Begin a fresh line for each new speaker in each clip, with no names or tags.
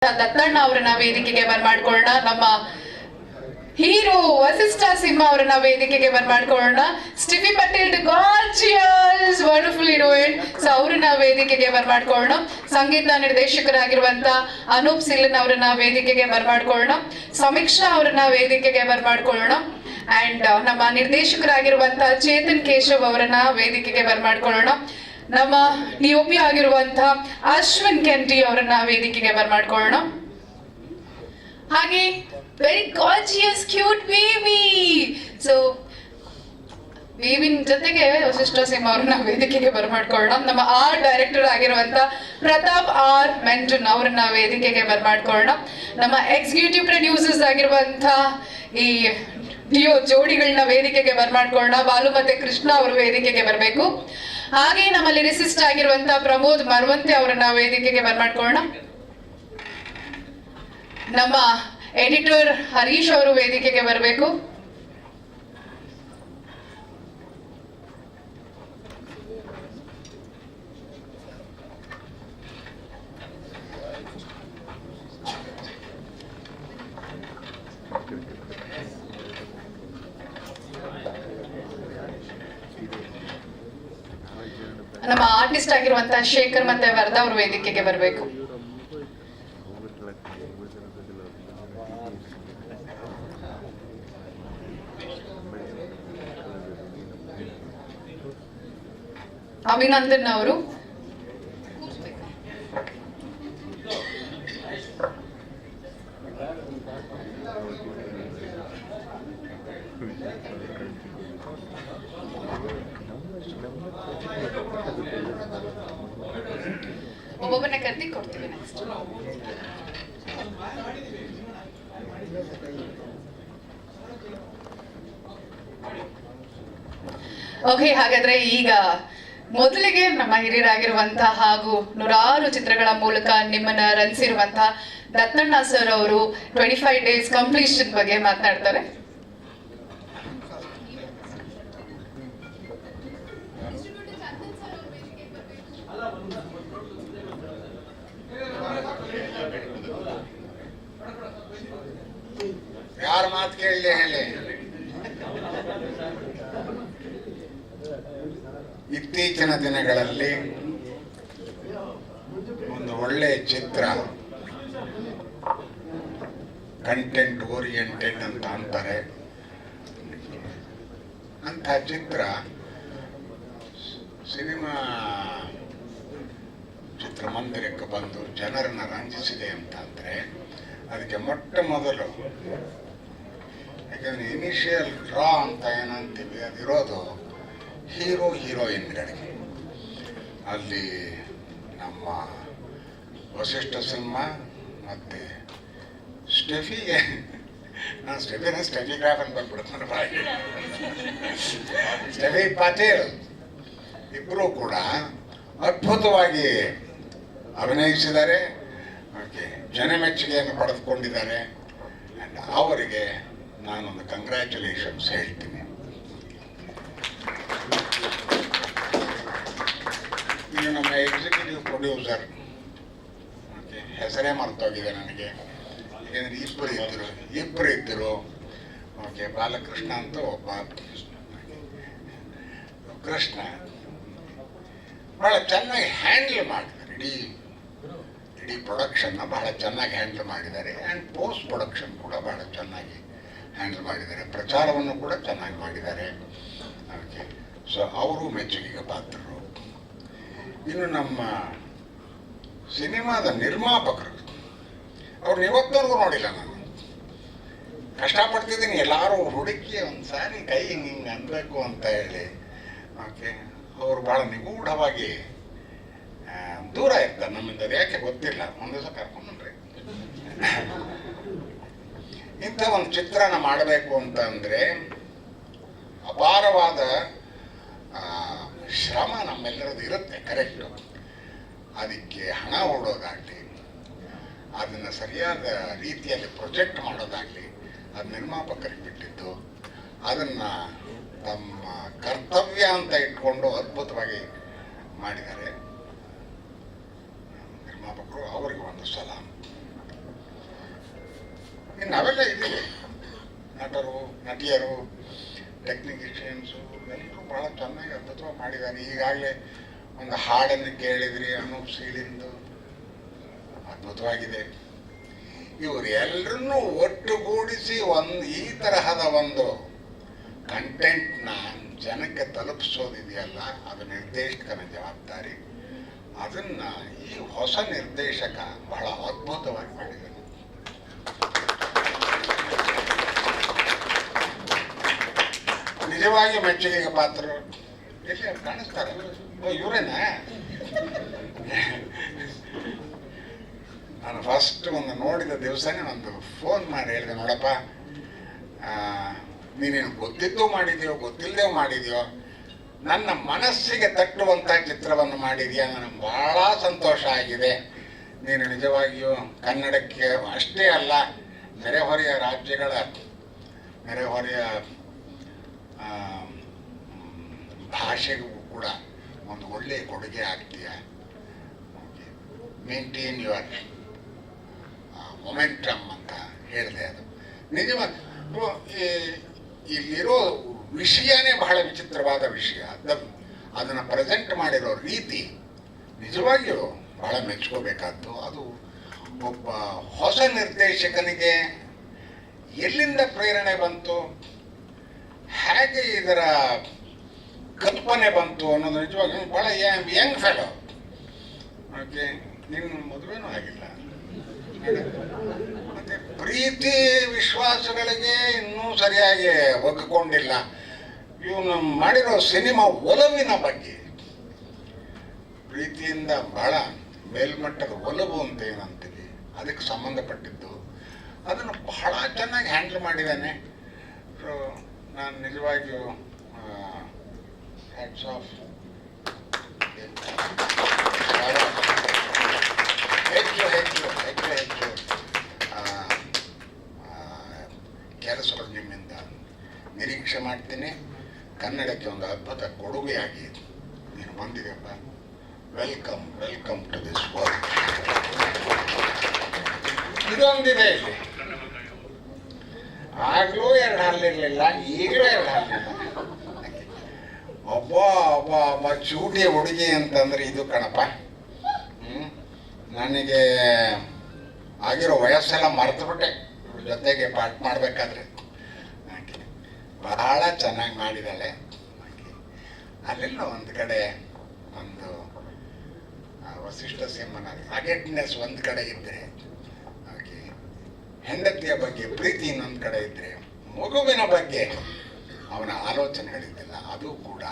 ದತ್ತಣ್ಣ ಅವರನ್ನ ವೇದಿಕೆಗೆ ಬರ್ಮಾಡ್ಕೊಳ್ಳೋಣ. ನಮ್ಮ ಹೀರೋ ವಸಿಷ್ಠ ಸಿಂಹ ಅವರನ್ನ ವೇದಿಕೆಗೆ ಬರ್ಮಾಡ್ಕೊಳ್ಳೋಣ. Stephy Patel gorgeous wonderful heroine, so ಅವರನ್ನ ವೇದಿಕೆಗೆ ಬರ್ಮಾಡ್ಕೊಳ್ಳೋಣ. ಸಂಗೀತ ನಿರ್ದೇಶಕರಾಗಿರುವಂತ ಅನೂಪ್ ಸಿಲ್ಲನ್ ಅವರನ್ನ ವೇದಿಕೆಗೆ ಬರ್ಮಾಡ್ಕೊಳ್ಳೋಣ. ಸಮೀಕ್ಷಾ ಅವರನ್ನ ವೇದಿಕೆಗೆ ಬರ್ಮಾಡ್ಕೊಳ್ಳೋಣ. ಅಂಡ್ ನಮ್ಮ ನಿರ್ದೇಶಕರಾಗಿರುವಂತ ಚೇತನ್ ಕೇಶವ್ ಅವರನ್ನ ವೇದಿಕೆಗೆ ಬರ್ಮಾಡ್ಕೊಳ್ಳೋಣ. ನಮ್ಮ ಡಿಒಪಿ ಆಗಿರುವಂತ ಅಶ್ವಿನ್ ಕೆಂಟಿ ಅವರನ್ನ ವೇದಿಕೆಗೆ ಬರ್ಮಾಡ್ಕೊಳ್ಳೋಣ. ಹಾಗೆ very gorgeous cute baby, so ಬೇಬಿನ ಜೊತೆಗೆ ವಸಿಷ್ಠ ಸಿಂಹ ಅವ್ರನ್ನ ವೇದಿಕೆಗೆ ಬರ್ಮಾಡ್ಕೊಳ್ಳೋಣ. ನಮ್ಮ ಆರ್ಟ್ ಡೈರೆಕ್ಟರ್ ಆಗಿರುವಂತ ಪ್ರತಾಪ್ ಆರ್ ಮೆಂಟನ್ ಅವರನ್ನ ವೇದಿಕೆಗೆ ಬರ್ಮಾಡ್ಕೊಳ್ಳೋಣ. ನಮ್ಮ ಎಕ್ಸಿಕ್ಯೂಟಿವ್ ಪ್ರೊಡ್ಯೂಸರ್ಸ್ ಆಗಿರುವಂತ ಈ ಡಿಯೋ ಜೋಡಿಗಳನ್ನ ವೇದಿಕೆಗೆ ಬರ್ಮಾಡ್ಕೊಳ್ಳೋಣ. ಬಾಲು ಮತ್ತೆ ಕೃಷ್ಣ ಅವರು ವೇದಿಕೆಗೆ ಬರಬೇಕು. ಹಾಗೆ ನಮ್ಮ ಲಿರಿಸಿಸ್ಟ್ ಆಗಿರುವಂತ ಪ್ರಮೋದ್ ಮರವಂತೆ ಅವರನ್ನ ವೇದಿಕೆಗೆ ಬರ್ಮಾಡ್ಕೊಳ್ಳೋಣ. ನಮ್ಮ ಎಡಿಟರ್ ಹರೀಶ್ ಅವರು ವೇದಿಕೆಗೆ ಬರಬೇಕು. ನಮ್ಮ ಆರ್ಟಿಸ್ಟ್ ಆಗಿರುವಂತ ಶೇಖರ್ ಮತ್ತೆ ವರದಾ ಅವರು ವೇದಿಕೆಗೆ ಬರಬೇಕು. ಅಭಿನಂದನ್ ಅವರು, ಒಬ್ಬೊಬ್ಬನ ಕರ್ತಿ ಕೊಡ್ತೀವಿ. ನೆಕ್ಸ್ಟ್ ಓಕೆ, ಹಾಗಾದ್ರೆ ಈಗ ಮೊದಲಿಗೆ ನಮ್ಮ ಹಿರಿಯರಾಗಿರುವಂತಹ ಹಾಗೂ ನೂರಾರು ಚಿತ್ರಗಳ ಮೂಲಕ ನಿಮ್ಮನ್ನ ರಂಜಿಸಿರುವಂತಹ ದತ್ತಣ್ಣ ಸರ್ ಅವರು 25 days ಕಂಪ್ಲೀಷನ್ ಬಗ್ಗೆ ಮಾತನಾಡ್ತಾರೆ.
ಯಾರ ಮಾತು ಕೇಳಲಿ ಹೇಳಿ. ಇತ್ತೀಚಿನ ದಿನಗಳಲ್ಲಿ ಒಂದು ಒಳ್ಳೆಯ ಚಿತ್ರ, ಕಂಟೆಂಟ್ ಓರಿಯೆಂಟೆಡ್ ಅಂತ ಅಂತಾರೆ, ಅಂತ ಚಿತ್ರ ಸಿನಿಮಾ ಚಿತ್ರಮಂದಿರಕ್ಕೆ ಬಂದು ಜನರನ್ನ ರಂಜಿಸಿದೆ ಅಂತಂದ್ರೆ ಅದಕ್ಕೆ ಮೊಟ್ಟ ಮೊದಲು, ಯಾಕಂದ್ರೆ ಇನಿಷಿಯಲ್ ಡ್ರಾ ಅಂತ ಏನಂತೀವಿ ಅದಿರೋದು ಹೀರೋ ಹೀರೋಯಿನ್ಗಳಿಗೆ. ಅಲ್ಲಿ ನಮ್ಮ ವಸಿಷ್ಠ ಸಿಂಹ ಮತ್ತೆ ಸ್ಟೆಫಿಗೆ, ನಾನು ಸ್ಟೆಫಿಗ್ರಾಫ್ ಅಂತ ಬಂದ್ಬಿಡ್ತಾನೆ ಬಾಯಿ, ಸ್ಟೆಫಿ ಪಟೇಲ್ ಇಬ್ಬರು ಕೂಡ ಅದ್ಭುತವಾಗಿ ಅಭಿನಯಿಸಿದ್ದಾರೆ. ಓಕೆ, ಜನಮೆಚ್ಚುಗೆಯನ್ನು ಪಡೆದುಕೊಂಡಿದ್ದಾರೆ. ಆ್ಯಂಡ್ ಅವರಿಗೆ ನಾನೊಂದು ಕಂಗ್ರ್ಯಾಚುಲೇಷನ್ಸ್ ಹೇಳ್ತೀನಿ. ಇನ್ನು ನಮ್ಮ ಎಕ್ಸಿಕ್ಯೂಟಿವ್ ಪ್ರೊಡ್ಯೂಸರ್, ಓಕೆ, ಹೆಸರೇ ಮರ್ತೋಗಿದೆ ನನಗೆ, ಯಾಕೆಂದರೆ ಇಬ್ಬರು ಇದ್ದರು. ಓಕೆ, ಬಾಲಕೃಷ್ಣ ಅಂತ ಒಬ್ಬ, ಕೃಷ್ಣ ಬಹಳ ಚೆನ್ನಾಗಿ ಹ್ಯಾಂಡಲ್ ಮಾಡಿದ್ದಾರೆ. ಇಡೀ ಪ್ರೊಡಕ್ಷನ್ನ ಬಹಳ ಚೆನ್ನಾಗಿ ಹ್ಯಾಂಡಲ್ ಮಾಡಿದ್ದಾರೆ. ಆ್ಯಂಡ್ ಪೋಸ್ಟ್ ಪ್ರೊಡಕ್ಷನ್ ಕೂಡ ಬಹಳ ಚೆನ್ನಾಗಿ ಹ್ಯಾಂಡಲ್ ಮಾಡಿದ್ದಾರೆ. ಪ್ರಚಾರವನ್ನು ಕೂಡ ಚೆನ್ನಾಗಿ ಮಾಡಿದ್ದಾರೆ. ಓಕೆ, ಸೊ ಅವರು ಮೆಚ್ಚುಗೆಗೆ ಪಾತ್ರರು. ಇನ್ನು ನಮ್ಮ ಸಿನಿಮಾದ ನಿರ್ಮಾಪಕರು, ಅವ್ರನ್ನ ಇವತ್ತವರೆಗೂ ನೋಡಿಲ್ಲ ನಾನು. ಕಷ್ಟಪಡ್ತಿದ್ದೀನಿ ಎಲ್ಲರೂ ಹುಡುಕಿ ಒಂದು ಸಾರಿ ಕೈ ಹಿಂಗೆ ಅನ್ಬೇಕು ಅಂತ ಹೇಳಿ. ಓಕೆ, ಅವರು ಬಹಳ ನಿಗೂಢವಾಗಿ ದೂರ ಇರ್ತಾರೆ ನಮ್ಮಿಂದ, ಯಾಕೆ ಗೊತ್ತಿಲ್ಲ. ಒಂದು ದಿವಸ ಕರ್ಕೊಂಡ್ರಿ ಇಂಥ ಒಂದು ಚಿತ್ರನ ಮಾಡಬೇಕು ಅಂತ ಅಂದರೆ ಅಪಾರವಾದ ಶ್ರಮ ನಮ್ಮೆಲ್ಲರದ್ದು ಇರುತ್ತೆ, ಕರೆಕ್ಟು. ಅದಕ್ಕೆ ಹಣ ಹೂಡೋದಾಗಲಿ, ಅದನ್ನು ಸರಿಯಾದ ರೀತಿಯಲ್ಲಿ ಪ್ರೊಜೆಕ್ಟ್ ಮಾಡೋದಾಗಲಿ, ಅದು ನಿರ್ಮಾಪಕರಿಗೆ ಬಿಟ್ಟಿದ್ದು. ಅದನ್ನು ತಮ್ಮ ಕರ್ತವ್ಯ ಅಂತ ಇಟ್ಕೊಂಡು ಅದ್ಭುತವಾಗಿ ಮಾಡಿದ್ದಾರೆ ನಿರ್ಮಾಪಕರು. ಅವರಿಗೆ ಒಂದು ಸಲಾಮ್. ಇನ್ನು ಅವೆಲ್ಲ ಇದೆ. ನಟರು, ನಟಿಯರು, ಟೆಕ್ನಿಷಿಯನ್ಸು ಎಲ್ಲರೂ ಭಾಳ ಚೆನ್ನಾಗಿ ಅದ್ಭುತವಾಗಿ ಮಾಡಿದ್ದಾರೆ. ಈಗಾಗಲೇ ಒಂದು ಹಾಡನ್ನು ಕೇಳಿದ್ರಿ, ಅನೂಪ್ ಸೀಳಿಂದು ಅದ್ಭುತವಾಗಿದೆ. ಇವರು ಎಲ್ಲರನ್ನೂ ಒಟ್ಟುಗೂಡಿಸಿ ಈ ತರಹದ ಒಂದು ಕಂಟೆಂಟ್ನ ಜನಕ್ಕೆ ತಲುಪಿಸೋದಿದೆಯಲ್ಲ, ಅದು ನಿರ್ದೇಶಕನ ಜವಾಬ್ದಾರಿ. ಅದನ್ನ ಈ ಹೊಸ ನಿರ್ದೇಶಕ ಬಹಳ ಅದ್ಭುತವಾಗಿ ಮಾಡಿದ್ದಾನೆ. ನಿಜವಾಗಿ ಮೆಚ್ಚುಗೆಗೆ ಪಾತ್ರರು ಎಲ್ಲಿ ಕಾಣಿಸ್ತಾರೆ? ಇವರೇನ? ನಾನು ಫಸ್ಟ್ ಒಂದು ನೋಡಿದ ದಿವಸನೇ ಒಂದು ಫೋನ್ ಮಾಡಿ ಹೇಳಿದೆ, ನೋಡಪ್ಪ, ನೀನೇನು ಗೊತ್ತಿದ್ದು ಮಾಡಿದ್ಯೋ ಗೊತ್ತಿಲ್ಲದೆ ಮಾಡಿದ್ಯೋ, ನನ್ನ ಮನಸ್ಸಿಗೆ ತಟ್ಟುವಂಥ ಚಿತ್ರವನ್ನು ಮಾಡಿದ್ಯಾ, ನನಗೆ ಬಹಳ ಸಂತೋಷ ಆಗಿದೆ. ನೀನು ನಿಜವಾಗಿಯೂ ಕನ್ನಡಕ್ಕೆ ಅಷ್ಟೇ ಅಲ್ಲ, ನೆರೆಹೊರೆಯ ರಾಜ್ಯಗಳ ನೆರೆಹೊರೆಯ ಭಾಷೆಗೂ ಕೂಡ ಒಂದು ಒಳ್ಳೆಯ ಕೊಡುಗೆ ಆಗ್ತೀಯ. ಮೇಂಟೈನ್ ಯುವರ್ ಮೊಮೆಂಟಮ್ ಅಂತ ಹೇಳಿದೆ. ಅದು ನಿಜವಾಗಿ ಇಲ್ಲಿರೋ ವಿಷಯನೇ ಬಹಳ ವಿಚಿತ್ರವಾದ ವಿಷಯ. ಅದನ್ನು ಪ್ರೆಸೆಂಟ್ ಮಾಡಿರೋ ರೀತಿ ನಿಜವಾಗಿಯೂ ಬಹಳ ಮೆಚ್ಕೋಬೇಕಾದ್ದು. ಅದು ಒಬ್ಬ ಹೊಸ ನಿರ್ದೇಶಕನಿಗೆ ಎಲ್ಲಿಂದ ಪ್ರೇರಣೆ ಬಂತು, ಹೇಗೆ ಇದರ ಕಲ್ಪನೆ ಬಂತು ಅನ್ನೋದು ನಿಜವಾಗಿ ಬಹಳ ಯಂಗ್ ಫೆಲೋ. ಓಕೆ, ನಿನ್ನ ಮದುವೆನೂ ಆಗಿಲ್ಲ, ಮತ್ತೆ ಪ್ರೀತಿ ವಿಶ್ವಾಸಗಳಿಗೆ ಇನ್ನೂ ಸರಿಯಾಗಿ ಒಗ್ಗಿಕೊಂಡಿಲ್ಲ. ಇವನು ಮಾಡಿರೋ ಸಿನಿಮಾ ಒಲವಿನ ಬಗ್ಗೆ, ಪ್ರೀತಿಯಿಂದ ಬಹಳ ಮೇಲ್ಮಟ್ಟದ ಒಲವು ಅಂತ ಏನಂತೀವಿ, ಅದಕ್ಕೆ ಸಂಬಂಧಪಟ್ಟಿದ್ದು, ಅದನ್ನು ಬಹಳ ಚೆನ್ನಾಗಿ ಹ್ಯಾಂಡಲ್ ಮಾಡಿದ್ದಾನೆ. ಸೊ ನಾನು ನಿಜವಾಗಿಯೂ ಹ್ಯಾಟ್ಸ್ ಆಫ್. ಹೆಚ್ಚು ಹೆಚ್ಚು ಹೆಚ್ಚು ಹೆಚ್ಚು ಕೆಲಸಗಳು ನಿಮ್ಮಿಂದ ನಿರೀಕ್ಷೆ ಮಾಡ್ತೀನಿ. ಕನ್ನಡಕ್ಕೆ ಒಂದು ಅದ್ಭುತ ಕೊಡುಗೆಯಾಗಿ ನೀನು ಬಂದಿದೆಯಪ್ಪ. Welcome, welcome to this world. ಇದೊಂದಿದೆ ಇಲ್ಲಿ, ಆಗ್ಲೂ 2 ಹಲ್ಲಿರ್ಲಿಲ್ಲ, ಈಗಲೂ 2 ಹಲ್ಲಿಲ್ಲ. ಒಬ್ಬ ಚೂಟಿಯ ಹುಡುಗಿ ಅಂತಂದ್ರೆ ಇದು ಕಣಪ್ಪ. ನನಗೆ ಆಗಿರೋ ವಯಸ್ಸೆಲ್ಲ ಮರೆತುಬಿಟ್ಟೆ ಇವ್ರ ಜೊತೆಗೆ ಪಾಠ ಮಾಡಬೇಕಾದ್ರೆ. ಬಹಳ ಚೆನ್ನಾಗಿ ಮಾಡಿದ್ದಾಳೆ. ಅಲ್ಲೆಲ್ಲ ಒಂದು ಕಡೆ ಒಂದು ವಸಿಷ್ಠ ಸಿಂಹನ ಅಗೆಟ್ನೆಸ್ ಒಂದು ಕಡೆ ಇದ್ದರೆ, ಹೆಂಡತಿಯ ಬಗ್ಗೆ ಪ್ರೀತಿ ಇನ್ನೊಂದು ಕಡೆ ಇದ್ದರೆ, ಮಗುವಿನ ಬಗ್ಗೆ ಅವನ ಆಲೋಚನೆಗಳಿದ್ದಿಲ್ಲ, ಅದು ಕೂಡ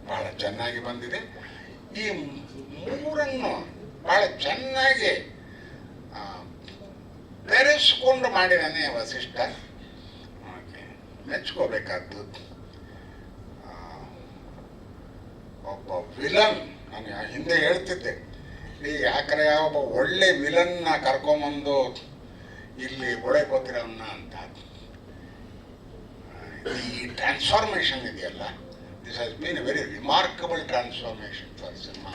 ಬಹಳ ಚೆನ್ನಾಗಿ ಬಂದಿದೆ. ಈ ಮೂರನ್ನು ಬಹಳ ಚೆನ್ನಾಗಿ ಬೆರೆಸ್ಕೊಂಡು ಮಾಡಿದಾನೆ ವಸಿಷ್ಠ. ಮೆಚ್ಕೋಬೇಕಾದ್ದು. ಒಬ್ಬ ವಿಲನ್, ನಾನು ಹಿಂದೆ ಹೇಳ್ತಿದ್ದೆ, ಈ ಯಾಕಂದ್ರೆ ಒಬ್ಬ ಒಳ್ಳೆ ವಿಲನ್ನ ಕರ್ಕೊಂಬಂದು ಇಲ್ಲಿ ಗೊತ್ತಿರೋನ್ನ ಅಂತ. ಈ ಟ್ರಾನ್ಸ್ಫಾರ್ಮೇಶನ್ ಇದೆಯಲ್ಲ, this has been a very remarkable transformation for cinema.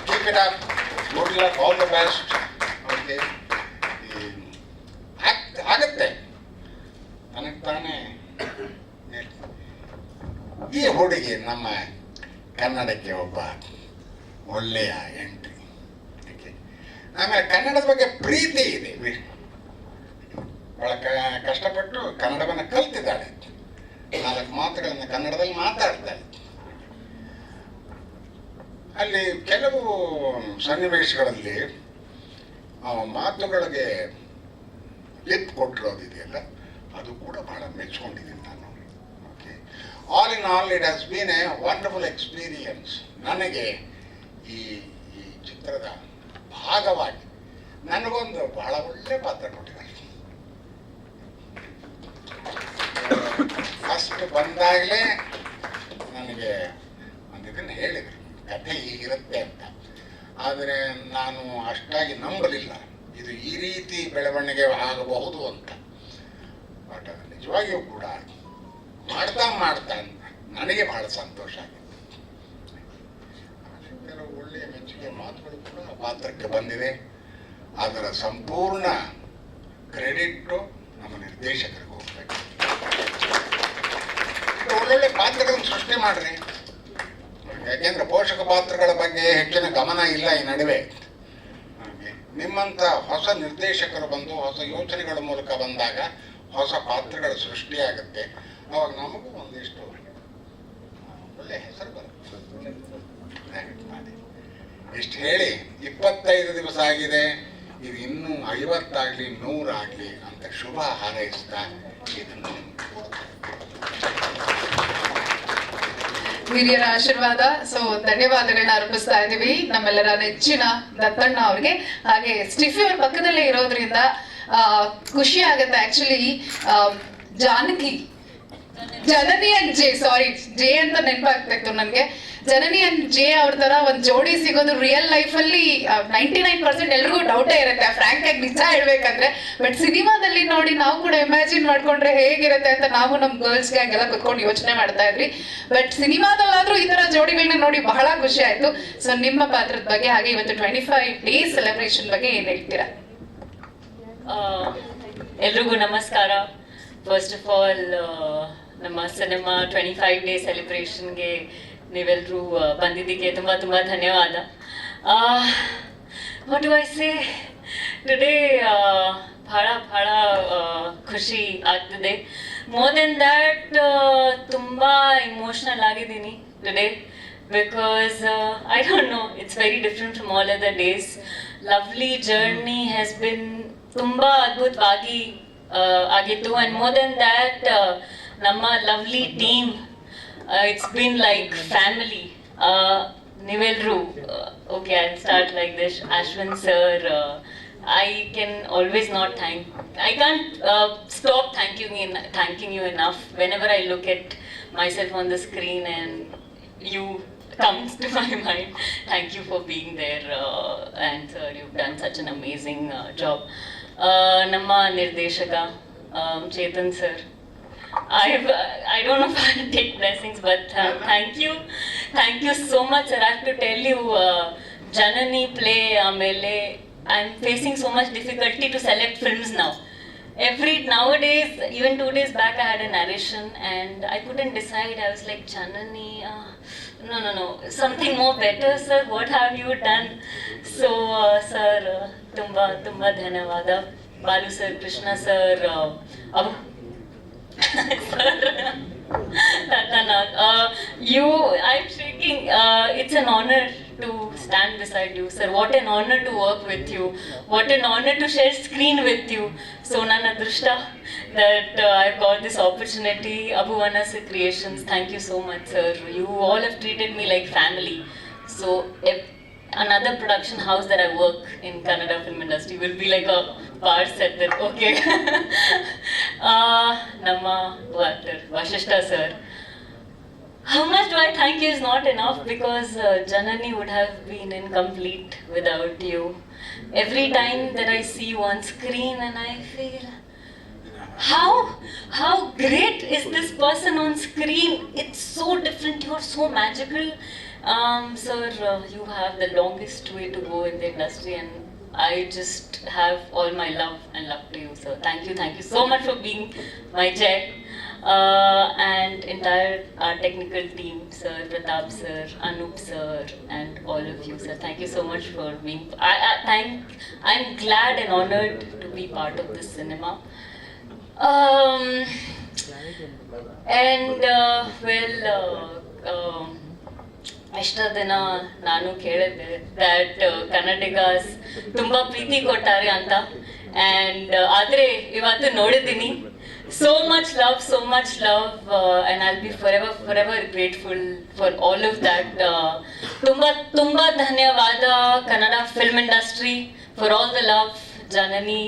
Keep it up, good luck, all the best. Okay, ಆಗತ್ತೆ ನನಗೆ ತಾನೇ. ಈ ಹುಡುಗಿ ನಮ್ಮ ಕನ್ನಡಕ್ಕೆ ಒಬ್ಬ ಒಳ್ಳೆಯ ಎಂಟ್ರಿ. ಆಮೇಲೆ ಕನ್ನಡದ ಬಗ್ಗೆ ಪ್ರೀತಿ ಇದೆ, ಬಹಳ ಕಷ್ಟಪಟ್ಟು ಕನ್ನಡವನ್ನು ಕಲ್ತಿದ್ದಾಳೆ. 4 ಮಾತುಗಳನ್ನು ಕನ್ನಡದಲ್ಲಿ ಮಾತಾಡ್ತಾಳೆ. ಅಲ್ಲಿ ಕೆಲವು ಸನ್ನಿವೇಶಗಳಲ್ಲಿ ಮಾತುಗಳಿಗೆ ಲಿಪ್ ಕೊಟ್ಟಿರೋದಿದೆಯಲ್ಲ, ಅದು ಕೂಡ ಬಹಳ ಮೆಚ್ಕೊಂಡಿದ್ದೀನಿ ನಾನು. Okay, all in all it has been a wonderful experience. ನನಗೆ ಈ ಚಿತ್ರದ ಭಾಗವಾಗಿ ನನಗೊಂದು ಬಹಳ ಒಳ್ಳೆ ಪಾತ್ರ ಕೊಟ್ಟಿದ್ದಾರೆ. ಫಸ್ಟ್ ಬಂದಾಗಲೇ ನನಗೆ ಒಂದು ಇದನ್ನು ಹೇಳಿದರು, ಕಥೆ ಹೀಗಿರುತ್ತೆ ಅಂತ. ಆದರೆ ನಾನು ಅಷ್ಟಾಗಿ ನಂಬಲಿಲ್ಲ ಇದು ಈ ರೀತಿ ಬೆಳವಣಿಗೆ ಆಗಬಹುದು ಅಂತ. ಬಟ್ ಅದು ನಿಜವಾಗಿಯೂ ಕೂಡ ಮಾಡ್ತಾ ನನಗೆ ಬಹಳ ಸಂತೋಷ ಆಗಿದೆ. ಕೆಲವು ಒಳ್ಳೆಯ ಮೆಚ್ಚುಗೆ ಮಾತುಗಳು ಕೂಡ ಪಾತ್ರಕ್ಕೆ ಬಂದಿದೆ. ಅದರ ಸಂಪೂರ್ಣ ಕ್ರೆಡಿಟ್ಟು ನಮ್ಮ ನಿರ್ದೇಶಕರಿಗೆ ಹೋಗ್ಬೇಕು. ಒಳ್ಳೊಳ್ಳೆ ಪಾತ್ರಗಳನ್ನು ಸೃಷ್ಟಿ ಮಾಡ್ರಿ. ಯಾಕೆಂದ್ರೆ ಪೋಷಕ ಪಾತ್ರಗಳ ಬಗ್ಗೆ ಹೆಚ್ಚಿನ ಗಮನ ಇಲ್ಲ ಈ ನಡುವೆ. ನಿಮ್ಮಂಥ ಹೊಸ ನಿರ್ದೇಶಕರು ಬಂದು ಹೊಸ ಯೋಚನೆಗಳ ಮೂಲಕ ಬಂದಾಗ ಹೊಸ ಪಾತ್ರಗಳ ಸೃಷ್ಟಿಯಾಗುತ್ತೆ. ಅವಾಗ ನಮಗೂ ಒಂದಿಷ್ಟು ಒಳ್ಳೆ ಹೆಸರು ಬರುತ್ತೆ. ಇಷ್ಟು ಹೇಳಿ 25 ದಿವಸ ಆಗಿದೆ, ಇದು ಇನ್ನೂ 50 ಆಗಲಿ 100 ಆಗಲಿ ಅಂತ ಶುಭ ಹಾರೈಸ್ತಾ ಇದನ್ನು
ಹಿರಿಯರ ಆಶೀರ್ವಾದ. ಸೊ ಧನ್ಯವಾದಗಳನ್ನ ಅರ್ಪಿಸ್ತಾ ಇದೀವಿ ನಮ್ಮೆಲ್ಲರ ನೆಚ್ಚಿನ ದತ್ತಣ್ಣ ಅವ್ರಿಗೆ. ಹಾಗೆ ಸ್ಟಿಫಿ ಅವ್ರ ಪಕ್ಕದಲ್ಲೇ ಇರೋದ್ರಿಂದ ಖುಷಿ ಆಗತ್ತೆ. Actually Janani and J, sorry J ಅಂತ ನೆನಪಾಗ್ತಾ ಇತ್ತು ನನಗೆ. ಜನನಿ ಅಂಡ್ ಜೆ ಅವ್ರ ತರ ಒಂದ್ ಜೋಡಿ ಸಿಗೋದು ರಿಯಲ್ ಲೈಫ್ ಅಲ್ಲಿ 99% ಎಲ್ರಿಗೂ ಡೌಟೇ ಇರುತ್ತೆ, ಫ್ರಾಂಕ್ ಆಗಿ ನಿಜ ಹೇಳ್ಬೇಕಂದ್ರೆ. ಬಟ್ ಸಿನಿಮಾದಲ್ಲಿ ನೋಡಿ ನಾವು ಕೂಡ ಇಮ್ಯಾಜಿನ್ ಮಾಡ್ಕೊಂಡ್ರೆ ಹೇಗಿರುತ್ತೆ ಅಂತ ನಾವು ನಮ್ ಗರ್ಲ್ಸ್ ಗ್ಯಾಂಗ್ ಎಲ್ಲ ಕುತ್ಕೊಂಡು ಯೋಚನೆ ಮಾಡ್ತಾ ಇದ್ವಿ. ಬಟ್ ಸಿನಿಮಾದಲ್ಲಾದ್ರೂ ಈ ತರ ಜೋಡಿಗಳನ್ನ ನೋಡಿ ಬಹಳ ಖುಷಿ ಆಯ್ತು. ಸೊ ನಿಮ್ಮ ಪಾತ್ರದ ಬಗ್ಗೆ, ಹಾಗೆ ಇವತ್ತು 25 ಡೇಸ್ ಸೆಲೆಬ್ರೇಷನ್ ಬಗ್ಗೆ ಏನ್ ಹೇಳ್ತೀರಾ?
ಎಲ್ರಿಗೂ ನಮಸ್ಕಾರ. ಫಸ್ಟ್ ಆಫ್ ಆಲ್ ನಮ್ಮ ಸಿನಿಮಾ 25 ಡೇ ಸೆಲೆಬ್ರೇಷನ್ಗೆ ನೀವೆಲ್ಲರೂ ಬಂದಿದ್ದಕ್ಕೆ ತುಂಬ ತುಂಬ ಧನ್ಯವಾದ. What do I say, today ಭಾಳ ಭಾಳ ಖುಷಿ ಆಗ್ತದೆ. ಮೋರ್ ದೆನ್ ದ್ಯಾಟ್ ತುಂಬ ಇಮೋಷ್ನಲ್ ಆಗಿದ್ದೀನಿ today, because I don't know, it's very different from all other days. Lovely journey has been ತುಂಬ ಅದ್ಭುತವಾಗಿ ಆಗಿತ್ತು. ಆ್ಯಂಡ್ ಮೋರ್ ದೆನ್ ದ್ಯಾಟ್ ನಮ್ಮ lovely team, it's been like family. Nivelru, okay, I'll start like this. Ashwin sir, I can always not I can't stop thanking you enough. Whenever I look at myself on the screen and you comes to my mind, thank you for being there. And sir, you've done such an amazing job. Namma Nirdeshaka, Chetan sir, I don't know if I'll take blessings, but thank you so much, sir. I have to tell you, Janani play Amele, I'm facing so much difficulty to select films now. Nowadays, even 2 days back I had a narration and I couldn't decide. I was like, Janani, no, something more better, sir. What have you done? So sir, tumba dhanyavada. Balu sir, Krishna sir, I'm shaking. It's an honor to stand beside you, sir. What an honor to work with you. What an honor to share screen with you. So ನನ್ನ ಅದೃಷ್ಟ that I've got this opportunity. Abhuvanasa Creations, thank you so much, sir. You all have treated me like family. So another production house that I work in Kannada film industry will be like a bar set that, okay. Namma actor Vashishta sir, how much do I thank you is not enough, because Janani would have been incomplete without you. Every time that I see you on screen and I feel, how great is this person on screen. It's so different, you are so magical. Sir, you have the longest way to go in the industry, and I just have all my love to you, sir. Thank you so much for being my Jai. And entire technical team, sir, Pratap sir, Anup sir, and all of you, sir. Thank you so much for being. I'm glad and honored to be part of this cinema. ಇಷ್ಟ ದಿನ ನಾನು ಕೇಳಿದ್ದೆ that Kannadigas ತುಂಬ ಪ್ರೀತಿ ಕೊಟ್ಟಾರೆ ಅಂತ, and ಆದರೆ ಇವತ್ತು ನೋಡಿದ್ದೀನಿ. So much love, and I'll be forever grateful for all of that. Tumba dhanyavada Kannada film industry for all the love. Janani,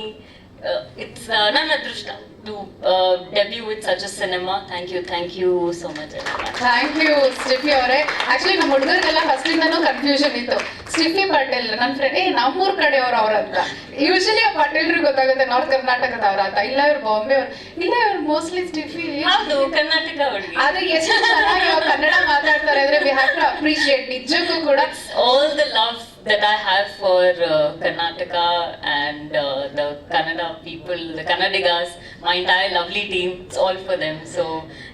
it's ನನ್ನ ಅದೃಷ್ಟ to debut with such a cinema. Thank you so much.
Thank you Stephy ಅವರೇ. Actually ನಮ್ಮ ಹುಡುಗರಿಗೆಲ್ಲ first ಇಂದನೂ confusion ಇತ್ತು. ಸ್ಟಿಫಿ ಪಟೇಲ್ ನನ್ನ friend, ನಮ್ಮೂರ್ ಕಡೆಯವ್ರು ಅವ್ರಂತ. Usually ಆ ಪಟೇಲ್ರಿಗೆ ಗೊತ್ತಾಗುತ್ತೆ north ಕರ್ನಾಟಕದವ್ರ ಅಂತ, ಇಲ್ಲ ಇವ್ರು ಬಾಂಬೆ ಅವ್ರು, ಇಲ್ಲ ಇವ್ರು ಮೋಸ್ಟ್ಲಿ ಸ್ಟಿಫಿ.
ಹೌದು, ಕರ್ನಾಟಕ ಹುಡುಗಿ.
ಆದ್ರೆ ಎಷ್ಟು ಚೆನ್ನಾಗಿ ಕನ್ನಡ ಮಾತಾಡ್ತಾರೆ ಅಂದ್ರೆ ವಿ ಹ್ಯಾವ್ ಟು ಅಪ್ರಿಶಿಯೇಟ್. ನಿಜಕ್ಕೂ ಕೂಡ
all the love that I have for Karnataka and the Kannada people, the Kannadigas, my entire lovely team. It's all for them. So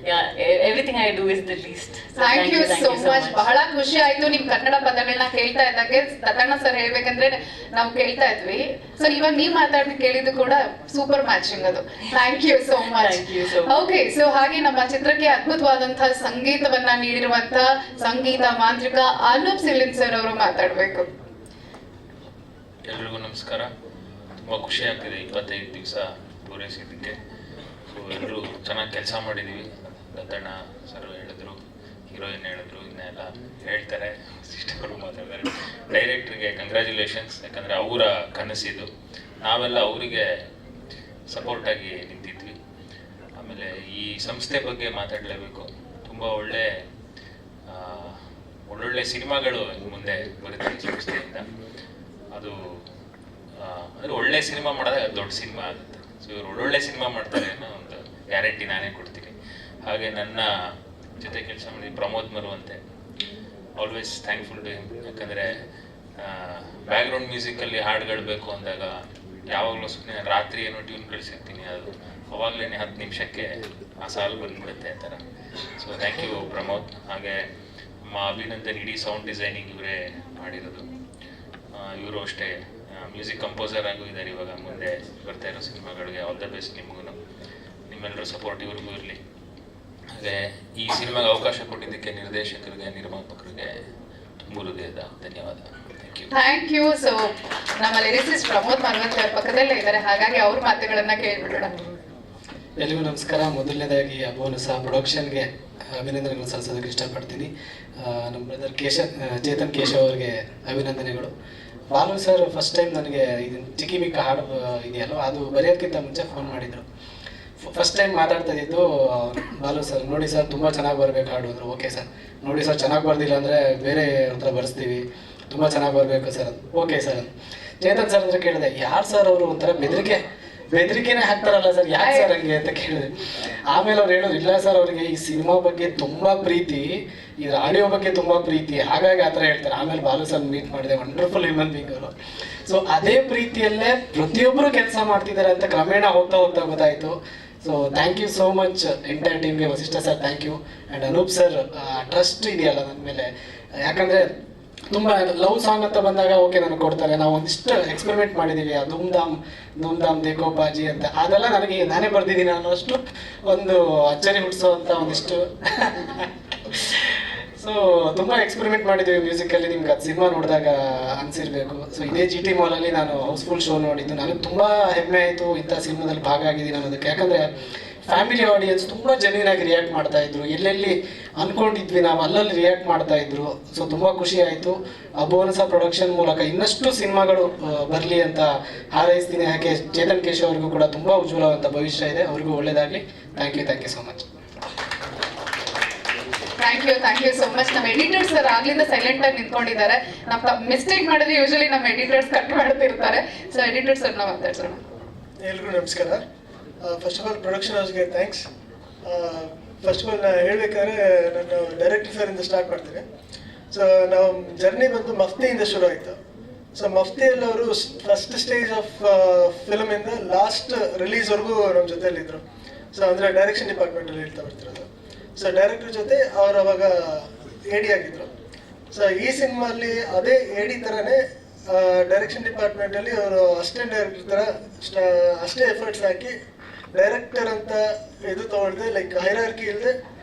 yeah, everything I do is the least. So
thank you so much. ಬಹಳ ಖುಷಿ ಆಯ್ತು ನಿಮ್ ಕನ್ನಡ ಪದಗಳನ್ನ ಕೇಳ್ತಾ ಇದ್ದಾಗೆ. ತತಣ್ಣ sir ಹೇಳ್ಬೇಕಂದ್ರೆ ನಾವು ಕೇಳ್ತಾ ಇದ್ವಿ. ಸೊ ಇವಾಗ ನೀವ್ ಮಾತಾಡಿ ಕೇಳಿದ್ದು ಕೂಡ ಸೂಪರ್ ಮ್ಯಾಚಿಂಗ್ ಅದು. Thank you so much. Okay, so ಹಾಗೆ ನಮ್ಮ ಚಿತ್ರಕ್ಕೆ ಅದ್ಭುತವಾದಂತಹ ಸಂಗೀತವನ್ನ ನೀಡಿರುವಂತಹ ಸಂಗೀತ ಮಾಂತ್ರಿಕ ಅನೂಪ್ ಸಿಲಿನ್ ಸರ್ ಅವರು ಮಾತಾಡ್ಬೇಕು.
ಎಲ್ರಿಗೂ ನಮಸ್ಕಾರ. ತುಂಬ ಖುಷಿ ಆಗ್ತಿದೆ 25 ದಿವಸ ಪೂರೈಸಿದ್ದಕ್ಕೆ. ಸೊ ಎಲ್ಲರೂ ಚೆನ್ನಾಗಿ ಕೆಲಸ ಮಾಡಿದ್ದೀವಿ. ದತ್ತಣ್ಣ ಸರ್ ಹೇಳಿದ್ರು, ಹೀರೋಯಿನ್ ಹೇಳಿದ್ರು, ಇನ್ನೆಲ್ಲ ಹೇಳ್ತಾರೆ, ಸಿಸ್ಟರು ಮಾತಾಡ್ತಾರೆ. ಡೈರೆಕ್ಟ್ರಿಗೆ ಕಂಗ್ರ್ಯಾಚುಲೇಷನ್ಸ್, ಯಾಕಂದರೆ ಅವರ ಕನಸಿದ್ದು, ನಾವೆಲ್ಲ ಅವರಿಗೆ ಸಪೋರ್ಟಾಗಿ ನಿಂತಿದ್ವಿ. ಆಮೇಲೆ ಈ ಸಂಸ್ಥೆ ಬಗ್ಗೆ ಮಾತಾಡಲೇಬೇಕು. ತುಂಬ ಒಳ್ಳೊಳ್ಳೆ ಸಿನಿಮಾಗಳು ಮುಂದೆ ಬರುತ್ತೆ ಈ ಸಂಸ್ಥೆಯಿಂದ. ಅದು ಅಂದರೆ ಒಳ್ಳೆ ಸಿನಿಮಾ ಮಾಡಿದಾಗ ದೊಡ್ಡ ಸಿನಿಮಾ ಆಗುತ್ತೆ. ಸೊ ಇವರು ಒಳ್ಳೊಳ್ಳೆ ಸಿನಿಮಾ ಮಾಡ್ತಾರೆ ಅನ್ನೋ ಒಂದು ಗ್ಯಾರಂಟಿ ನಾನೇ ಕೊಡ್ತೀನಿ. ಹಾಗೆ ನನ್ನ ಜೊತೆ ಕೆಲಸ ಮಾಡಿ Pramod Maravanthe, always thankful to him. ಯಾಕಂದರೆ ಬ್ಯಾಕ್ಗ್ರೌಂಡ್ ಮ್ಯೂಸಿಕಲ್ಲಿ ಹಾಡುಗಳು ಬೇಕು ಅಂದಾಗ ಯಾವಾಗಲೂ ಸುಮ್ಮನೆ ರಾತ್ರಿ ಏನೋ ಟ್ಯೂನ್ ಕಳಿಸಿರ್ತೀನಿ, ಅದು ಅವಾಗಲೇ 10 ನಿಮಿಷಕ್ಕೆ ಆ ಸಾಲು ಬಂದ್ಬಿಡುತ್ತೆ ಆ ಥರ. So thank you Pramod. ಹಾಗೆ ನಮ್ಮ ಅಭಿನಂದನ್ ಇಡೀ ಸೌಂಡ್ ಡಿಸೈನಿಂಗ್ ಇವರೇ ಮಾಡಿರೋದು. ಇವರು ಅಷ್ಟೇ ಮ್ಯೂಸಿಕ್ ಕಂಪೋಸರ್ ಆಗೂ ಇದ್ದಾರೆ. ಇವಾಗ ಮುಂದೆ ಬರ್ತಾ ಇರೋ ಸಿನಿಮಾಗಳಿಗೆ ಆಲ್ ದ ಬೆಸ್ಟ್ ನಿಮಗೂ. ನಿಮ್ಮೆಲ್ಲರೂ ಸಪೋರ್ಟ್ ಇವ್ರಿಗೂ ಇರಲಿ. ಹಾಗೆ ಈ ಸಿನಿಮಾಗೆ ಅವಕಾಶ ಕೊಟ್ಟಿದ್ದಕ್ಕೆ ನಿರ್ದೇಶಕರಿಗೆ, ನಿರ್ಮಾಪಕರಿಗೆ ತುಂಬ ಹೃದಯದ ಧನ್ಯವಾದ.
Thank you. ಸೊ ನಮ್ಮ ಲಿರಿಸಿಸ್ಟ್ ಪ್ರಮೋದ್ ಮರವಂತಿ ಅವ್ರ ಪಕ್ಕದಲ್ಲೇ ಇದ್ದಾರೆ, ಹಾಗಾಗಿ ಅವ್ರ ಮಾತುಗಳನ್ನ ಕೇಳ್ಬಿಡೋಣ.
ಎಲ್ರಿಗೂ ನಮಸ್ಕಾರ. ಮೊದಲನೇದಾಗಿ ಅಬೋನಸ ಪ್ರೊಡಕ್ಷನ್ಗೆ ಅಭಿನಂದನೆಗಳು ಸಲ್ಲಿಸೋದಕ್ಕೆ ಇಷ್ಟಪಡ್ತೀನಿ. ನಮ್ಮ ಬ್ರದರ್ ಚೇತನ್ ಕೇಶವ್ ಅವರಿಗೆ ಅಭಿನಂದನೆಗಳು. ಬಾಲು ಸರ್ ಫಸ್ಟ್ ಟೈಮ್ ನನಗೆ ಇದನ್ನು ಚಿಕ್ಕಿ ಮಿಕ್ಕ ಹಾಡು ಇದೆಯಲ್ಲ, ಅದು ಬರೆಯೋದಕ್ಕಿಂತ ಮುಂಚೆ ಫೋನ್ ಮಾಡಿದರು. ಫಸ್ಟ್ ಟೈಮ್ ಮಾತಾಡ್ತಾ ಇದ್ದು ಬಾಲು ಸರ್, ನೋಡಿ ಸರ್ ತುಂಬ ಚೆನ್ನಾಗಿ ಬರಬೇಕು ಹಾಡು ಅಂದರು. ಓಕೆ ಸರ್, ನೋಡಿ ಸರ್ ಚೆನ್ನಾಗಿ ಬರ್ದಿಲ್ಲ ಅಂದರೆ ಬೇರೆ ಹತ್ರ ಬರ್ಸ್ತೀವಿ, ತುಂಬ ಚೆನ್ನಾಗಿ ಬರಬೇಕು ಸರ್ ಅಂತ. ಓಕೆ ಸರ್ ಅಂತ. ಚೇತನ್ ಸರ್ ಅಂದರೆ ಕೇಳಿದೆ, ಯಾರು ಸರ್ ಅವರು ಒಂಥರ ಬೆದರಿಕೆನೇ ಹಾಕ್ತಾರಲ್ಲ ಸರ್, ಯಾಕೆ ಸರ್ ಹಂಗೆ ಅಂತ ಕೇಳಿದೆ. ಆಮೇಲೆ ಅವ್ರು ಹೇಳೋದು, ಇಲ್ಲ ಸರ್ ಅವರಿಗೆ ಈ ಸಿನಿಮಾ ಬಗ್ಗೆ ತುಂಬ ಪ್ರೀತಿ, ಇದ್ರ ಆಡಿಯೋ ಬಗ್ಗೆ ತುಂಬ ಪ್ರೀತಿ, ಹಾಗಾಗಿ ಆ ಥರ ಹೇಳ್ತಾರೆ. ಆಮೇಲೆ ಬಾಲು ಸರ್ ಮೀಟ್ ಮಾಡಿದೆ, ವಂಡರ್ಫುಲ್ ಹ್ಯೂಮನ್ ಬೀಯಿಂಗ್ ಅವರು. ಸೊ ಅದೇ ಪ್ರೀತಿಯಲ್ಲೇ ಪ್ರತಿಯೊಬ್ಬರು ಕೆಲಸ ಮಾಡ್ತಿದ್ದಾರೆ ಅಂತ ಕ್ರಮೇಣ ಹೋಗ್ತಾ ಗೊತ್ತಾಯಿತು. So thank you so much entire ಟೀಮ್ಗೆ. Vasishta sir thank you. And Anoop sir trust ಇದೆಯಲ್ಲ ನನ್ನ ಮೇಲೆ, ಯಾಕಂದರೆ ತುಂಬ ಲವ್ ಸಾಂಗ್ ಅಂತ ಬಂದಾಗ ಓಕೆ ನನಗೆ ಕೊಡ್ತಾರೆ. ನಾವು ಒಂದಿಷ್ಟು ಎಕ್ಸ್ಪೆರಿಮೆಂಟ್ ಮಾಡಿದ್ದೀವಿ, ಆ ಧೂಮ್ ಧಾಮ್ ದೇಖೋ ಬಾಜಿ ಅಂತ, ಅದೆಲ್ಲ ನನಗೆ ನಾನೇ ಬರ್ದಿದ್ದೀನಿ ಅನ್ನೋಷ್ಟು ಒಂದು ಅಚ್ಚರಿ ಹುಟ್ಟಿಸೋವಂಥ ಒಂದಿಷ್ಟು ಸೊ ತುಂಬ ಎಕ್ಸ್ಪೆರಿಮೆಂಟ್ ಮಾಡಿದ್ದೀವಿ ಮ್ಯೂಸಿಕಲ್ಲಿ. ನಿಮ್ಗೆ ಅದು ಸಿನಿಮಾ ನೋಡಿದಾಗ ಅನಿಸಿರ್ಬೇಕು. ಸೊ ಇದೇ GT ಮಾಲಲ್ಲಿ ನಾನು ಹೌಸ್ಫುಲ್ ಶೋ ನೋಡಿದ್ದು. ನನಗೆ ತುಂಬ ಹೆಮ್ಮೆ ಆಯಿತು ಇಂಥ ಸಿನಿಮಾದಲ್ಲಿ ಭಾಗ ಆಗಿದ್ದೀನಿ ಅನ್ನೋದಕ್ಕೆ. ಯಾಕಂದರೆ ಫ್ಯಾಮಿಲಿ ಆಡಿಯನ್ಸ್ ತುಂಬ ಜೆನ್ಯೂನಾಗಿ ರಿಯಾಕ್ಟ್ ಮಾಡ್ತಾಯಿದ್ರು. ಎಲ್ಲೆಲ್ಲಿ ಅಂದ್ಕೊಂಡಿದ್ವಿ ನಾವು ಅಲ್ಲಲ್ಲಿ ರಿಯಾಕ್ಟ್ ಮಾಡ್ತಾಯಿದ್ರು. ಸೊ ತುಂಬ ಖುಷಿ ಆಯಿತು. ಅಬೋನಸ ಪ್ರೊಡಕ್ಷನ್ ಮೂಲಕ ಇನ್ನಷ್ಟು ಸಿನಿಮಾಗಳು ಬರಲಿ ಅಂತ ಹಾರೈಸ್ತೀನಿ. ಯಾಕೆ ಚೇತನ್ ಕೇಶವ್ ಅವ್ರಿಗೂ ಕೂಡ ತುಂಬ ಉಜ್ವಲವಾದಂಥ ಭವಿಷ್ಯ ಇದೆ. ಅವ್ರಿಗೂ ಒಳ್ಳೆಯದಾಗಲಿ. Thank you so much.
Thank you so much. ನಮ್ಮ ಎಡಿಟರ್ಸ್ ಸರ್ ಆಗ್ಲಿಂದ ಸೈಲೆಂಟ್ ಆಗಿ ನಿಂತ್ಕೊಂಡಿದ್ದಾರೆ. ನಾವು ಮಿಸ್ಟೇಕ್ ಮಾಡಿದ್ರೆ ಯೂಶಲಿ ನಮ್ಮ ಎಡಿಟರ್ಸ್ ಕಟ್ ಮಾಡ್ತಿರ್ತಾರೆ. ಸೊ ಎಡಿಟರ್ಸ್ ಅವ್ರನ್ನ ಮಾತಾಡ್ಸೋಣ.
ಎಲ್ರಿಗೂ ನಮಸ್ಕಾರ. ಫಸ್ಟ್ ಆಫ್ ಆಲ್ ಪ್ರೊಡಕ್ಷನ್ ಹೌಸ್ಗೆ ಥ್ಯಾಂಕ್ಸ್. ಫಸ್ಟ್ ಆಫ್ ಆಲ್ ನಾನು ಹೇಳ್ಬೇಕಾದ್ರೆ ನಾನು ಡೈರೆಕ್ಟರ್ ಸರಿಂದ ಸ್ಟಾರ್ಟ್ ಮಾಡ್ತೀನಿ. ಸೊ ನಾವು ಜರ್ನಿ ಬಂದು ಮಫ್ತಿಯಿಂದ ಶುರು ಆಯಿತು. ಸೊ ಮಫ್ತಿಯಲ್ಲಿ ಅವರು ಫಸ್ಟ್ ಸ್ಟೇಜ್ ಆಫ್ ಫಿಲಮಿಂದ ಲಾಸ್ಟ್ ರಿಲೀಸ್ವರೆಗೂ ನಮ್ಮ ಜೊತೆಯಲ್ಲಿದ್ದರು. ಸೊ ಅಂದರೆ ಡೈರೆಕ್ಷನ್ ಡಿಪಾರ್ಟ್ಮೆಂಟಲ್ಲಿ ಹೇಳ್ತಾ ಬರ್ತಿರೋದು. ಸೊ ಡೈರೆಕ್ಟರ್ ಜೊತೆ ಅವರು ಅವಾಗ AD ಆಗಿದ್ದರು. ಸೊ ಈ ಸಿನಿಮಾಲ್ಲಿ ಅದೇ AD ಥರನೇ ಡೈರೆಕ್ಷನ್ ಡಿಪಾರ್ಟ್ಮೆಂಟಲ್ಲಿ ಅವರು ಅಸಿಸ್ಟೆಂಟ್ ಡೈರೆಕ್ಟರ್ ಥರ ಅಷ್ಟೇ ಎಫರ್ಟ್ಸ್ ಹಾಕಿ ಡೈರೆಕ್ಟರ್ ಅಂತ ಇದು ತೊಗೊಳ್ದೆ, ಲೈಕ್ ಹೈರಾರ್ಕಿ ಇಲ್ಲದೆ.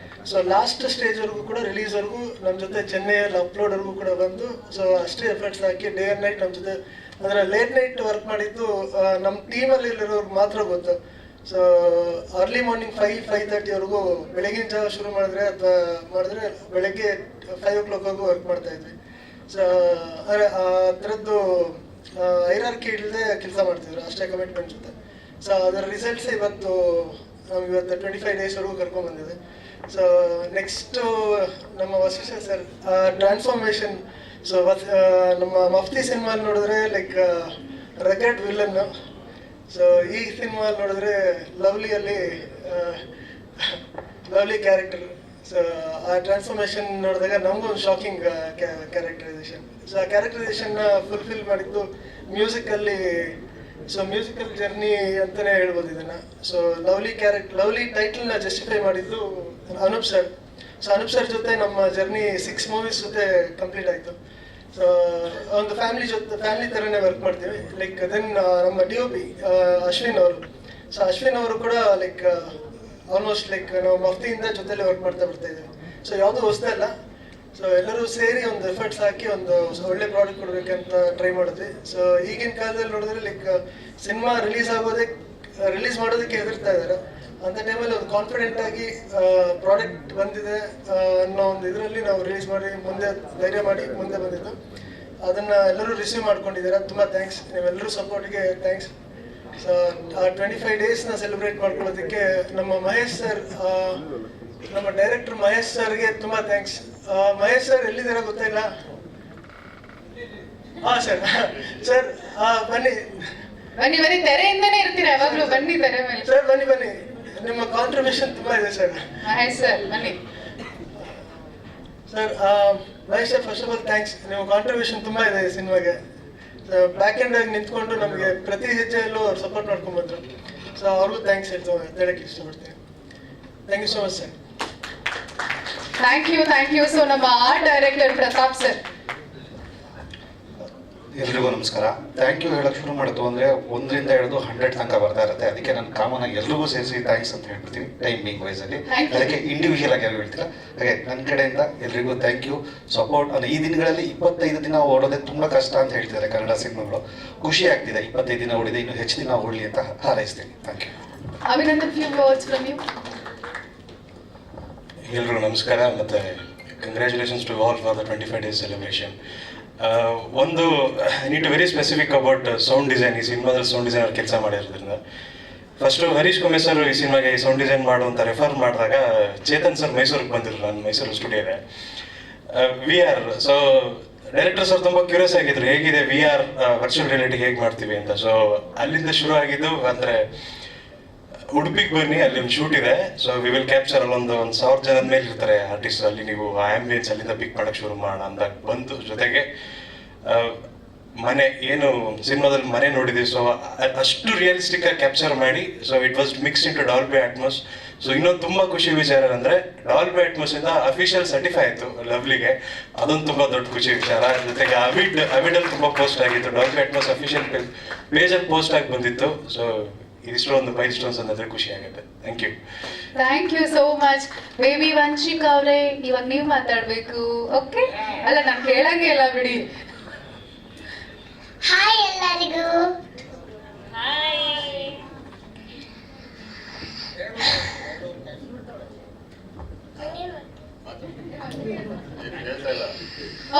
ಸೊ ಲಾಸ್ಟ್ ಸ್ಟೇಜ್ವರೆಗೂ ಕೂಡ ರಿಲೀಸ್ವರೆಗೂ ನಮ್ಮ ಜೊತೆ ಚೆನ್ನೈಯಲ್ಲಿ ಅಪ್ಲೋಡ್ವರೆಗೂ ಕೂಡ ಬಂದು ಸೊ ಅಷ್ಟೇ efforts hockey day and night ನಮ್ಮ ಜೊತೆ, ಅಂದರೆ ಲೇಟ್ ನೈಟ್ ವರ್ಕ್ ಮಾಡಿದ್ದು ನಮ್ಮ ಟೀಮಲ್ಲಿ ಇರೋರ್ಗೆ ಮಾತ್ರ ಗೊತ್ತು. ಸೊ ಅರ್ಲಿ ಮಾರ್ನಿಂಗ್ 5-5:30ವರೆಗೂ ಬೆಳಗಿನ ಜಾವ ಶುರು ಮಾಡಿದ್ರೆ ಬೆಳಗ್ಗೆ 5 o'clockವರೆಗೂ ವರ್ಕ್ ಮಾಡ್ತಾಯಿದ್ವಿ. ಸೊ ಅಂದರೆ ಆ ಥರದ್ದು ಹೈರಾರ್ಕಿ ಇಲ್ಲದೆ ಕೆಲಸ ಮಾಡ್ತಿದ್ರು, ಅಷ್ಟೇ ಕಮಿಟ್ಮೆಂಟ್ ಜೊತೆ. ಸೊ ಅದರ ರಿಸಲ್ಟ್ಸ್ ಇವತ್ತು 25 ಡೇಸ್ವರೆಗೂ ಕರ್ಕೊಂಡ್ಬಂದಿದೆ. ಸೊ ನೆಕ್ಸ್ಟು ನಮ್ಮ ವಸಿಷ್ಠ ಸರ್ ಟ್ರಾನ್ಸ್ಫಾರ್ಮೇಷನ್. ಸೊ ನಮ್ಮ ಮಫ್ತಿ ಸಿನಿಮಾಲ್ಲಿ ನೋಡಿದ್ರೆ ಲೈಕ್ ರಗಡ್ ವಿಲನ್ನು. ಸೊ ಈ ಸಿನಿಮಾ ನೋಡಿದ್ರೆ ಲವ್ಲಿ ಕ್ಯಾರೆಕ್ಟರ್. ಸೊ ಆ ಟ್ರಾನ್ಸ್ಫಾರ್ಮೇಷನ್ ನೋಡಿದಾಗ ನಮಗೂ ಒಂದು ಶಾಕಿಂಗ್ ಕ್ಯಾರೆಕ್ಟರೈಸೇಷನ್. ಸೊ ಆ ಕ್ಯಾರೆಕ್ಟರೈಸೇಷನ್ನ ಫುಲ್ಫಿಲ್ ಮಾಡಿದ್ದು ಮ್ಯೂಸಿಕಲ್ಲಿ. ಸೊ ಮ್ಯೂಸಿಕಲ್ ಜರ್ನಿ ಅಂತಲೇ ಹೇಳ್ಬೋದು ಇದನ್ನು. ಸೊ ಲವ್ಲಿ ಟೈಟಲ್ನ ಜಸ್ಟಿಫೈ ಮಾಡಿದ್ದು Anoop sir. So Anoop sir ಜೊತೆ ನಮ್ಮ ಜರ್ನಿ 6 ಮೂವೀಸ್ ಜೊತೆ ಕಂಪ್ಲೀಟ್ ಆಯಿತು. ಸೊ ಒಂದು ಫ್ಯಾಮಿಲಿ ಥರನೇ ವರ್ಕ್ ಮಾಡ್ತೀವಿ. ಲೈಕ್ ದೆನ್ ನಮ್ಮ DOP ಅಶ್ವಿನ್ ಅವರು. ಸೊ ಅಶ್ವಿನ್ ಅವರು ಕೂಡ ಲೈಕ್ ಆಲ್ಮೋಸ್ಟ್ ಲೈಕ್ ನಾವು ಮಫ್ತಿಯಿಂದ ಜೊತೆಲಿ ವರ್ಕ್ ಮಾಡ್ತಾ ಬರ್ತಾ ಇದ್ದೀವಿ. ಸೊ ಯಾವುದೂ ಹೊಸದಲ್ಲ. ಸೊ ಎಲ್ಲರೂ ಸೇರಿ ಒಂದು ಎಫರ್ಟ್ಸ್ ಹಾಕಿ ಒಂದು ಒಳ್ಳೆ ಪ್ರಾಡಕ್ಟ್ ಕೊಡಬೇಕಂತ ಟ್ರೈ ಮಾಡಿದ್ವಿ. ಸೊ ಈಗಿನ ಕಾಲದಲ್ಲಿ ನೋಡಿದ್ರೆ ಲೈಕ್ ಸಿನಿಮಾ ರಿಲೀಸ್ ಮಾಡೋದಕ್ಕೆ ಹೆದರ್ತಾ ಇದ್ದಾರೆ. ಅಂಥ ಟೈಮಲ್ಲಿ ಒಂದು ಕಾನ್ಫಿಡೆಂಟ್ ಆಗಿ ಪ್ರಾಡಕ್ಟ್ ಬಂದಿದೆ ಅನ್ನೋ ಒಂದು ಇದರಲ್ಲಿ ನಾವು ರಿಲೀಸ್ ಮಾಡಿ ಧೈರ್ಯ ಮಾಡಿ ಮುಂದೆ ಬಂದಿದ್ದು. ಅದನ್ನು ಎಲ್ಲರೂ ರಿಸೀವ್ ಮಾಡ್ಕೊಂಡಿದ್ದಾರೆ. ತುಂಬ ಥ್ಯಾಂಕ್ಸ್, ನೀವೆಲ್ಲರೂ ಸಪೋರ್ಟಿಗೆ ಥ್ಯಾಂಕ್ಸ್. ಸೊ ಆ 25 ಡೇಸ್ನ ಸೆಲೆಬ್ರೇಟ್ ಮಾಡ್ಕೊಳ್ಳೋದಕ್ಕೆ ನಮ್ಮ ಮಹೇಶ್ ಸರ್, ನಮ್ಮ ಡೈರೆಕ್ಟರ್ ಮಹೇಶ್ ಸರ್ಗೆ ತುಂಬ ಥ್ಯಾಂಕ್ಸ್. ಮಹೇಶ್ ಸರ್ ಎಲ್ಲಿದ್ದೀರಾ ಗೊತ್ತಿಲ್ಲ. ಸರ್ ಸರ್ ಬನ್ನಿ
ತೆರೆಯಿಂದನೇ ಇರ್ತೀರಾ ಯಾವಾಗಲೂ. ಬನ್ನಿ ತೆರೆ ಮೇಲೆ.
ಸರ್ ಬನ್ನಿ. ನಿಮ್ಮ ಕಾಂಟ್ರಿಬ್ಯೂಷನ್ ತುಂಬ ಇದೆ ಸರ್.
ಮಹೇಶ್ ಸರ್ ಬನ್ನಿ.
Sir Mahesh sir, first of all thanks. ನಿಮ್ಮ ಕಾಂಟ್ರಿಬ್ಯೂಷನ್ ತುಂಬ ಇದೆ ಈ ಸಿನಿಮಾಗೆ. ಬ್ಯಾಕ್ ಹ್ಯಾಂಡ್ ಆಗಿ ನಿಂತ್ಕೊಂಡು ನಮಗೆ ಪ್ರತಿ ಹೆಜ್ಜೆಯಲ್ಲೂ ಅವ್ರು ಸಪೋರ್ಟ್ ಮಾಡ್ಕೊಂಡ್ಬಂದ್ರು. ಸೊ ಅವ್ರಿಗೂ ಥ್ಯಾಂಕ್ಸ್ ಹೇಳಕ್ಕೆ ಇಷ್ಟಪಡ್ತೀನಿ. Thank you so much sir.
Thank you. So ನಮ್ಮ ಆರ್ಟ್ ಡೈರೆಕ್ಟರ್ ಪ್ರತಾಪ್ ಸರ್.
ಎಲ್ರಿಗೂ ನಮಸ್ಕಾರ. ಥ್ಯಾಂಕ್ ಯು ಹೇಳಕ್ಕೆ ಶುರು ಮಾಡಿದ್ದು ಅಂದರೆ 1ರಿಂದ ಹಿಡಿದು 100 ತನಕ ಬರ್ತಾ ಇರುತ್ತೆ. ಅದಕ್ಕೆ ನಾನು ಕಾಮನ್ ಆಗಿ ಎಲ್ರಿಗೂ ಸೇರಿಸಿ ಥ್ಯಾಂಕ್ಸ್ ಅಂತ ಹೇಳ್ಬಿಡ್ತೀನಿ ಟೈಮಿಂಗ್ ವೈಸಲ್ಲಿ. ಅದಕ್ಕೆ ಇಂಡಿವಿಜುವಲ್ ಆಗಿ ಯಾರು ಹೇಳ್ತಿಲ್ಲ. ಹಾಗೆ ನನ್ನ ಕಡೆಯಿಂದ ಎಲ್ರಿಗೂ ಥ್ಯಾಂಕ್ ಯು. ಸಪೋರ್ಟ್ ಈ ದಿನಗಳಲ್ಲಿ 25 ದಿನ ಓಡೋದೇ ತುಂಬ ಕಷ್ಟ ಅಂತ ಹೇಳ್ತಿದ್ದಾರೆ ಕನ್ನಡ ಸಿನಿಮಾಗಳು. ಖುಷಿ ಆಗ್ತಿದೆ 25 ದಿನ ಓಡಿದೆ, ಇನ್ನೂ ಹೆಚ್ಚು ದಿನ ಓಡಲಿ ಅಂತ ಹಾರೈಸ್ತೀನಿ. Thank you.
Abhinandan, few words from you.
ಎಲ್ರಿಗೂ ನಮಸ್ಕಾರ ಮತ್ತು congratulations to all for the 25 days celebration. ಒಂದು neat very specific about sound design. ಈ ಸಿನಿಮಾದಲ್ಲಿ ಸೌಂಡ್ ಡಿಸೈನರ್ ಕೆಲಸ ಮಾಡಿರೋದ್ರಿಂದ ಫಸ್ಟು ಹರೀಶ್ ಕುಮಾರ್ ಸರ್ ಈ ಸಿನಿಮಾಗೆ ಸೌಂಡ್ ಡಿಸೈನ್ ಮಾಡುವಂತ ರೆಫರ್ ಮಾಡಿದಾಗ ಚೇತನ್ ಸರ್ ಮೈಸೂರಿಗೆ ಬಂದಿದ್ರು, ನಾನು ಮೈಸೂರು ಸ್ಟುಡಿಯೋಗೆ. VR ಸೊ ಡೈರೆಕ್ಟರ್ ಸರ್ ತುಂಬ ಕ್ಯೂರಿಯಸ್ ಆಗಿದ್ರು, ಹೇಗಿದೆ VR ವರ್ಚುವಲ್ ರಿಯಾಲಿಟಿ ಹೇಗೆ ಮಾಡ್ತೀವಿ ಅಂತ. ಸೊ ಅಲ್ಲಿಂದ ಶುರು ಆಗಿದ್ದು. ಅಂದರೆ ಉಡುಪಿಗೆ ಬನ್ನಿ, ಅಲ್ಲಿ ಒಂದು ಶೂಟ್ ಇದೆ. ಸೊ ವಿ ವಿಲ್ ಕ್ಯಾಪ್ಚರ್ ಅಲ್ಲೊಂದು 1000 ಜನದ ಮೇಲೆ ಇರ್ತಾರೆ ಆರ್ಟಿಸ್ಟ್. ಅಲ್ಲಿ ನೀವು ಆ ಆಂಬಿಯನ್ಸ್ ಅಲ್ಲಿಂದ ಪಿಕ್ ಮಾಡಕ್ಕೆ ಶುರು ಮಾಡೋಣ ಅಂದಾಗ ಬಂತು. ಜೊತೆಗೆ ಮನೆ ಏನು ಸಿನಿಮಾದಲ್ಲಿ ಮನೆ ನೋಡಿದ್ವಿ, ಸೊ ಅಷ್ಟು ರಿಯಲಿಸ್ಟಿಕ್ ಆಗಿ ಕ್ಯಾಪ್ಚರ್ ಮಾಡಿ. So it was mix into Dolby Atmos. So ಇನ್ನೊಂದು ತುಂಬ ಖುಷಿ ವಿಚಾರ ಅಂದರೆ ಡಾಲ್ಬಿ ಅಟ್ಮಾಸ್ ಇಂದ ಅಫಿಷಿಯಲ್ ಸರ್ಟಿಫೈ ಆಯಿತು ಲವ್ಲಿಗೆ. ಅದೊಂದು ತುಂಬ ದೊಡ್ಡ ಖುಷಿ ವಿಚಾರ. ಜೊತೆಗೆ ಅವಿಡಲ್ಲಿ ತುಂಬ ಪೋಸ್ಟ್ ಆಗಿತ್ತು. ಡಾಲ್ಬಿ ಅಟ್ಮಾಸ್ ಅಫಿಷಿಯಲ್ ಪೇಜಲ್ಲಿ ಪೋಸ್ಟ್ ಆಗಿ ಬಂದಿತ್ತು. ಸೊ ಇದಿಷ್ಟು ಒಂದು ಮೈಲ್ ಸ್ಟೋನ್ಸ್ ಅನ್ನೋದ್ರೆ ಖುಷಿ ಆಗುತ್ತೆ. Thank you
so much. Baby Vanshik ಅವರೇ, ಇವಾಗ ನೀವು ಮಾತಾಡ್ಬೇಕು. ಓಕೆ ಅಲ್ಲ, ನಾನು ಕೇಳಂಗೆ ಇಲ್ಲ ಬಿಡಿ.
ಹಾಯ್ ಎಲ್ಲರಿಗೂ.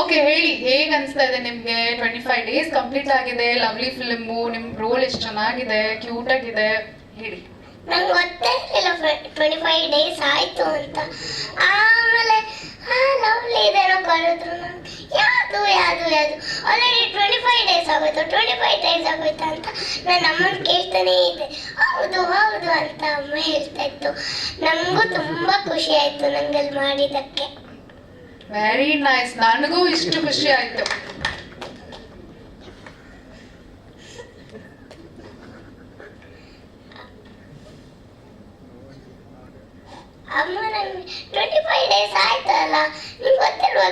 ಓಕೆ, ಹೇಳಿ ಹೇಗೆ ಅನಿಸ್ತಾ ಇದೆ ನಿಮ್ಗೆ? 25 ಡೇಸ್ ಕಂಪ್ಲೀಟ್ ಆಗಿದೆ. ಲವ್ಲಿ ಫಿಲ್ಮು, ನಿಮ್ ರೋಲ್ ಎಷ್ಟು ಚೆನ್ನಾಗಿದೆ, ಕ್ಯೂಟ್ ಆಗಿದೆ, ಹೇಳಿ.
ನಂಗೆ ಗೊತ್ತೇ ಇರಲಿಲ್ಲ 25 ಡೇಸ್ ಆಯ್ತು ಅಂತ. ಆಮೇಲೆ ಲವ್ಲಿ ಇದೇನೋ ಕರೆದ್ರು. ಯಾವುದು ಆಲ್ರೆಡಿ 25 ಡೇಸ್ ಆಗೋಯ್ತು, 25 ಡೇಸ್ ಆಗೋಯ್ತು ಅಂತ ನಾನು ಅಮ್ಮನ ಕೇಳ್ತಾನೇ ಇದ್ದೆ. ಹೌದು ಅಂತ ಅಮ್ಮ ಹೇಳ್ತಾ ಇತ್ತು. ನನಗೂ ತುಂಬ ಖುಷಿ ಆಯ್ತು ನಂಗಲ್ಲಿ ಮಾಡಿದ್ದಕ್ಕೆ.
Very nice. ನನಗೂ ಇಷ್ಟು ಖುಷಿ ಆಯ್ತು.
ಅಮ್ಮ ನಂಗೆ 25 ಡೇಸ್ ಆಯ್ತಲ್ಲ, ನಿಮ್ಗೆ ಗೊತ್ತಿಲ್ವಾ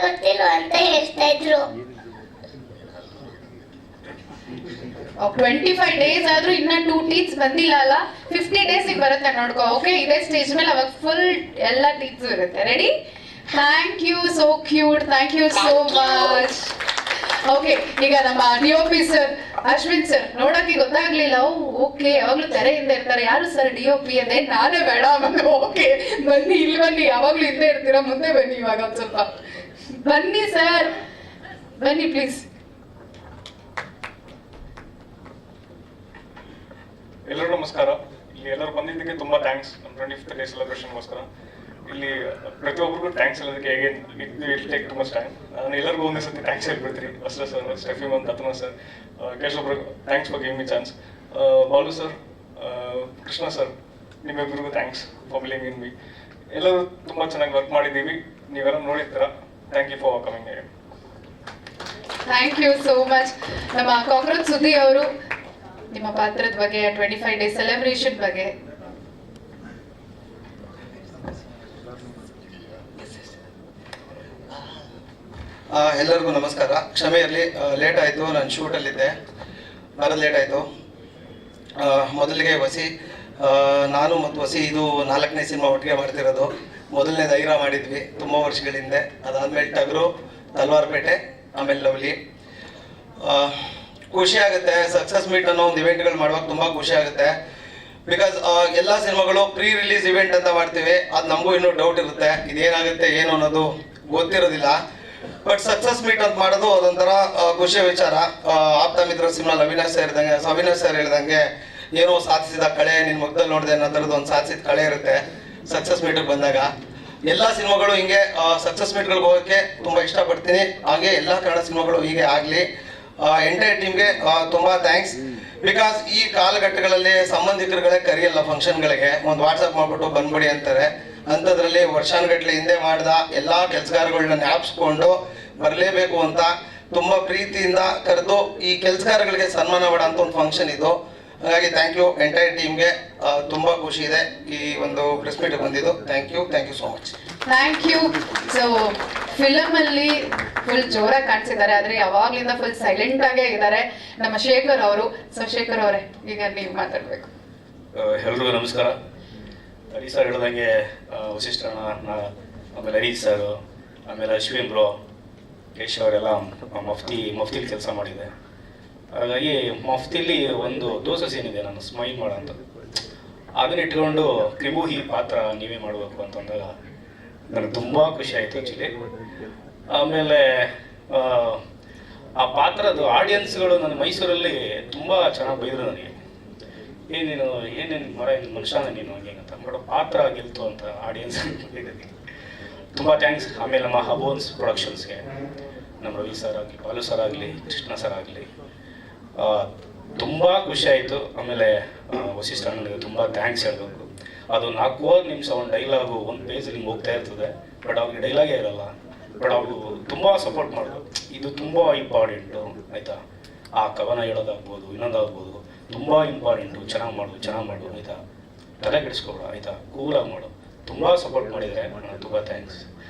ಅಂತ ಹೇಳ್ತಾ ಇದ್ರು.
25 ಡೇಸ್ ಆದ್ರೂ ಇನ್ನ 2 ಟೀತ್ಸ್ ಬಂದಿಲ್ಲ ಅಲ್ಲ. 50 ಡೇಸಿಗೆ ಬರುತ್ತೆ ನೋಡ್ಕೋ. ಓಕೆ, ಇದೇ ಸ್ಟೇಜ್ ಮೇಲೆ ಅವಾಗ ಫುಲ್ ಎಲ್ಲ ಟೀತ್ಸ್ ಇರುತ್ತೆ. Ready? Thank you, so cute. Thank you so much. Okay, ಈಗ ನಮ್ಮ DOP ಸರ್ ಅಶ್ವಿನ್ ಸರ್ ನೋಡಕ್ಕೆ ಗೊತ್ತಾಗ್ಲಿಲ್ಲ. ಓಕೆ, ಯಾವಾಗ್ಲೂ ತೆರೆಯಿಂದ ಇರ್ತಾರೆ. ಯಾರು ಸರ್ DOP ಅಂದ್ರೆ? ನಾನೇ ಬೇಡ. ಓಕೆ ಬನ್ನಿ, ಇಲ್ಲಿ ಬನ್ನಿ. ಯಾವಾಗ್ಲೂ ಹಿಂದೆ ಇರ್ತೀರಾ, ಮುಂದೆ ಬನ್ನಿ. ಇವಾಗ ಒಂದ್ ಸ್ವಲ್ಪ ಬನ್ನಿ ಸರ್, ಬನ್ನಿ ಪ್ಲೀಸ್.
ಎಲ್ಲರಿಗೂ ನಮಸ್ಕಾರ. ಇಲ್ಲಿ ಎಲ್ಲರೂ ಬಂದಿದ್ದಕ್ಕೆ ತುಂಬಾ ಥ್ಯಾಂಕ್ಸ್. ನಮ್ಮ 25th ಡೇ ಸೆಲೆಬ್ರೇಷನ್ಗೋಸ್ಕರ ಇಲ್ಲಿ ಪ್ರತಿಯೊಬ್ಬರಿಗೂ ಥ್ಯಾಂಕ್ಸ್ ಹೇಳೋದಕ್ಕೆ ಹೇಗೆ it take too much time. ನಾನು ಎಲ್ಲರಿಗೂ ಒಂದೇ ಸತಿ ಥ್ಯಾಂಕ್ಸ್ ಹೇಳ್ಬಿಡ್ತೀನಿ. ವಸ್ತ್ರ ಸರ್, ಸ್ಟೆಫಿ ಮಂತ್, ಅತನ sir, Keshav, thanks for giving me chance. Balu sir, Krishna sir, ನಿಮ್ಮಿಬ್ಬರಿಗೂ thanks for believing in me. ಎಲ್ಲರೂ ತುಂಬ ಚೆನ್ನಾಗಿ ವರ್ಕ್ ಮಾಡಿದ್ದೀವಿ, ನೀವೆಲ್ಲ ನೋಡಿರ್ತೀರ. Thank you for coming.
Thank you so much. ನಮ್ಮ ಕಾಕ್ರೋಚ್ ಸುದ್ದಿ ಅವರು ನಿಮ್ಮ ಪಾತ್ರದ ಬಗ್ಗೆ, 25 ಡೇ ಸೆಲೆಬ್ರೇಷನ್ ಬಗ್ಗೆ.
ಎಲ್ಲರಿಗೂ ನಮಸ್ಕಾರ. ಕ್ಷಮೆ ಇರಲಿ, ಲೇಟ್ ಆಯಿತು, ನಾನು ಶೂಟಲ್ಲಿದ್ದೆ, ಬರೋದು ಲೇಟ್ ಆಯಿತು. ಮೊದಲಿಗೆ ವಸಿ, ನಾನು ಮತ್ತು ವಸಿ ಇದು 4ನೇ ಸಿನಿಮಾ ಒಟ್ಟಿಗೆ ಮಾಡ್ತಿರೋದು. ಮೊದಲನೇದು ಐರಾ ಮಾಡಿದ್ವಿ ತುಂಬ ವರ್ಷಗಳ ಹಿಂದೆ, ಅದಾದಮೇಲೆ ಟಗರು, ತಲ್ವಾರ್ಪೇಟೆ, ಆಮೇಲೆ ಲವ್ಲಿ. ಖುಷಿ ಆಗುತ್ತೆ ಸಕ್ಸಸ್ ಮೀಟ್ ಅನ್ನೋ ಒಂದು ಇವೆಂಟ್ಗಳು ಮಾಡುವಾಗ, ತುಂಬ ಖುಷಿ ಆಗುತ್ತೆ. ಬಿಕಾಸ್ ಎಲ್ಲ ಸಿನಿಮಾಗಳು ಪ್ರೀ ರಿಲೀಸ್ ಇವೆಂಟ್ ಅಂತ ಮಾಡ್ತೀವಿ, ಅದು ನಮಗೂ ಇನ್ನೂ ಡೌಟ್ ಇರುತ್ತೆ, ಇದೇನಾಗುತ್ತೆ ಏನು ಅನ್ನೋದು ಗೊತ್ತಿರೋದಿಲ್ಲ. ಬಟ್ ಸಕ್ಸಸ್ ಮೀಟ್ ಅಂತ ಮಾಡೋದು ಅದೊಂಥರ ಖುಷಿಯ ವಿಚಾರ. ಆಪ್ತ ಮಿತ್ರ ಸಿನಿಮಾ ಅವಿನಾಶ್ ಸರ್ ಹೇಳ್ದಂಗೆ ಏನೋ ಸಾಧಿಸಿದ ಕಳೆ ನಿನ್ನ ಮುಖದಲ್ಲಿ ನೋಡಿದೆ ಅನ್ನೋ ಥರದ್ದು ಒಂದು ಸಾಧಿಸಿದ ಕಳೆ ಇರುತ್ತೆ ಸಕ್ಸಸ್ ಮೀಟಿಗೆ ಬಂದಾಗ. ಎಲ್ಲ ಸಿನಿಮಾಗಳು ಹಿಂಗೆ ಸಕ್ಸಸ್ ಮೀಟ್ಗಳಿಗೆ ಹೋಗೋಕ್ಕೆ ತುಂಬ ಇಷ್ಟಪಡ್ತೀನಿ. ಹಾಗೆ ಎಲ್ಲ ಕನ್ನಡ ಸಿನಿಮಾಗಳು ಹೀಗೆ ಆಗಲಿ. ಎಂಟೈರ್ ಟೀಮ್ಗೆ ತುಂಬ ಥ್ಯಾಂಕ್ಸ್. ಬಿಕಾಸ್ ಈ ಕಾಲಘಟ್ಟಗಳಲ್ಲಿ ಸಂಬಂಧಿಕರುಗಳೇ ಕರೆಯಲ್ಲ ಫಂಕ್ಷನ್ಗಳಿಗೆ, ಒಂದು ವಾಟ್ಸಪ್ ಮಾಡಿಬಿಟ್ಟು ಬಂದ್ಬಿಡಿ ಅಂತಾರೆ. ಅಂಥದ್ರಲ್ಲಿ ವರ್ಷಾನುಗಟ್ಟಲೆ ಹಿಂದೆ ಮಾಡಿದ ಎಲ್ಲ ಕೆಲಸಗಾರಗಳನ್ನ ಜ್ಞಾಪಿಸ್ಕೊಂಡು ಬರಲೇಬೇಕು ಅಂತ ತುಂಬ ಪ್ರೀತಿಯಿಂದ ಕರೆದು ಈ ಕೆಲಸಗಾರಗಳಿಗೆ ಸನ್ಮಾನ ಮಾಡೋ ಅಂತ ಒಂದು ಫಂಕ್ಷನ್ ಇದು. ಹಾಗಾಗಿ ಥ್ಯಾಂಕ್ ಯು ಎಂಟೈರ್ ಟೀಮ್ಗೆ. ತುಂಬ ಖುಷಿ ಇದೆ ಈ ಒಂದು ಪ್ರೆಸ್ ಮೀಟ್ ಬಂದಿದ್ದು. Thank you so much.
Thank you. So film ಅಲ್ಲಿ ಫುಲ್ ಜೋರಾಗಿ ಕಾಣಿಸಿದ್ದಾರೆ, ಆದ್ರೆ ಯಾವಾಗ್ಲಿಂದ ಫುಲ್ ಸೈಲೆಂಟ್ ಆಗೇ ಇದ್ದಾರೆ ನಮ್ಮ ಶೇಖರ್ ಅವರು. ಸೊ ಶೇಖರ್ ಅವರೇ, ಈಗ ನೀವು ಮಾತಾಡ್ಬೇಕು.
ಎಲ್ರಿಗೂ ನಮಸ್ಕಾರ. ಹರಿ ಸರ್ ಹೇಳ್ದಂಗೆ ವಸಿಷ್ಠ ಅಣ್ಣ, ಆಮೇಲೆ ಹರೀಶ್ ಸರ್, ಆಮೇಲೆ ಅಶ್ವಿನ್ ಬ್ರೋ, ಕೇಶವ್ ಅವರೆಲ್ಲ ಮಫ್ತಿಲಿ ಕೆಲಸ ಮಾಡಿದೆ. ಹಾಗಾಗಿ ಮಫ್ತಿಲಿ ಒಂದು ದೋಸೆ ಸೀನ್ ಇದೆ, ನಾನು ಸ್ಮೈಲ್ ಮಾಡೋ ಅಂತ, ಅದನ್ನ ಇಟ್ಕೊಂಡು ತ್ರಿಭುಹಿ ಪಾತ್ರ ನೀವೇ ಮಾಡಬೇಕು ಅಂತಂದಾಗ ನನಗೆ ತುಂಬ ಖುಷಿ ಆಯಿತು ಆ್ಯಕ್ಚುಲಿ. ಆಮೇಲೆ ಆ ಪಾತ್ರದ ಆಡಿಯನ್ಸ್ಗಳು ನನ್ನ ಮೈಸೂರಲ್ಲಿ ತುಂಬ ಚೆನ್ನಾಗಿ ಬೈದರು ನನಗೆ, ಏನೇನು ಮರ ಮನುಷ್ಯನ ನೀನು ಹಂಗೆ ಅಂತ ಮಾಡೋ ಪಾತ್ರ ಗೆಲ್ತು ಅಂತ ಆಡಿಯನ್ಸ್ ತುಂಬ ಥ್ಯಾಂಕ್ಸ್. ಆಮೇಲೆ ನಮ್ಮ ಹಬೋನ್ಸ್ ಪ್ರೊಡಕ್ಷನ್ಸ್ಗೆ, ನಮ್ಮ ರವಿ ಸರ್ ಆಗಲಿ, ಬಾಲು ಸರ್ ಆಗಲಿ, ಕೃಷ್ಣ ಸರ್ ಆಗಲಿ, ತುಂಬ ಖುಷಿ ಆಯಿತು. ಆಮೇಲೆ ವಸಿಷ್ಠ ಅಣ್ಣನಿಗೆ ತುಂಬ ಥ್ಯಾಂಕ್ಸ್ ಹೇಳಬೇಕು. ಅದು 4 ನಿಮಿಷ ಒಂದು ಡೈಲಾಗು ಒಂದು ಪೇಜಲ್ಲಿ ಹೋಗ್ತಾ ಇರ್ತದೆ, ಬಟ್ ಅವ್ರಿಗೆ ಡೈಲಾಗೇ ಇರಲ್ಲ, ಬಟ್ ಅವರು ತುಂಬ ಸಪೋರ್ಟ್ ಮಾಡೋದು. ಇದು ತುಂಬ ಇಂಪಾರ್ಟೆಂಟು ಆಯಿತಾ, ಆ ಕವನ ಹೇಳೋದಾಗ್ಬೋದು, ಇನ್ನೊಂದಾಗ್ಬೋದು, ತುಂಬ ಇಂಪಾರ್ಟೆಂಟು. ಚೆನ್ನಾಗಿ ಮಾಡು ಆಯಿತಾ, ತಲೆ ಕೆಡಿಸ್ಕೊಬೇಡ ಆಯಿತಾ, ಕೂಲಾಗಿ ಮಾಡು. ತುಂಬ ಸಪೋರ್ಟ್ ಮಾಡಿದರೆ ತುಂಬ ಥ್ಯಾಂಕ್ಸ್.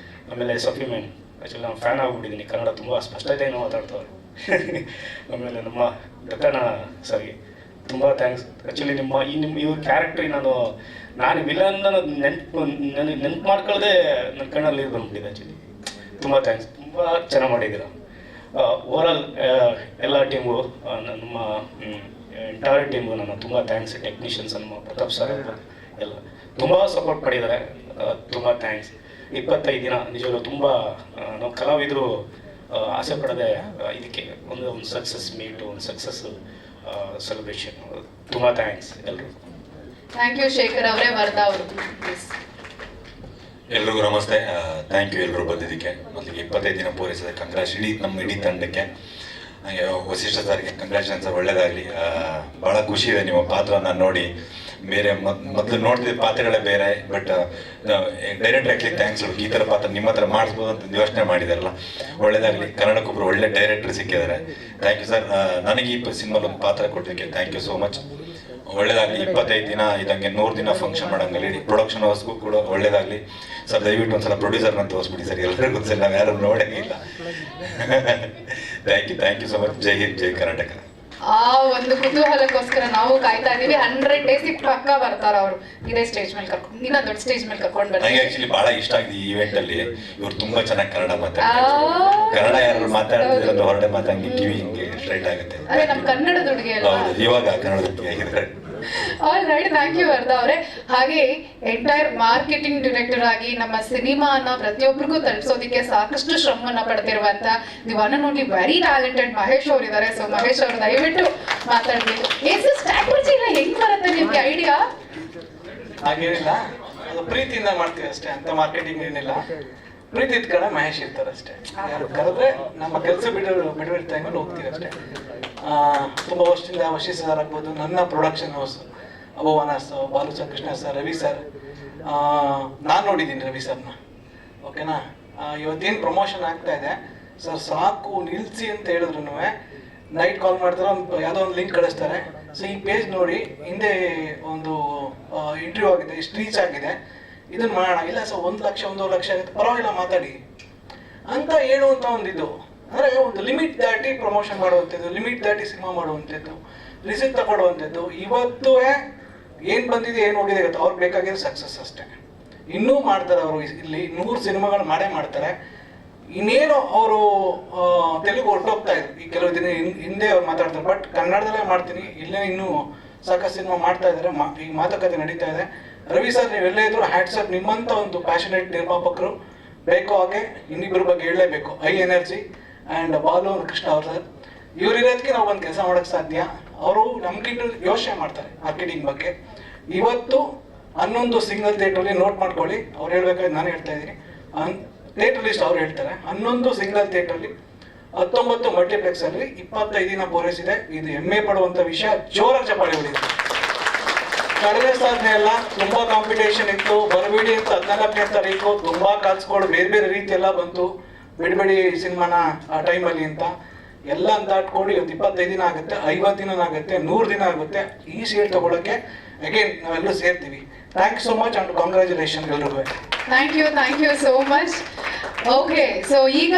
ಆಮೇಲೆ ಸಫಿ ಮ್ಯಾಮ್, ಆ್ಯಕ್ಚುಲಿ ನಾನು ಫ್ಯಾನ್ ಆಗಿಬಿಟ್ಟಿದ್ದೀನಿ, ಕನ್ನಡ ತುಂಬ ಸ್ಪಷ್ಟತೆಯನ್ನು ಮಾತಾಡ್ತವ್ರೆ. ಆಮೇಲೆ ನಮ್ಮ ದತ್ತಣ್ಣ ಸರ್ಗೆ ತುಂಬ ಥ್ಯಾಂಕ್ಸ್. ಆ್ಯಕ್ಚುಲಿ ನಿಮ್ಮ ಇವ್ರ ಕ್ಯಾರೆಕ್ಟ್ರಿಗೆ ನಾನು ವಿಲನ್ನ ನೆನ್ಪು ಮಾಡ್ಕೊಳ್ಳದೆ ನನ್ನ ಕಣ್ಣಲ್ಲಿ ಬಂದ್ಬಿಟ್ಟಿದೆ. ಆ್ಯಕ್ಚುಲಿ ತುಂಬ ಥ್ಯಾಂಕ್ಸ್, ತುಂಬ ಚೆನ್ನಾಗಿ ಮಾಡಿದ್ದೀರ. ಓವರಾಲ್ ಎಲ್ಲ ಟೀಮು, ನಮ್ಮ ಎಂಟೈರ್ ಟೀಮು ನನ್ನ ತುಂಬ ಥ್ಯಾಂಕ್ಸ್. ಟೆಕ್ನಿಷಿಯನ್ಸ್ ನಮ್ಮ ಪ್ರತಾಪ್ ಸರ್ ಎಲ್ಲ ತುಂಬ ಸಪೋರ್ಟ್ ಮಾಡಿದ್ದಾರೆ, ತುಂಬ ಥ್ಯಾಂಕ್ಸ್. 25 ದಿನ ನಿಜವಾಗ್ಲೂ ತುಂಬ ನಾವು ಕಲಾವಿದರು ಆಸೆ ಪಡದೆ ಇದಕ್ಕೆ ಒಂದು ಸಕ್ಸಸ್ ಮೀಟು, ಒಂದು ಸಕ್ಸಸ್ ಸೆಲೆಬ್ರೇಷನ್. ತುಂಬ ಥ್ಯಾಂಕ್ಸ್ ಎಲ್ಲರೂ.
ಥ್ಯಾಂಕ್ ಯು ಶೇಖರ್ ಅವರೇ. ವರ್ಧಾ ಅವರು
ಎಲ್ರಿಗೂ ನಮಸ್ತೆ. ಥ್ಯಾಂಕ್ ಯು ಎಲ್ಲರೂ ಬಂದಿದ್ದಕ್ಕೆ. ಮೊದಲಿಗೆ 25 ದಿನ ಪೂರೈಸಿದ ಕಂಗ್ರಾಚ್ ನಮ್ಮ ಇಡೀ ತಂಡಕ್ಕೆ. ಹಾಗೆ ವಸಿಷ್ಠ ಸರ್ಗೆ ಕಂಗ್ರಾಚುಲೇಷನ್ಸ್, ಒಳ್ಳೇದಾಗಲಿ. ಭಾಳ ಖುಷಿ ಇದೆ ನಿಮ್ಮ ಪಾತ್ರನ ನೋಡಿ. ಬೇರೆ ಮೊದಲು ನೋಡ್ತಿದ್ದ ಪಾತ್ರಗಳೇ ಬೇರೆ, ಬಟ್ ಡೈರೆಕ್ಟರ್ ಆ್ಯಕ್ಚುಲಿ ಥ್ಯಾಂಕ್ಸ್. ಈ ಥರ ಪಾತ್ರ ನಿಮ್ಮ ಹತ್ರ ಮಾಡಿಸ್ಬೋದು ಅಂತ ಯೋಚನೆ ಮಾಡಿದಾರಲ್ಲ, ಒಳ್ಳೇದಾಗಲಿ. ಕನ್ನಡಕ್ಕೊಬ್ಬರು ಒಳ್ಳೆ ಡೈರೆಕ್ಟರ್ ಸಿಕ್ಕಿದ್ದಾರೆ. Thank you sir. ನನಗೆ ಈ ಸಿನಿಮಾಲ್ ಒಂದು ಪಾತ್ರ ಕೊಟ್ಟಿದ್ದಕ್ಕೆ ಥ್ಯಾಂಕ್ ಯು ಸೋ ಮಚ್. ಒಳ್ಳೇದಾಗಲಿ. 25 ದಿನ ಇದಂಗೆ 100 ದಿನ ಫಂಕ್ಷನ್ ಮಾಡೋಂಗಲ್ಲ. ಇಡೀ ಪ್ರೊಡಕ್ಷನ್ ಹೌಸ್ಗೂ ಕೂಡ ಒಳ್ಳೇದಾಗಲಿ ಸರ್. ದಯವಿಟ್ಟು ಒಂದ್ಸಲ ಪ್ರೊಡ್ಯೂಸರ್ನ ತೋರಿಸ್ಬಿಡಿ ಸರ್, ಎಲ್ಲರಿಗೂ ಒಂದ್ಸಲ ನಾವು ಯಾರು ನೋಡೋಂಗಿಲ್ಲ. Thank you so much. ಜೈ ಹಿಂದ್, ಜೈ ಕರ್ನಾಟಕ.
ಆ ಒಂದು ಕುತೂಹಲಕ್ಕೋಸ್ಕರ ನಾವು ಕಾಯ್ತಾ ಇದೀವಿ. 100 ಡೇಸ್ ಪಕ್ಕ ಬರ್ತಾರ ಅವರು. ಇದೇ ಸ್ಟೇಜ್ ಮೇಲೆ ಕರ್ಕೊಂಡು, ಇನ್ನ ದೊಡ್ಡ ಸ್ಟೇಜ್ ಮೇಲೆ ಕರ್ಕೊಂಡು ಬರ್ತಾರೆ.
ನನಗೆ ಆಕ್ಚುಲಿ ಬಹಳ ಇಷ್ಟ ಆಗಿದೆ ಈ ಇವೆಂಟ್ ಅಲ್ಲಿ. ಇವ್ರು ತುಂಬಾ ಚೆನ್ನಾಗಿ ಕನ್ನಡ ಮಾತಾಡ್ತಾರೆ. ಕನ್ನಡ ಯಾರು ಮಾತಾಡ್ತಿದ್ರೆ ಅದು ಹೊರಡೆ ಮಾತಾಡಿ ಕಿವಿ ಹಿಂಗೆ ಸ್ಟ್ರೈಟ್ ಆಗುತ್ತೆ.
ಅದೇ ನಮ್ಮ ಕನ್ನಡದ ಹುಡುಗಿ ಅಲ್ವಾ?
ಹೌದು, ಇವಾಗ ಕನ್ನಡದ ಹುಡುಗಿ ಆಗಿದ್ರೆ.
All right, thank you Vardha ಅವರೇ. ಹಾಗೆ ಎಂಟೈರ್ ಮಾರ್ಕೆಟಿಂಗ್ ಡೈರೆಕ್ಟರ್ ಆಗಿ ನಮ್ಮ ಸಿನಿಮಾನ ಪ್ರತಿಯೊಬ್ಬರಿಗೂ ತಲುಪಿಸೋದಕ್ಕೆ ಸಾಕಷ್ಟು ಶ್ರಮವನ್ನ ಪಡ್ತಿರುವಂತ the one and only very talented Mahesh ಅವರು ಇದ್ದಾರೆ. ಸೊ ಮಹೇಶ್ ಅವರು ದಯವಿಟ್ಟು ಮಾತಾಡ್ಬೇಕು. ಸ್ಟ್ರಾಟಜಿ ಎಲ್ಲ ಹೆಂಗ್ ಬರುತ್ತೆ ನಿಮ್ಗೆ ಐಡಿಯಾ?
ಹಾಗೇನಿಲ್ಲ, ಅದು ಪ್ರೀತಿಯಿಂದ ಮಾಡ್ತೀವಿ ಅಷ್ಟೇ, ಅಂತ ಮಾರ್ಕೆಟಿಂಗ್ ಏನಿಲ್ಲ. ಪ್ರೀತಿ ಇದ್ಕಡೆ ಮಹೇಶ್ ಇರ್ತಾರೆ ಅಷ್ಟೇ. ಯಾರು ಕರೆದ್ರೆ ನಮ್ಮ ಕೆಲಸ ಬಿಡುವಿನ ಟೈಮಲ್ಲಿ ಹೋಗ್ತೀವಿ ಅಷ್ಟೇ. ತುಂಬ ವರ್ಷದಿಂದ ವಶಿಷ್ಠ ಸರ್ ಆಗ್ಬೋದು, ನನ್ನ ಪ್ರೊಡಕ್ಷನ್ ಹೌಸ್ ಅಭೋವನ sir, Balu Krishna sir, Ravi sir, ನಾನು ನೋಡಿದ್ದೀನಿ ರವಿ ಸರ್ನ. ಓಕೆನಾ, ಇವತ್ತೇನು ಪ್ರಮೋಷನ್ ಆಗ್ತಾ ಇದೆ ಸರ್, ಸಾಕು ನಿಲ್ಲಿಸಿ ಅಂತ ಹೇಳಿದ್ರು ನೈಟ್ ಕಾಲ್ ಮಾಡ್ತಾರೆ, ಒಂದು ಯಾವುದೋ ಒಂದು ಲಿಂಕ್ ಕಳಿಸ್ತಾರೆ. ಸೊ ಈ ಪೇಜ್ ನೋಡಿ, ಹಿಂದೆ ಒಂದು ಇಂಟರ್ವ್ಯೂ ಆಗಿದೆ, ಇಷ್ಟು ರೀಚ್ ಆಗಿದೆ, ಇದನ್ನು ಮಾಡೋಣ. ಇಲ್ಲ ಸರ್ 1 ಲಕ್ಷ 1.5 ಲಕ್ಷ ಆಗುತ್ತೆ, ಪರವಾಗಿಲ್ಲ ಮಾತಾಡಿ ಅಂತ ಹೇಳುವಂಥ ಒಂದಿದು. ಅಂದರೆ ಒಂದು ಲಿಮಿಟ್ ದಾಟಿ ಪ್ರಮೋಷನ್ ಮಾಡುವಂಥದ್ದು, ಲಿಮಿಟ್ ದಾಟಿ ಸಿನಿಮಾ ಮಾಡುವಂಥದ್ದು, ರಿಸಿಪ್ಟ್ ತಗೊಳ್ಳುವಂಥದ್ದು. ಇವತ್ತು ಏನು ಬಂದಿದೆ ಏನು ಹೋಗಿದೆ ಗೊತ್ತಾ, ಅವ್ರಿಗೆ ಬೇಕಾಗಿರೋ ಸಕ್ಸಸ್ ಅಷ್ಟೇ. ಇನ್ನೂ ಮಾಡ್ತಾರೆ ಅವರು, ಇಲ್ಲಿ 100 ಸಿನಿಮಾಗಳು ಮಾಡೇ ಮಾಡ್ತಾರೆ. ಇನ್ನೇನು ಅವರು ತೆಲುಗು ಹೊರಟೋಗ್ತಾ ಇದ್ರು ಈ ಕೆಲವು ದಿನ ಹಿಂದೆ ಅವ್ರು ಮಾತಾಡ್ತಾರೆ, ಬಟ್ ಕನ್ನಡದಲ್ಲೇ ಮಾಡ್ತೀನಿ, ಇಲ್ಲೇ ಇನ್ನೂ ಸಾಕಷ್ಟು ಸಿನಿಮಾ ಮಾಡ್ತಾ ಇದ್ದಾರೆ, ಈ ಮಾತುಕತೆ ನಡೀತಾ ಇದೆ. ರವಿ ಸರ್, ನೀವೆಲ್ಲೇ ಇದ್ರು ಹ್ಯಾಟ್ಸ್ ಆಫ್, ನಿಮ್ಮಂಥ ಒಂದು ಪ್ಯಾಷನೇಟ್ ನಿರ್ಮಾಪಕರು ಬೇಕು. ಹಾಗೆ ಇನ್ನಿಬ್ಬರ ಬಗ್ಗೆ ಹೇಳಲೇಬೇಕು, I energy and Balu Krishna ಅವ್ರ ಸರ್. ಇವರಿರೋದಕ್ಕೆ ನಾವು ಒಂದು ಕೆಲಸ ಮಾಡೋಕ್ಕೆ ಸಾಧ್ಯ. ಅವರು ನಮ್ಗಿಂತ ಯೋಚನೆ ಮಾಡ್ತಾರೆ ಮಾರ್ಕೆಟಿಂಗ್ ಬಗ್ಗೆ. ಇವತ್ತು 11 ಸಿಂಗಲ್ ಥಿಯೇಟ್ರಲ್ಲಿ ನೋಟ್ ಮಾಡ್ಕೊಳ್ಳಿ, ಅವ್ರು ಹೇಳ್ಬೇಕಾದ್ರೆ ನಾನು ಹೇಳ್ತಾ ಇದ್ದೀನಿ, ಥಿಯೇಟರ್ ಲಿಸ್ಟ್ ಅವ್ರು ಹೇಳ್ತಾರೆ. 11 ಸಿಂಗಲ್ ಥಿಯೇಟ್ರಲ್ಲಿ, 19 ಮಲ್ಟಿಪ್ಲೆಕ್ಸಲ್ಲಿ 25 ದಿನ ಪೂರೈಸಿದೆ. ಇದು ಹೆಮ್ಮೆ ಪಡುವಂಥ ವಿಷಯ. ಜೋರಾಗಿ ಚಪ್ಪಾಳೆ ಹೊಡಿದೆ. ಕಡಿಮೆ ಸಾಧನೆ ಎಲ್ಲ, ತುಂಬಾ ಕಾಂಪಿಟೇಷನ್ ಇತ್ತು, ಬರಬೇಡಿ ಅಂತ 14ನೇ ತಾರೀಕು ತುಂಬಾ ಕಾಲ್ಸ್ಕೊಂಡು ಬೇರೆ ಬೇರೆ ರೀತಿ ಎಲ್ಲ ಬಂತು, ಬಿಡಬೇಡಿ ಸಿನಿಮಾನ ಆ ಟೈಮಲ್ಲಿ ಅಂತ ಎಲ್ಲ ದಾಟ್ಕೊಂಡು ಇವತ್ತು 25 ದಿನ ಆಗುತ್ತೆ, 50 ದಿನ ಆಗುತ್ತೆ, 100 ದಿನ ಆಗುತ್ತೆ. ಈ ಸೀಟ್ ತಗೊಳಕ್ಕೆ ಅಗೇನ್ ನಾವೆಲ್ಲರೂ ಸೇರ್ತೀವಿ. Thank you so much and congratulation ಎಲ್ರಿಗೂ.
Thank you so much. Okay, so ಈಗ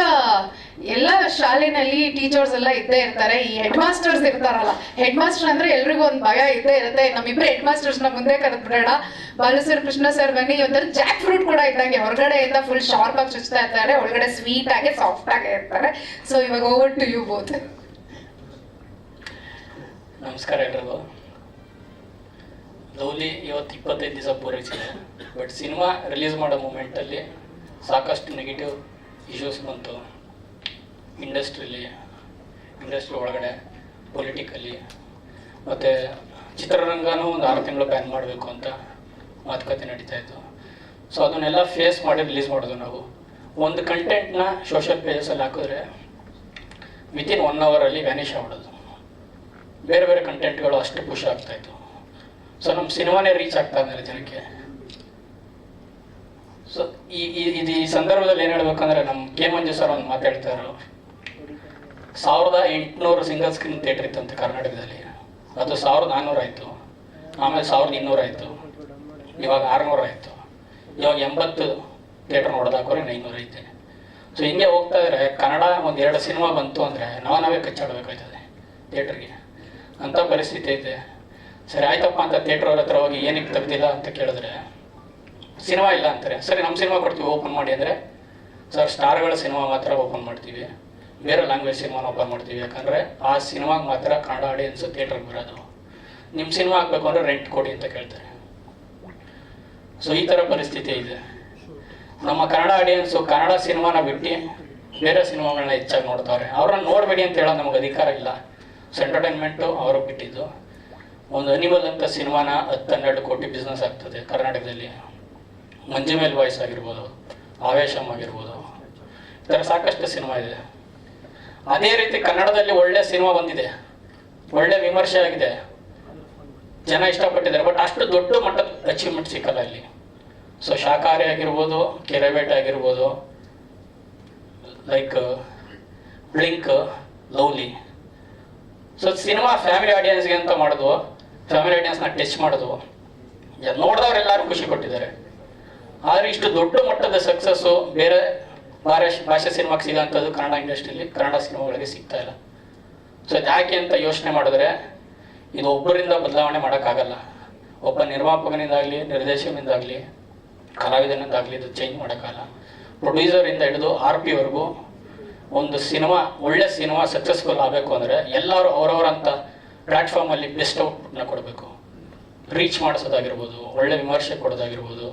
ಎಲ್ಲ ಶಾಲೆನಲ್ಲಿ ಟೀಚರ್ಸ್ ಎಲ್ಲ ಇದ್ದೇ ಇರ್ತಾರೆ, ಈ ಹೆಡ್ ಮಾಸ್ಟರ್ಸ್ ಇರ್ತಾರಲ್ಲ, ಹೆಡ್ ಮಾಸ್ಟರ್ ಅಂದ್ರೆ ಎಲ್ರಿಗೂ ಒಂದು ಭಯ ಇದ್ದೇ ಇರುತ್ತೆ. ನಮ್ಮಿಬ್ಬರು ಹೆಡ್ ಮಾಸ್ಟರ್ಸ್ನ ಮುಂದೆ ಕರೆದ್ಬಿಡೋಣ. ಬಾಲು ಸರ್, ಕೃಷ್ಣ ಸರ್ ಬನ್ನಿ. ಒಂಥರ ಜಾಕ್ ಫ್ರೂಟ್ ಕೂಡ ಇದ್ದಂಗೆ, ಹೊರಗಡೆಯಿಂದ ಫುಲ್ ಶಾರ್ಪ್ ಆಗಿ ಚುಚ್ತಾ ಇರ್ತಾರೆ, ಒಳಗಡೆ ಸ್ವೀಟ್ ಆಗಿ ಸಾಫ್ಟ್ ಆಗಿ ಇರ್ತಾರೆ. ಸೊ ಇವಾಗ ಓವರ್ ಟು ಯು ಬೋತ್.
ನಮಸ್ಕಾರ ಎಲ್ರಿಗೂ. ಲವ್ಲಿ ಇವತ್ತು 25 ದಿವಸ ಪೂರೈಸಿದೆ, ಬಟ್ ಸಿನಿಮಾ ರಿಲೀಸ್ ಮಾಡೋ ಮೂಮೆಂಟಲ್ಲಿ ಸಾಕಷ್ಟು ನೆಗೆಟಿವ್ ಇಶ್ಯೂಸ್ ಬಂತು. ಇಂಡಸ್ಟ್ರಿ ಒಳಗಡೆ ಪೊಲಿಟಿಕಲಿ, ಮತ್ತು ಚಿತ್ರರಂಗನೂ ಒಂದು 6 ತಿಂಗಳು ಬ್ಯಾನ್ ಮಾಡಬೇಕು ಅಂತ ಮಾತುಕತೆ ನಡೀತಾ ಇತ್ತು. ಸೊ ಅದನ್ನೆಲ್ಲ ಫೇಸ್ ಮಾಡಿ ರಿಲೀಸ್ ಮಾಡೋದು ನಾವು. ಒಂದು ಕಂಟೆಂಟ್ನ ಸೋಷಿಯಲ್ ಪೇಜಸಲ್ಲಿ ಹಾಕಿದ್ರೆ ವಿತಿನ್ 1 ಅವರಲ್ಲಿ ವ್ಯಾನಿಷ್ ಆಗ್ಬಿಡೋದು. ಬೇರೆ ಬೇರೆ ಕಂಟೆಂಟ್ಗಳು ಅಷ್ಟು ಪುಷ್ ಆಗ್ತಾಯಿತ್ತು. ಸೊ ನಮ್ಮ ಸಿನಿಮಾನೇ ರೀಚ್ ಆಗ್ತಾ ಇದ್ದಾರೆ ಜನಕ್ಕೆ. ಸೊ ಈ ಸಂದರ್ಭದಲ್ಲಿ ಏನು ಹೇಳ್ಬೇಕಂದ್ರೆ, ನಮ್ಮ ಕೆ ಮಂಜು ಸರ್ ಒಂದು ಮಾತಾಡ್ತಾರೆ, 1800 ಸಿಂಗಲ್ ಸ್ಕ್ರೀನ್ ಥಿಯೇಟರ್ ಇತ್ತಂತೆ ಕರ್ನಾಟಕದಲ್ಲಿ. ಅದು 1400 ಆಯಿತು, ಆಮೇಲೆ 1200 ಆಯಿತು, ಇವಾಗ 600 ಆಯಿತು, ಇವಾಗ 80 ಥಿಯೇಟರ್ ನೋಡೋದಾಕೋರೆ 900 ಐತೆ. ಸೊ ಹಿಂಗೆ ಹೋಗ್ತಾ ಇದ್ರೆ ಕನ್ನಡ 1-2 ಸಿನಿಮಾ ಬಂತು ಅಂದರೆ ನಾವೇ ಕಚ್ಚಾಡಬೇಕಾಯ್ತದೆ ಥಿಯೇಟ್ರಿಗೆ, ಅಂಥ ಪರಿಸ್ಥಿತಿ ಐತೆ. ಸರಿ ಆಯ್ತಪ್ಪ ಅಂತ ಥಿಯೇಟ್ರ್ ಅವ್ರ ಹತ್ರ ಹೋಗಿ ಏನಕ್ಕೆ ತೆಗ್ದಿಲ್ಲ ಅಂತ ಕೇಳಿದ್ರೆ ಸಿನಿಮಾ ಇಲ್ಲ ಅಂತಾರೆ. ಸರಿ ನಮ್ಮ ಸಿನಿಮಾ ಕೊಡ್ತೀವಿ ಓಪನ್ ಮಾಡಿ ಅಂದರೆ, ಸರ್ ಸ್ಟಾರ್ಗಳ ಸಿನಿಮಾ ಮಾತ್ರ ಓಪನ್ ಮಾಡ್ತೀವಿ, ಬೇರೆ ಲ್ಯಾಂಗ್ವೇಜ್ ಸಿನಿಮಾನ ಓಪನ್ ಮಾಡ್ತೀವಿ, ಯಾಕಂದರೆ ಆ ಸಿನಿಮಾಗೆ ಮಾತ್ರ ಕನ್ನಡ ಆಡಿಯನ್ಸು ಥಿಯೇಟ್ರಿಗೆ ಬರೋದು. ನಿಮ್ಮ ಸಿನಿಮಾ ಹಾಕಬೇಕು ಅಂದರೆ ರೆಂಟ್ ಕೊಡಿ ಅಂತ ಕೇಳ್ತಾರೆ. ಸೊ ಈ ಥರ ಪರಿಸ್ಥಿತಿ ಇದೆ. ನಮ್ಮ ಕನ್ನಡ ಆಡಿಯನ್ಸು ಕನ್ನಡ ಸಿನಿಮಾನ ಬಿಟ್ಟು ಬೇರೆ ಸಿನಿಮಾಗಳನ್ನ ಹೆಚ್ಚಾಗಿ ನೋಡ್ತಾರೆ. ಅವ್ರನ್ನ ನೋಡಬೇಡಿ ಅಂತ ಹೇಳೋದು ನಮಗೆ ಅಧಿಕಾರ ಇಲ್ಲ. ಸೊ ಎಂಟರ್ಟೈನ್ಮೆಂಟು ಅವರು ಬಿಟ್ಟಿದ್ದು. ಒಂದು ಅನಿಮಲ್ ಅಂತ ಸಿನಿಮಾನ 10-12 ಕೋಟಿ ಬಿಸ್ನೆಸ್ ಆಗ್ತದೆ ಕರ್ನಾಟಕದಲ್ಲಿ. ಮಂಜು ಮೇಲ್ ವಾಯ್ಸ್ ಆಗಿರ್ಬೋದು, ಆವೇಶಮ್ ಆಗಿರ್ಬೋದು, ಈ ಥರ ಸಾಕಷ್ಟು ಸಿನಿಮಾ ಇದೆ. ಅದೇ ರೀತಿ ಕನ್ನಡದಲ್ಲಿ ಒಳ್ಳೆ ಸಿನಿಮಾ ಬಂದಿದೆ, ಒಳ್ಳೆ ವಿಮರ್ಶೆ ಆಗಿದೆ, ಜನ ಇಷ್ಟಪಟ್ಟಿದ್ದಾರೆ, ಬಟ್ ಅಷ್ಟು ದೊಡ್ಡ ಮಟ್ಟದ ಅಚೀವ್ಮೆಂಟ್ ಸಿಕ್ಕಲ್ಲ ಇಲ್ಲಿ. ಸೊ ಶಾಕಾಹಾರಿ ಆಗಿರ್ಬೋದು, ಕೆರೆಬೇಟೆ ಆಗಿರ್ಬೋದು, like Blink, lovely. So cinema family ಆಡಿಯನ್ಸ್ಗೆ ಅಂತ ಮಾಡೋದು, ಫ್ಯಾಮಿಲಿ ಆಡಿಯನ್ಸ್ನ ಟಚ್ ಮಾಡೋದು, ನೋಡಿದವರೆಲ್ಲರೂ ಖುಷಿ ಕೊಟ್ಟಿದ್ದಾರೆ. ಆದರೆ ಇಷ್ಟು ದೊಡ್ಡ ಮಟ್ಟದ ಸಕ್ಸಸ್ಸು ಬೇರೆ ಭಾಷೆ ಸಿನಿಮಾಗೆ ಸಿಗೋಂಥದ್ದು ಕನ್ನಡ ಇಂಡಸ್ಟ್ರಿಯಲ್ಲಿ ಕನ್ನಡ ಸಿನಿಮಾಗಳಿಗೆ ಸಿಗ್ತಾ ಇಲ್ಲ. ಸೊ ಯಾಕೆ ಅಂತ ಯೋಚನೆ ಮಾಡಿದ್ರೆ, ಇದು ಒಬ್ಬರಿಂದ ಬದಲಾವಣೆ ಮಾಡೋಕ್ಕಾಗಲ್ಲ. ಒಬ್ಬ ನಿರ್ಮಾಪಕನಿಂದಾಗಲಿ, ನಿರ್ದೇಶಕನಿಂದಾಗಲಿ, ಕಲಾವಿದನಿಂದಾಗಲಿ ಇದು ಚೇಂಜ್ ಮಾಡೋಕ್ಕಾಗಲ್ಲ. ಪ್ರೊಡ್ಯೂಸರಿಂದ ಹಿಡಿದು RP ವರೆಗೂ ಒಂದು ಸಿನಿಮಾ, ಒಳ್ಳೆ ಸಿನಿಮಾ ಸಕ್ಸಸ್ಫುಲ್ ಆಗಬೇಕು ಅಂದರೆ ಎಲ್ಲರೂ ಅವರವರಂಥ ಪ್ಲ್ಯಾಟ್ಫಾರ್ಮಲ್ಲಿ ಬೆಸ್ಟ್ ಔಟ್ಪುಟ್ನ ಕೊಡಬೇಕು. ರೀಚ್ ಮಾಡಿಸೋದಾಗಿರ್ಬೋದು, ಒಳ್ಳೆ ವಿಮರ್ಶೆ ಕೊಡೋದಾಗಿರ್ಬೋದು,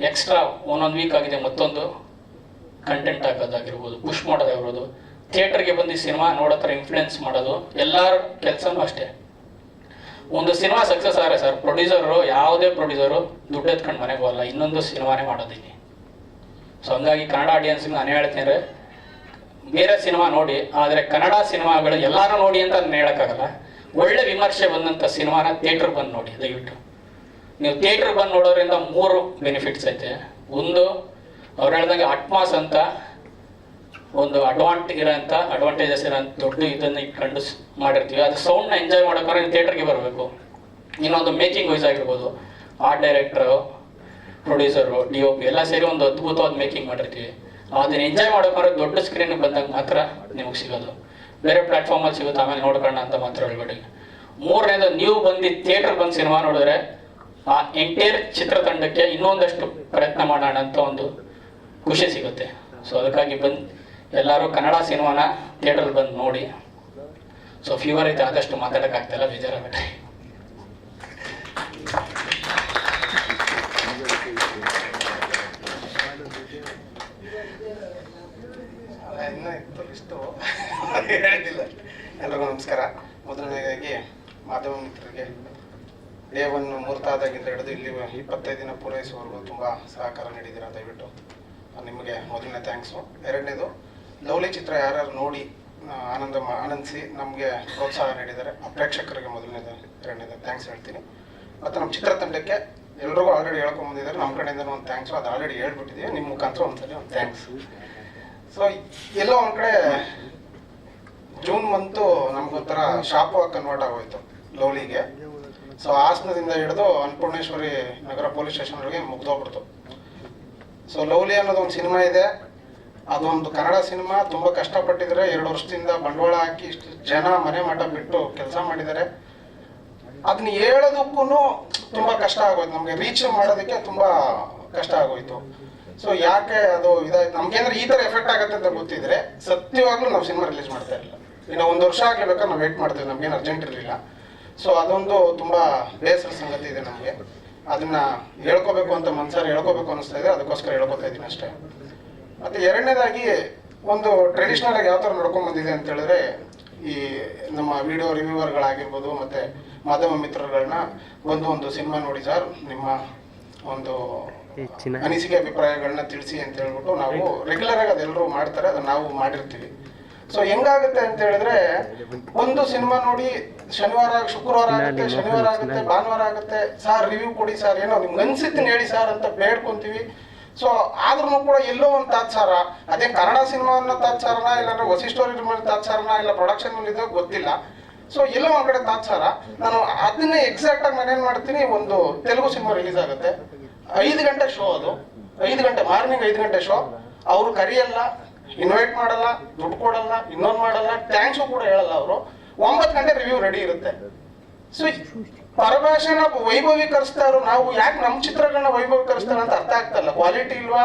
ಎಕ್ಸ್ಟ್ರಾ ಒಂದೊಂದು ವೀಕ್ ಆಗಿದೆ ಮತ್ತೊಂದು ಕಂಟೆಂಟ್ ಹಾಕೋದಾಗಿರ್ಬೋದು, ಪುಷ್ ಮಾಡೋದಾಗಿರ್ಬೋದು, ಥಿಯೇಟರ್ಗೆ ಬಂದು ಸಿನಿಮಾ ನೋಡೋ ಥರ ಇನ್ಫ್ಲುಯೆನ್ಸ್ ಮಾಡೋದು, ಎಲ್ಲರ ಕೆಲಸನೂ ಅಷ್ಟೇ. ಒಂದು ಸಿನಿಮಾ ಸಕ್ಸಸ್ ಆದರೆ ಸರ್, ಪ್ರೊಡ್ಯೂಸರು, ಯಾವುದೇ ಪ್ರೊಡ್ಯೂಸರು ದುಡ್ಡು ಎತ್ಕೊಂಡು ಮನೆಗೆ ಹೋಗಲ್ಲ, ಇನ್ನೊಂದು ಸಿನಿಮಾನೇ ಮಾಡೋದಿಲ್ಲ. ಸೊ ಹಂಗಾಗಿ ಕನ್ನಡ ಆಡಿಯನ್ಸ್ಗೆ ನಾನು ಹೇಳ್ತೀನಿ, ಬೇರೆ ಸಿನಿಮಾ ನೋಡಿ, ಆದರೆ ಕನ್ನಡ ಸಿನಿಮಾಗಳು ಎಲ್ಲರೂ ನೋಡಿ ಅಂತ ನಾನು ಹೇಳೋಕ್ಕಾಗಲ್ಲ. ಒಳ್ಳೆ ವಿಮರ್ಶೆ ಬಂದಂಥ ಸಿನಿಮಾನ ಥಿಯೇಟ್ರ್ ಬಂದು ನೋಡಿ ದಯವಿಟ್ಟು. ನೀವು ಥಿಯೇಟ್ರ್ ಬಂದು ನೋಡೋದ್ರಿಂದ 3 ಬೆನಿಫಿಟ್ಸ್ ಐತೆ. ಒಂದು ಅವ್ರು ಹೇಳ್ದಂಗೆ ಅಟ್ಮಾಸ್ ಅಂತ ಒಂದು ಅಡ್ವಾಂಟೇಜಸ್ ಇರೋಂಥ ದೊಡ್ಡ ಇದನ್ನು ಇಟ್ಕೊಂಡು ಮಾಡಿರ್ತೀವಿ. ಅದು ಸೌಂಡ್ನ ಎಂಜಾಯ್ ಮಾಡೋಕ್ಕಾದ್ರೆ ನೀವು ಥಿಯೇಟ್ರಿಗೆ ಬರಬೇಕು. ಇನ್ನೊಂದು ಮೇಕಿಂಗ್ ವೈಸ್ ಆಗಿರ್ಬೋದು, ಆರ್ಟ್ ಡೈರೆಕ್ಟರು, ಪ್ರೊಡ್ಯೂಸರು, DOP ಎಲ್ಲ ಸೇರಿ ಒಂದು ಅದ್ಭುತವಾದ ಮೇಕಿಂಗ್ ಮಾಡಿರ್ತೀವಿ. ಅದನ್ನ ಎಂಜಾಯ್ ಮಾಡೋಕ್ಕಾದ್ರೆ ದೊಡ್ಡ ಸ್ಕ್ರೀನಿಗೆ ಬಂದಾಗ ಮಾತ್ರ ನಿಮಗೆ ಸಿಗೋದು. ಬೇರೆ ಪ್ಲಾಟ್ಫಾರ್ಮಲ್ಲಿ ಸಿಗುತ್ತೆ ಆಮೇಲೆ ನೋಡ್ಕೊಳ್ಳೋಣ ಅಂತ ಮಾತ್ರ ಹೇಳ್ಬೇಡಿ. 3ನೇದು ನೀವು ಬಂದು ಥಿಯೇಟ್ರ್ ಬಂದು ಸಿನಿಮಾ ನೋಡಿದ್ರೆ ಆ ಎಂಟೈರ್ ಚಿತ್ರತಂಡಕ್ಕೆ ಇನ್ನೊಂದಷ್ಟು ಪ್ರಯತ್ನ ಮಾಡೋಣ ಅಂತ ಒಂದು ಖುಷಿ ಸಿಗುತ್ತೆ. ಸೊ ಅದಕ್ಕಾಗಿ ಬಂದು ಎಲ್ಲರೂ ಕನ್ನಡ ಸಿನಿಮಾನ ಥಿಯೇಟ್ರಲ್ಲಿ ಬಂದು ನೋಡಿ. ಸೊ ಫೀವರ್ ಐತೆ, ಆದಷ್ಟು ಮಾತಾಡೋಕ್ಕಾಗ್ತಾಯಿಲ್ಲ, ಬೇಜಾರಾಗಬೇಡಿ.
ಇನ್ನೂ ಇಷ್ಟು ಹೇಳಿಲ್ಲ. ಎಲ್ರಿಗೂ ನಮಸ್ಕಾರ. ಮೊದಲನೇದಾಗಿ ಮಾಧ್ಯಮ ಮಿತ್ರರಿಗೆ ಡೇ 1 ಮುಹೂರ್ತಾದಾಗಿಂದ ಹಿಡಿದು ಇಲ್ಲಿ 25 ದಿನ ಪೂರೈಸುವವರೆಗೂ ತುಂಬ ಸಹಕಾರ ನೀಡಿದ್ದೀರಾ. ದಯವಿಟ್ಟು ನಿಮಗೆ ಮೊದಲನೇ ಥ್ಯಾಂಕ್ಸು. 2ನೇದು ಲವ್ಲಿ ಚಿತ್ರ ಯಾರ್ಯಾರು ನೋಡಿ ಆನಂದಿಸಿ ನಮಗೆ ಪ್ರೋತ್ಸಾಹ ನೀಡಿದ್ದಾರೆ ಆ ಪ್ರೇಕ್ಷಕರಿಗೆ ಮೊದಲನೇದು 2ನೇದು ಥ್ಯಾಂಕ್ಸ್ ಹೇಳ್ತೀನಿ. ಮತ್ತು ನಮ್ಮ ಚಿತ್ರತಂಡಕ್ಕೆ ಎಲ್ರಿಗೂ ಆಲ್ರೆಡಿ ಹೇಳ್ಕೊಂಬಂದಿದ್ದಾರೆ, ನಮ್ಮ ಕಡೆಯಿಂದ ಒಂದು ಥ್ಯಾಂಕ್ಸು. ಅದು ಆಲ್ರೆಡಿ ಹೇಳ್ಬಿಟ್ಟಿದ್ದೀವಿ, ನಿಮ್ಮ ಮುಖಾಂತರ ಒಂದ್ಸಲಿ ಒಂದು ಥ್ಯಾಂಕ್ಸ್. ಸೊ ಎಲ್ಲೋ ಒಂದು ಕಡೆ ಜೂನ್ ಮಂತು ನಮ್ಗೊಂಥರ ಶಾಪವಾಗಿ ಕನ್ವರ್ಟ್ ಆಗೋಯ್ತು ಲವ್ಲಿಗೆ. ಸೊ ಹಾಸನದಿಂದ ಹಿಡಿದು ಅನ್ನಪೂರ್ಣೇಶ್ವರಿ ನಗರ ಪೊಲೀಸ್ ಸ್ಟೇಷನ್ವರೆಗೆ ಮುಗ್ದೋಗ್ಬಿಡ್ತು. ಸೊ ಲವ್ಲಿ ಅನ್ನೋದು ಒಂದು ಸಿನಿಮಾ ಇದೆ, ಅದೊಂದು ಕನ್ನಡ ಸಿನಿಮಾ. ತುಂಬ ಕಷ್ಟಪಟ್ಟಿದ್ದಾರೆ, 2 ವರ್ಷದಿಂದ ಬಂಡವಾಳ ಹಾಕಿ ಇಷ್ಟು ಜನ ಮನೆ ಮಠ ಬಿಟ್ಟು ಕೆಲಸ ಮಾಡಿದ್ದಾರೆ. ಅದನ್ನ ಹೇಳೋದಕ್ಕೂ ತುಂಬ ಕಷ್ಟ ಆಗೋಯ್ತು, ನಮಗೆ ರೀಚ್ ಮಾಡೋದಕ್ಕೆ ತುಂಬ ಕಷ್ಟ ಆಗೋಯ್ತು. ಸೊ ಯಾಕೆ ಅದು ಇದಾಯ್ತು ನಮ್ಗೇಂದ್ರೆ ಈ ಥರ ಎಫೆಕ್ಟ್ ಆಗುತ್ತೆ ಅಂತ ಗೊತ್ತಿದ್ರೆ ಸತ್ಯವಾಗ್ಲೂ ನಾವು ಸಿನಿಮಾ ರಿಲೀಸ್ ಮಾಡ್ತಾ ಇರಲಿಲ್ಲ. ಇನ್ನು 1 ವರ್ಷ ಆಗಲೇಬೇಕಾದ್ರೆ ನಾವು ವೇಟ್ ಮಾಡ್ತೀವಿ, ನಮ್ಗೇನು ಅರ್ಜೆಂಟ್ ಇರಲಿಲ್ಲ. ಸೊ ಅದೊಂದು ತುಂಬ ಬೇಸರ ಸಂಗತಿ ಇದೆ ನಮಗೆ. ಅದನ್ನ ಹೇಳ್ಕೋಬೇಕು ಅಂತ ಮನ್ಸಾರಿ ಹೇಳ್ಕೋಬೇಕು ಅನ್ನಿಸ್ತಾ ಇದೆ, ಅದಕ್ಕೋಸ್ಕರ ಹೇಳ್ಕೊತಾ ಇದ್ದೀನಿ ಅಷ್ಟೇ. ಮತ್ತು 2ನೇದಾಗಿ ಒಂದು ಟ್ರೆಡಿಷ್ನಲ್ ಆಗಿ ಯಾವ ಥರ ನಡ್ಕೊಂಡು ಬಂದಿದೆ ಅಂತ ಹೇಳಿದ್ರೆ, ಈ ನಮ್ಮ ವಿಡಿಯೋ ರಿವ್ಯೂವರ್ಗಳಾಗಿರ್ಬೋದು ಮತ್ತು ಮಾಧ್ಯಮ ಮಿತ್ರರುಗಳನ್ನ ಒಂದು ಸಿನಿಮಾ ನೋಡಿ ಸರ್, ನಿಮ್ಮ ಒಂದು ಅನಿಸಿಕೆ ಅಭಿಪ್ರಾಯಗಳನ್ನ ತಿಳಿಸಿ ಅಂತ ಹೇಳ್ಬಿಟ್ಟು ನಾವು ರೆಗ್ಯುಲರ್ ಆಗಿ ಅದೆಲ್ಲರೂ ಮಾಡ್ತಾರೆ, ಅದನ್ನ ನಾವು ಮಾಡಿರ್ತೀವಿ. ಸೊ ಹೆಂಗಾಗುತ್ತೆ ಅಂತ ಹೇಳಿದ್ರೆ, ಒಂದು ಸಿನಿಮಾ ನೋಡಿ ಶುಕ್ರವಾರ ಆಗುತ್ತೆ, ಶನಿವಾರ ಆಗುತ್ತೆ, ಭಾನುವಾರ ಆಗುತ್ತೆ, ಸರ್ ರಿವ್ಯೂ ಕೊಡಿ ಸರ್, ಏನೋ ನಿಮ್ಗೆ ಅನ್ಸಿತ್ತು ಹೇಳಿ ಸರ್ ಅಂತ ಬೇಡ್ಕೊಂತೀವಿ. ಸೊ ಆದ್ರೂ ಕೂಡ ಎಲ್ಲೋ ಒಂದು ತಾತ್ಸಾರ, ಅದೇ ಕನ್ನಡ ಸಿನಿಮಾ ಅನ್ನೋ ತಾತ್ಸಾರನ, ಇಲ್ಲಾಂದ್ರೆ ವಸಿಷ್ಠೋರಿ ತಾತ್ಸಾರನ, ಇಲ್ಲ ಪ್ರೊಡಕ್ಷನ್ ಇದ್ದಾಗ ಗೊತ್ತಿಲ್ಲ. ಸೊ ಎಲ್ಲೋ ಒಂದ್ ಕಡೆ ತಾತ್ಸಾರ. ನಾನು ಅದನ್ನೇ ಎಕ್ಸಾಕ್ಟ್ ಆಗಿ ನಾನೇನ್ ಮಾಡ್ತೀನಿ, ಒಂದು ತೆಲುಗು ಸಿನಿಮಾ ರಿಲೀಸ್ ಆಗುತ್ತೆ, 5 ಗಂಟೆ ಶೋ, ಅದು 5 ಗಂಟೆ ಮಾರ್ನಿಂಗ್ 5 ಗಂಟೆ ಶೋ. ಅವರು ಕರಿಯಲ್ಲ, ಇನ್ವೈಟ್ ಮಾಡಲ್ಲ, ದುಡ್ಡು ಕೊಡಲ್ಲ, ಇನ್ನೊಂದು ಮಾಡಲ್ಲ, ಥ್ಯಾಂಕ್ಸು ಕೂಡ ಹೇಳಲ್ಲ ಅವರು. 9 ಗಂಟೆ ರಿವ್ಯೂ ರೆಡಿ ಇರುತ್ತೆ. ಸೊ ಪರಭಾಷೆನ ವೈಭವೀಕರಿಸ್ತಾರೋ ನಾವು, ಯಾಕೆ ನಮ್ಮ ಚಿತ್ರಗಳನ್ನ ವೈಭವೀಕರಿಸ್ತಾರೆ ಅಂತ ಅರ್ಥ ಆಗ್ತಲ್ಲ. ಕ್ವಾಲಿಟಿ ಇಲ್ವಾ,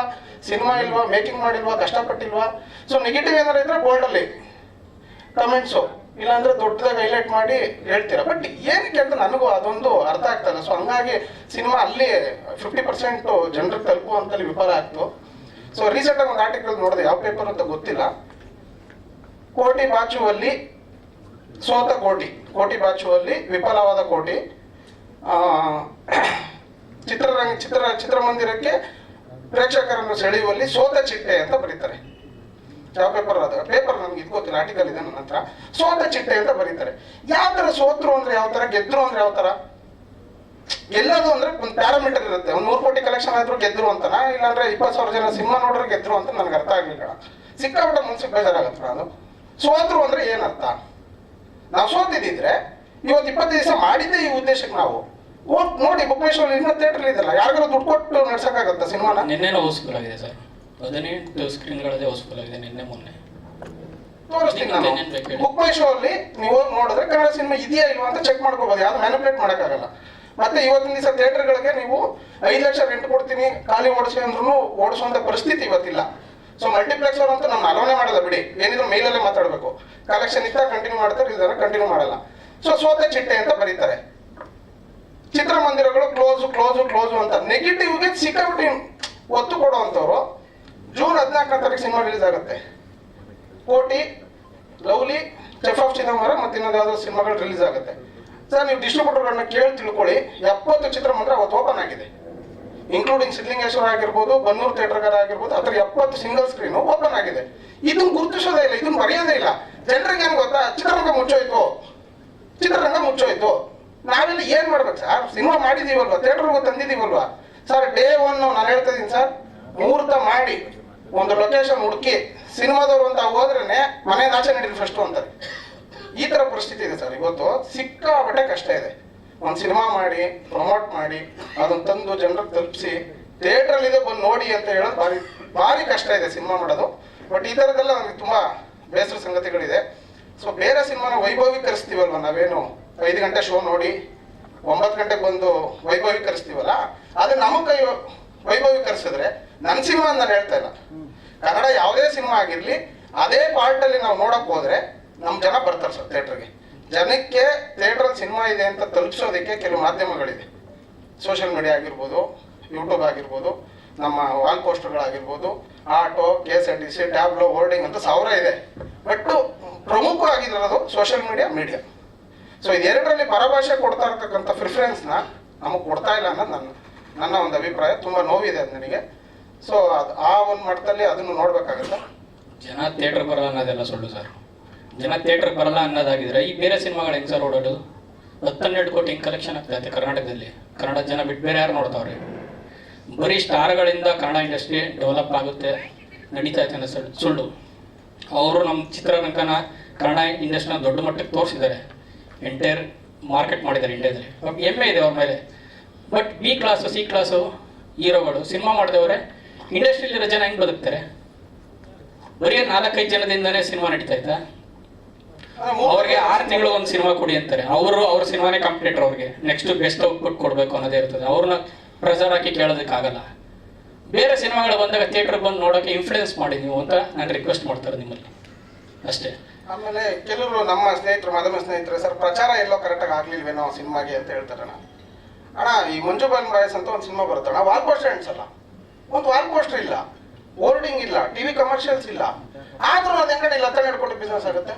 ಸಿನಿಮಾ ಇಲ್ವಾ, ಮೇಕಿಂಗ್ ಮಾಡಿಲ್ವಾ, ಕಷ್ಟಪಟ್ಟಿಲ್ವಾ? ಸೊ ನೆಗೆಟಿವ್ ಏನಾರು ಇದ್ರೆ ಬೋಲ್ಡಲ್ಲಿ ಕಮೆಂಟ್ಸು, ಇಲ್ಲಾಂದ್ರೆ ದೊಡ್ಡದಾಗಿ ಹೈಲೈಟ್ ಮಾಡಿ ಹೇಳ್ತೀರಾ. ಬಟ್ ಏನಕ್ಕೆ ಅಂತ ನನಗೂ ಅದೊಂದು ಅರ್ಥ ಆಗ್ತಲ್ಲ. ಸೊ ಹಂಗಾಗಿ ಸಿನಿಮಾ ಅಲ್ಲಿ 50% ಜನರಿಗೆ ತಲುಪುವಂತಲ್ಲಿ ವಿಫಲ ಆಗ್ತು. ಸೊ ರೀಸೆಂಟಾಗಿ ಒಂದು ಆರ್ಟಿಕಲ್ ನೋಡಿದೆ, ಯಾವ ಪೇಪರ್ ಅಂತ ಗೊತ್ತಿಲ್ಲ. ಕೋಟಿ ಬಾಚುವಲ್ಲಿ ಸೋತ ಕೋಟಿ ಬಾಚುವಲ್ಲಿ ವಿಫಲವಾದ ಕೋಟಿ, ಚಿತ್ರಮಂದಿರಕ್ಕೆ ಪ್ರೇಕ್ಷಕರನ್ನು ಸೆಳೆಯುವಲ್ಲಿ ಸೋತ ಚಿಟ್ಟೆ ಅಂತ ಬರೀತಾರೆ. ಯಾವ ಪೇಪರ್ ಅದ ಪೇಪರ್ ನಮ್ಗೆ ಇದು ಗೊತ್ತಿಲ್ಲ, ಆರ್ಟಿಕಲ್ ಇದೆ ನನ್ನ ಹತ್ರ. ಸೋತ ಚಿಟ್ಟೆ ಅಂತ ಬರೀತಾರೆ. ಯಾವ ತರ ಸೋತ್ರು ಅಂದ್ರೆ ಯಾವ ತರ, ಗೆದ್ರು ಅಂದ್ರೆ ಯಾವ ತರ? ಎಲ್ಲದು ಅಂದ್ರೆ ಒಂದು ಪ್ಯಾರಾಮೀಟರ್ ಇರುತ್ತೆ. ಒಂದು 100 ಕೋಟಿ ಕಲೆಕ್ಷನ್ ಆದ್ರೂ ಗೆದ್ರು ಅಂತನ, ಇಲ್ಲಾಂದ್ರೆ 20,000 ಜನ ಸಿನಿಮಾ ನೋಡ್ರೆ ಗೆದ್ರು ಅಂತ ನನಗೆ ಅರ್ಥ ಆಗ್ಲಿಲ್ಲ. ಸಿಕ್ಕಾಬಿಟ್ಟ ಮನ್ಸಿಗೆ ಬೇಜಾರಾಗತ್ತ. ಅದು ಸೋತ್ರು ಅಂದ್ರೆ ಏನರ್ಥ? ನಾವು ಸೋತಿದ್ರೆ ಇವತ್ತು 20 ದಿವಸ ಮಾಡಿದ್ದೆ ಈ ಉದ್ದೇಶಕ್ಕೆ. ನಾವು ನೋಡಿ ಬುಕ್ ಮೈ ಶೋ ಇನ್ನೂ ಥಿಯೇಟರ್ ಇದೆಲ್ಲ, ಯಾರಿಗಾರು ದುಡ್ಡು ಕೊಟ್ಟು ನಡ್ಸಕ್ಕಾಗತ್ತ ಸಿನಿಮಾನ?
ನಿನ್ನೆ ಹೌಸ್ಫುಲ್ ಆಗಿದೆ ಸರ್, 18 ಸ್ಕ್ರೀನ್ಗಳದೇ ಹೌಸ್ಫುಲ್ ಆಗಿದೆ ನಿನ್ನೆ ಮೊನ್ನೆ.
ತೋರಿಸ್ತೀನಿ ನಾನು. ಬುಕ್ ಮೈ ಶೋ ಅಲ್ಲಿ ನೀವು ನೋಡಿದ್ರೆ ಕನ್ನಡ ಸಿನಿಮಾ ಇದೆಯಾ ಇಲ್ವಾ ಅಂತ ಚೆಕ್ ಮಾಡ್ಕೋಬಹುದು, ಯಾವ್ದು ಮ್ಯಾನಿಪುಲೇಟ್ ಮಾಡೋಕ್ಕಾಗಲ್ಲ. ಮತ್ತೆ ಇವತ್ತಿನ ದಿವಸ ಥಿಯೇಟರ್ಗಳಿಗೆ ನೀವು 5 ಲಕ್ಷ ರೆಂಟ್ ಕೊಡ್ತೀನಿ ಖಾಲಿ ಓಡಿಸಿ ಅಂದ್ರೂ ಓಡಿಸುವಂತ ಪರಿಸ್ಥಿತಿ ಇವತ್ತಿಲ್ಲ. ಸೊ ಮಲ್ಟಿಪ್ಲೆಕ್ಸ್ ಅವರು ಅಂತ ನಮ್ಮ ಅಲೋನೆ ಮಾಡಲ್ಲ ಬಿಡಿ, ಏನಿದ್ರು ಮೇಲಲ್ಲೇ ಮಾತಾಡಬೇಕು. ಕಲೆಕ್ಷನ್ ಇತ್ತ ಕಂಟಿನ್ಯೂ ಮಾಡ್ತಾರೆ, ಇಲ್ದಾರ ಕಂಟಿನ್ಯೂ ಮಾಡಲ್ಲ. ಸೊ ಸೋತೆ ಚಿಟ್ಟೆ ಅಂತ ಬರೀತಾರೆ. ಚಿತ್ರಮಂದಿರಗಳು ಕ್ಲೋಸು ಅಂತ ನೆಗೆಟಿವ್ಗೆ ಸಿಕ್ಕಾಬಿಟ್ಟು ಒತ್ತು ಕೊಡುವಂಥವ್ರು. ಜೂನ್ 14ನೇ ತಾರೀಕು ಸಿನಿಮಾ ರಿಲೀಸ್ ಆಗುತ್ತೆ. ಕೋಟಿ, ಲವ್ಲಿ, ಚೆಫ್ ಆಫ್ ಚಿದಂಬರ ಮತ್ತು ಇನ್ನೊಂದು ಯಾವುದೋ ಸಿನಿಮಾಗಳು ರಿಲೀಸ್ ಆಗುತ್ತೆ. ಸರ್ ನೀವು ಡಿಸ್ಟ್ರಿಬ್ಯೂಟರ್ಗಳನ್ನ ಕೇಳಿ ತಿಳ್ಕೊಳ್ಳಿ, 70 ಚಿತ್ರಮಂದಿರ ಅವತ್ತು ಓಪನ್ ಆಗಿದೆ, ಇನ್ಕ್ಲೂಡಿಂಗ್ ಸಿದ್ಲಿಂಗೇಶ್ವರ ಆಗಿರ್ಬೋದು, ಬನ್ನೂರು ಥಿಯೇಟರ್ಗಾರ ಆಗಿರ್ಬೋದು. ಆ ಥರ 70 ಸಿಂಗಲ್ ಸ್ಕ್ರೀನು ಓಪನ್ ಆಗಿದೆ. ಇದನ್ನ ಗುರುತಿಸೋದೇ ಇಲ್ಲ, ಇದನ್ನ ಬರೆಯೋದೇ ಇಲ್ಲ. ಜನರಿಗೆ ಏನು ಗೊತ್ತಾ, ಚಿತ್ರರಂಗ ಮುಚ್ಚೋಯ್ತು,
ಚಿತ್ರರಂಗ ಮುಚ್ಚೋಯ್ತು. ನಾವೆಲ್ಲ ಏನು ಮಾಡ್ಬೇಕು ಸರ್? ಸಿನಿಮಾ ಮಾಡಿದೀವಲ್ವಾ, ಥಿಯೇಟರ್ಗೂ ತಂದಿದ್ದೀವಲ್ವಾ ಸರ್. ಡೇ 1 ನಾನು ಹೇಳ್ತಾ ಇದ್ದೀನಿ ಸರ್, ಮುಹೂರ್ತ ಮಾಡಿ ಒಂದು ಲೊಕೇಶನ್ ಹುಡುಕಿ ಸಿನಿಮಾದವರು ಅಂತ ಹೋದ್ರೇನೆ ಮನೆಯಿಂದ ಆಚೆ ನಡೀಲಿ ಫಸ್ಟು ಅಂತಾರೆ. ಈ ಥರ ಪರಿಸ್ಥಿತಿ ಇದೆ ಸರ್ ಇವತ್ತು. ಸಿಕ್ಕಾಪಟ್ಟೆ ಕಷ್ಟ ಇದೆ. ಒಂದು ಸಿನಿಮಾ ಮಾಡಿ ಪ್ರಮೋಟ್ ಮಾಡಿ ಅದನ್ನು ತಂದು ಜನರಿಗೆ ತಲುಪಿಸಿ ಥಿಯೇಟ್ರಲ್ಲಿದೆ ಬಂದು ನೋಡಿ ಅಂತ ಹೇಳೋದು ಭಾರಿ ಭಾರಿ ಕಷ್ಟ ಇದೆ ಸಿನಿಮಾ ಮಾಡೋದು. ಬಟ್ ಈ ಥರದ್ದೆಲ್ಲ ನನಗೆ ತುಂಬ ಬೇಸರ ಸಂಗತಿಗಳಿದೆ. ಸೊ ಬೇರೆ ಸಿನಿಮಾನ ವೈಭವೀಕರಿಸ್ತೀವಲ್ವ ನಾವೇನು 5 ಗಂಟೆ ಶೋ ನೋಡಿ 9 ಗಂಟೆಗೆ ಬಂದು ವೈಭವೀಕರಿಸ್ತೀವಲ್ಲ, ಅದು ನಮ್ಮ ಕೈ ವೈಭವೀಕರಿಸಿದ್ರೆ ನನ್ನ ಸಿನಿಮಾ ಅಂತ ನಾನು ಹೇಳ್ತಾ ಇಲ್ಲ, ಕನ್ನಡ ಯಾವುದೇ ಸಿನಿಮಾ ಆಗಿರಲಿ ಅದೇ ಪಾರ್ಟಲ್ಲಿ ನಾವು ನೋಡೋಕೆ ಹೋದ್ರೆ ನಮ್ಮ ಜನ ಬರ್ತಾರೆ ಸರ್ ಥಿಯೇಟ್ರಿಗೆ. ಜನಕ್ಕೆ ಥಿಯೇಟ್ರಲ್ಲಿ ಸಿನಿಮಾ ಇದೆ ಅಂತ ತಲುಪಿಸೋದಕ್ಕೆ ಕೆಲವು ಮಾಧ್ಯಮಗಳಿದೆ. ಸೋಷಿಯಲ್ ಮೀಡಿಯಾ ಆಗಿರ್ಬೋದು, ಯೂಟ್ಯೂಬ್ ಆಗಿರ್ಬೋದು, ನಮ್ಮ ವಾಲ್ ಪೋಸ್ಟರ್ಗಳಾಗಿರ್ಬೋದು, ಆಟೋ, KSRTC, ಟ್ಯಾಬ್ಲೋ, ಹೋರ್ಡಿಂಗ್ ಅಂತ 1000 ಇದೆ. ಬಟ್ ಪ್ರಮುಖವಾಗಿರೋದು ಸೋಷಿಯಲ್ ಮೀಡಿಯಾ. ಸೊ ಇದೆರಡರಲ್ಲಿ ಪರಭಾಷೆ ಕೊಡ್ತಾ ಇರ್ತಕ್ಕಂಥ ಪ್ರಿಫರೆನ್ಸ್ನ ನಮಗೆ ಕೊಡ್ತಾ ಇಲ್ಲ ಅನ್ನೋದು ನನ್ನ ಒಂದು ಅಭಿಪ್ರಾಯ. ತುಂಬ ನೋವಿದೆ ಅದು ನನಗೆ. ಸೊ ಅದು ಆ ಒಂದು ಮಟ್ಟದಲ್ಲಿ ಅದನ್ನು ನೋಡ್ಬೇಕಾಗುತ್ತೆ.
ಜನ ಥಿಯೇಟರ್ ಬರಲ್ಲ ಅನ್ನೋದೆಲ್ಲ ಸುಳ್ಳು ಸರ್. ಜನ ಥಿಯೇಟರ್ ಬರಲ್ಲ ಅನ್ನೋದಾಗಿದ್ರೆ ಈ ಬೇರೆ ಸಿನಿಮಾಗಳು ಹೆಂಗೆ ಸರ್ ಓಡೋದು? 10-12 ಕೋಟಿ ಹಿಂಗೆ ಕಲೆಕ್ಷನ್ ಆಗ್ತೈತೆ ಕರ್ನಾಟಕದಲ್ಲಿ. ಕನ್ನಡ ಜನ ಬಿಟ್ಟು ಬೇರೆ ಯಾರು ನೋಡ್ತಾವ್ರೆ? ಬರೀ ಸ್ಟಾರ್ಗಳಿಂದ ಕನ್ನಡ ಇಂಡಸ್ಟ್ರಿ ಡೆವಲಪ್ ಆಗುತ್ತೆ ನಡೀತಾ ಐತೆ ಅನ್ನೋ ಸುಳ್ಳು. ಅವರು ನಮ್ಮ ಚಿತ್ರರಂಗನ ಕನ್ನಡ ಇಂಡಸ್ಟ್ರಿನ ದೊಡ್ಡ ಮಟ್ಟಕ್ಕೆ ತೋರಿಸಿದ್ದಾರೆ, ಎಂಟೈರ್ ಮಾರ್ಕೆಟ್ ಮಾಡಿದ್ದಾರೆ ಇಂಡಿಯಾದಲ್ಲಿ. ಹೆಮ್ಮೆ ಇದೆ ಅವ್ರ ಮೇಲೆ. But B class C class ಹೀರೋಗಳು ಸಿನಿಮಾ ಮಾಡಿದವ್ರೆ ಇಂಡಸ್ಟ್ರಿಯಲ್ಲಿರೋ ಜನ ಹೆಂಗೆ ಬದುಕ್ತಾರೆ? ಬರೀ 4-5 ಜನದಿಂದನೇ ಸಿನಿಮಾ ನಡೀತಾ ಇತ್ತಾ? ಅವ್ರಿಗೆ 6 ತಿಂಗಳು ಒಂದು ಸಿನಿಮಾ ಕೊಡಿ ಅಂತಾರೆ. ಅವ್ರ ಸಿನಿಮಾನೇ ಕಾಂಪಿಟೇಟರ್. ಅವ್ರಿಗೆ ನೆಕ್ಸ್ಟ್ ಬೆಸ್ಟ್ ಔಟ್ಪುಟ್ ಕೊಡಬೇಕು ಅನ್ನೋದೇ ಇರ್ತದೆ. ಅವ್ರನ್ನ ಪ್ರೆಸರ್ ಹಾಕಿ ಕೇಳೋದಕ್ಕಾಗಲ್ಲ. ಬೇರೆ ಸಿನಿಮಾಗಳು ಬಂದಾಗ ಥಿಯೇಟರ್ ಬಂದು ನೋಡೋಕೆ ಇನ್ಫ್ಲೂಯೆನ್ಸ್ ಮಾಡಿ ನೀವು ಅಂತ ನಾನು ರಿಕ್ವೆಸ್ಟ್ ಮಾಡ್ತಾರೆ ನಿಮ್ಮಲ್ಲಿ ಅಷ್ಟೇ.
ಆಮೇಲೆ ಕೆಲವರು ನಮ್ಮ ಸ್ನೇಹಿತರು, ಮಾಧ್ಯಮ ಸ್ನೇಹಿತರು, ಸರ್ ಪ್ರಚಾರ ಎಲ್ಲೋ ಕರೆಕ್ಟಾಗಿ ಆಗ್ಲಿಲ್ವೇನೋ ಸಿನಿಮಾಗೆ ಅಂತ ಹೇಳ್ತಾರಣ್ಣ. ಅಣ್ಣ ಈ ಮಂಜು ಬಾಯ್ಸ್ ಅಂತ ಒಂದು ಸಿನಿಮಾ ಬರುತ್ತಣ್ಣ, ವಾಲ್ ಪೋಸ್ಟರ್ ಅನ್ಸಲ್ಲ, ಒಂದು ವಾಲ್ ಪೋಸ್ಟರ್ ಇಲ್ಲ, ಹೋರ್ಡಿಂಗ್ ಇಲ್ಲ, TV ಕಮರ್ಷಿಯಲ್ಸ್ ಇಲ್ಲ, ಆದ್ರೂ ಅದು ಹೆಂಗಡೆ ಇಲ್ಲ ಹತ್ರ ಹಿಡ್ಕೊಂಡು ಬಿಸ್ನೆಸ್ ಆಗುತ್ತೆ.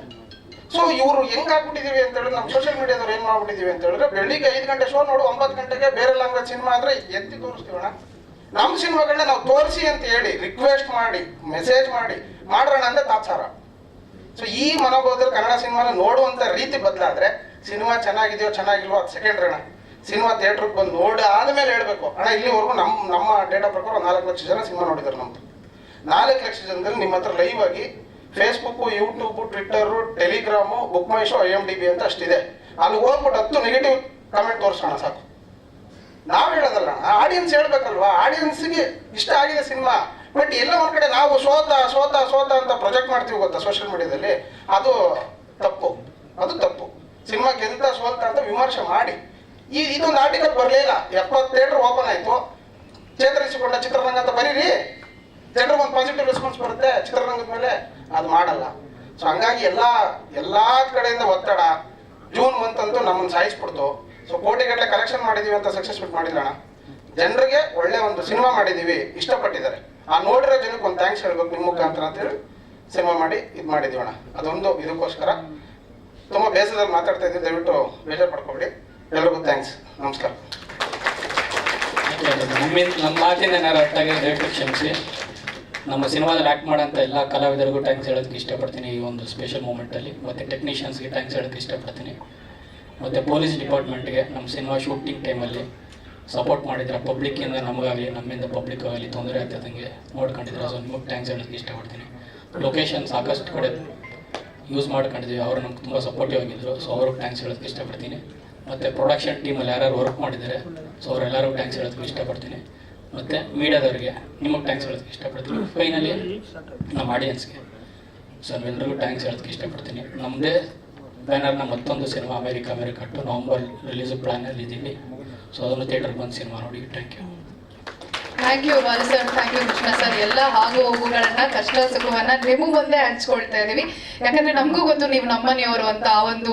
ಸೊ ಇವರು ಹೆಂಗ್ ಆಗ್ಬಿಟ್ಟಿದೀವಿ ಅಂತ ಹೇಳಿದ್ರೆ, ನಮ್ಮ ಸೋಷಿಯಲ್ ಮೀಡಿಯಾದವ್ರು ಏನ್ ಮಾಡ್ಬಿಟ್ಟಿದೀವಿ ಅಂತ ಹೇಳಿದ್ರೆ, ಬೆಳಿಗ್ಗೆ 5 ಗಂಟೆ ಶೋ ನೋಡು, 9 ಗಂಟೆಗೆ ಬೇರೆ ಲ್ಯಾಂಗ್ವೇಜ್ ಸಿನಿಮಾ ಆದ್ರೆ ಎತ್ತಿ ತೋರಿಸ್ತೀವಣ್ಣ. ನಮ್ಮ ಸಿನಿಮಾಗಳನ್ನ ನಾವು ತೋರಿಸಿ ಅಂತ ಹೇಳಿ ರಿಕ್ವೆಸ್ಟ್ ಮಾಡಿ ಮೆಸೇಜ್ ಮಾಡಿ ಮಾಡೋಣ ಅಂತ ತಾತ್ಸಾರ. ಸೊ ಈ ಮನೋಭಾವದಲ್ಲಿ ಕನ್ನಡ ಸಿನಿಮಾನ ನೋಡುವಂತ ರೀತಿ ಬದಲಾದ್ರೆ ಸಿನಿಮಾ ಚೆನ್ನಾಗಿದೆಯೋ ಚೆನ್ನಾಗಿಲ್ವೋ ಅದು ಸೆಕೆಂಡ್ರಿ ಅಣ್ಣ. ಸಿನಿಮಾ ಥಿಯೇಟ್ರಿಗೆ ಬಂದು ನೋಡಿ ಆದ್ಮೇಲೆ ಹೇಳ್ಬೇಕು ಅಣ್ಣ. ಇಲ್ಲಿವರೆಗೂ ನಮ್ಮ ಡೇಟಾ ಪ್ರಕಾರ 4 ಲಕ್ಷ ಜನ ಸಿನಿಮಾ ನೋಡಿದ್ದಾರೆ. ನಮ್ದು 4 ಲಕ್ಷ ಜನದಲ್ಲಿ ನಿಮ್ಮ ಹತ್ರ ಲೈವ್ ಆಗಿ Facebook, YouTube, Twitter, Telegram, book ಮೈ ಶೋ, IMDb ಅಂತ ಅಷ್ಟಿದೆ. ಅಲ್ಲಿ ಹೋಗ್ಬಿಟ್ಟು 10 ನೆಗೆಟಿವ್ ಕಮೆಂಟ್ ತೋರಿಸೋಣ ಸಾಕು. ನಾವು ಹೇಳೋದಲ್ಲ, ಆಡಿಯನ್ಸ್ ಹೇಳ್ಬೇಕಲ್ವಾ. ಆಡಿಯನ್ಸ್ಗೆ ಇಷ್ಟ ಆಗಿದೆ ಸಿನಿಮಾ, ಬಟ್ ಎಲ್ಲ ಒಂದ್ ಕಡೆ ನಾವು ಸೋತ ಅಂತ ಪ್ರೊಜೆಕ್ಟ್ ಮಾಡ್ತೀವಿ ಗೊತ್ತಾ ಸೋಷಿಯಲ್ ಮೀಡಿಯಾದಲ್ಲಿ. ಅದು ತಪ್ಪು. ಸಿನಿಮಾ ಗೆಲ್ತಾ ಸೋಲ್ತಾ ಅಂತ ವಿಮರ್ಶೆ ಮಾಡಿ ಇದೊಂದು ಆರ್ಟಿಕಲ್ ಬರಲಿಲ್ಲ. 70 ಥಿಯೇಟರ್ ಓಪನ್ ಆಯ್ತು, ಚೇತರಿಸಿಕೊಂಡ ಚಿತ್ರರಂಗ ಅಂತ ಬರೀರಿ, ಜನರಿಗೆ ಒಂದು ಪಾಸಿಟಿವ್ ರೆಸ್ಪಾನ್ಸ್ ಬರುತ್ತೆ ಚಿತ್ರರಂಗದ ಮೇಲೆ. ಅದು ಮಾಡಲ್ಲ. ಸೊ ಹಂಗಾಗಿ ಎಲ್ಲಾ ಕಡೆಯಿಂದ ಒತ್ತಡ. ಜೂನ್ ಮಂತ್ ಅಂತೂ ನಮ್ಮನ್ನು ಸಾಯಿಸ್ಬಿಡ್ತು. ಸೊ ಕೋಟಿಗಟ್ಟಲೆ ಕಲೆಕ್ಷನ್ ಮಾಡಿದೀವಿ ಅಂತ ಸಕ್ಸಸ್ಫುಲ್ ಮಾಡಿಲ್ಲ ಅಣ್ಣ. ಜನರಿಗೆ ಒಳ್ಳೆ ಒಂದು ಸಿನಿಮಾ ಮಾಡಿದೀವಿ, ಇಷ್ಟಪಟ್ಟಿದ್ದಾರೆ. ಆ ನೋಡಿರೋ ಜನಕ್ಕೆ ಒಂದು ಥ್ಯಾಂಕ್ಸ್ ಹೇಳ್ಬೇಕು ನಿಮ್ಮ ಮುಖಾಂತರ ಅಂತೇಳಿ ಸಿನಿಮಾ ಮಾಡಿ ಇದು ಮಾಡಿದೀವಿ ಅಣ್ಣ. ಅದೊಂದು ಇದಕ್ಕೋಸ್ಕರ ತುಂಬ ಬೇಸರದಲ್ಲಿ ಮಾತಾಡ್ತಾ ಇದ್ದೀವಿ, ದಯವಿಟ್ಟು ಬೇಜಾರು ಪಡ್ಕೊಬೇಡಿ. ಎಲ್ರಿಗೂ ಥ್ಯಾಂಕ್ಸ್, ನಮಸ್ಕಾರ.
ನಮ್ಮ ಮಾತಿಂದ ಏನಾರು ಅರ್ಥಾಗಿ ದಯವಿಟ್ಟು ಕ್ಷಮಿಸಿ. ನಮ್ಮ ಸಿನಿಮಾದಲ್ಲಿ ಆ್ಯಕ್ಟ್ ಮಾಡೋಂಥ ಎಲ್ಲ ಕಲಾವಿದರಿಗೂ ಥ್ಯಾಂಕ್ಸ್ ಹೇಳೋದಕ್ಕೆ ಇಷ್ಟಪಡ್ತೀನಿ ಈ ಒಂದು ಸ್ಪೆಷಲ್ ಮೂಮೆಂಟಲ್ಲಿ. ಮತ್ತು ಟೆಕ್ನಿಷಿಯನ್ಸ್ಗೆ ಥ್ಯಾಂಕ್ಸ್ ಹೇಳೋಕ್ಕೆ ಇಷ್ಟಪಡ್ತೀನಿ. ಮತ್ತು ಪೊಲೀಸ್ ಡಿಪಾರ್ಟ್ಮೆಂಟ್ಗೆ ನಮ್ಮ ಸಿನಿಮಾ ಶೂಟಿಂಗ್ ಟೈಮಲ್ಲಿ ಸಪೋರ್ಟ್ ಮಾಡಿದ್ರೆ, ಪಬ್ಲಿಕ್ಕಿಂದ ನಮಗಾಗಲಿ ನಮ್ಮಿಂದ ಪಬ್ಲಿಕ್ ಆಗಲಿ ತೊಂದರೆ ಆಗ್ತದಂಗೆ ನೋಡ್ಕೊಂಡಿದ್ರೆ, ಸೊ ನಿಮಗೆ ಥ್ಯಾಂಕ್ಸ್ ಹೇಳೋಕ್ಕೆ ಇಷ್ಟಪಡ್ತೀನಿ. ಲೊಕೇಶನ್ ಸಾಕಷ್ಟು ಕಡೆ ಯೂಸ್ ಮಾಡ್ಕೊಂಡಿದ್ದೀವಿ, ಅವರು ನಮ್ಗೆ ತುಂಬ ಸಪೋರ್ಟಿವ್ ಆಗಿದ್ದರು. ಸೊ ಅವ್ರಿಗೆ ಥ್ಯಾಂಕ್ಸ್ ಹೇಳೋಕ್ಕೆ ಇಷ್ಟಪಡ್ತೀನಿ. ಮತ್ತು ಪ್ರೊಡಕ್ಷನ್ ಟೀಮಲ್ಲಿ ಯಾರ್ಯಾರು ವರ್ಕ್ ಮಾಡಿದ್ದಾರೆ, ಸೊ ಅವರೆಲ್ಲರಿಗೂ ಥ್ಯಾಂಕ್ಸ್ ಹೇಳೋದಕ್ಕೆ ಇಷ್ಟಪಡ್ತೀನಿ. ಮತ್ತು ಮೀಡಿಯಾದವ್ರಿಗೆ ನಿಮಗೆ ಥ್ಯಾಂಕ್ಸ್ ಹೇಳೋದಕ್ಕೆ ಇಷ್ಟಪಡ್ತೀನಿ. ಫೈನಲಿ ನಮ್ಮ ಆಡಿಯನ್ಸ್ಗೆ ಸೊ ನಾವೆಲ್ಲರಿಗೂ ಥ್ಯಾಂಕ್ಸ್ ಹೇಳೋದಕ್ಕೆ ಇಷ್ಟಪಡ್ತೀನಿ. ನಮ್ಮದೇ ಬ್ಯಾನರ್ನ ಮತ್ತೊಂದು ಸಿನಿಮಾ ಅಮೇರಿಕ ಟು ನವಂಬರ್ ರಿಲೀಸ್ ಪ್ಲ್ಯಾನಲ್ಲಿ ಇದ್ದೀವಿ. ಸೊ ಅದನ್ನು ಥಿಯೇಟರ್ಗೆ ಬಂದು ಸಿನಿಮಾ ನೋಡಿ.
Thank you Balu sir, thank you Krishna sir. ಎಲ್ಲ ಆಗು ಹೋಗುಗಳನ್ನ, ಕಷ್ಟ ಸುಖವನ್ನ ನಿಮ್ಮ ಮುಂದೆ ಹಂಚ್ಕೊಳ್ತಾ ಇದೀವಿ. ಯಾಕಂದ್ರೆ ನಮಗೂ ಗೊತ್ತು ನೀವು ನಮ್ಮನೆಯವರು ಅಂತ ಆ ಒಂದು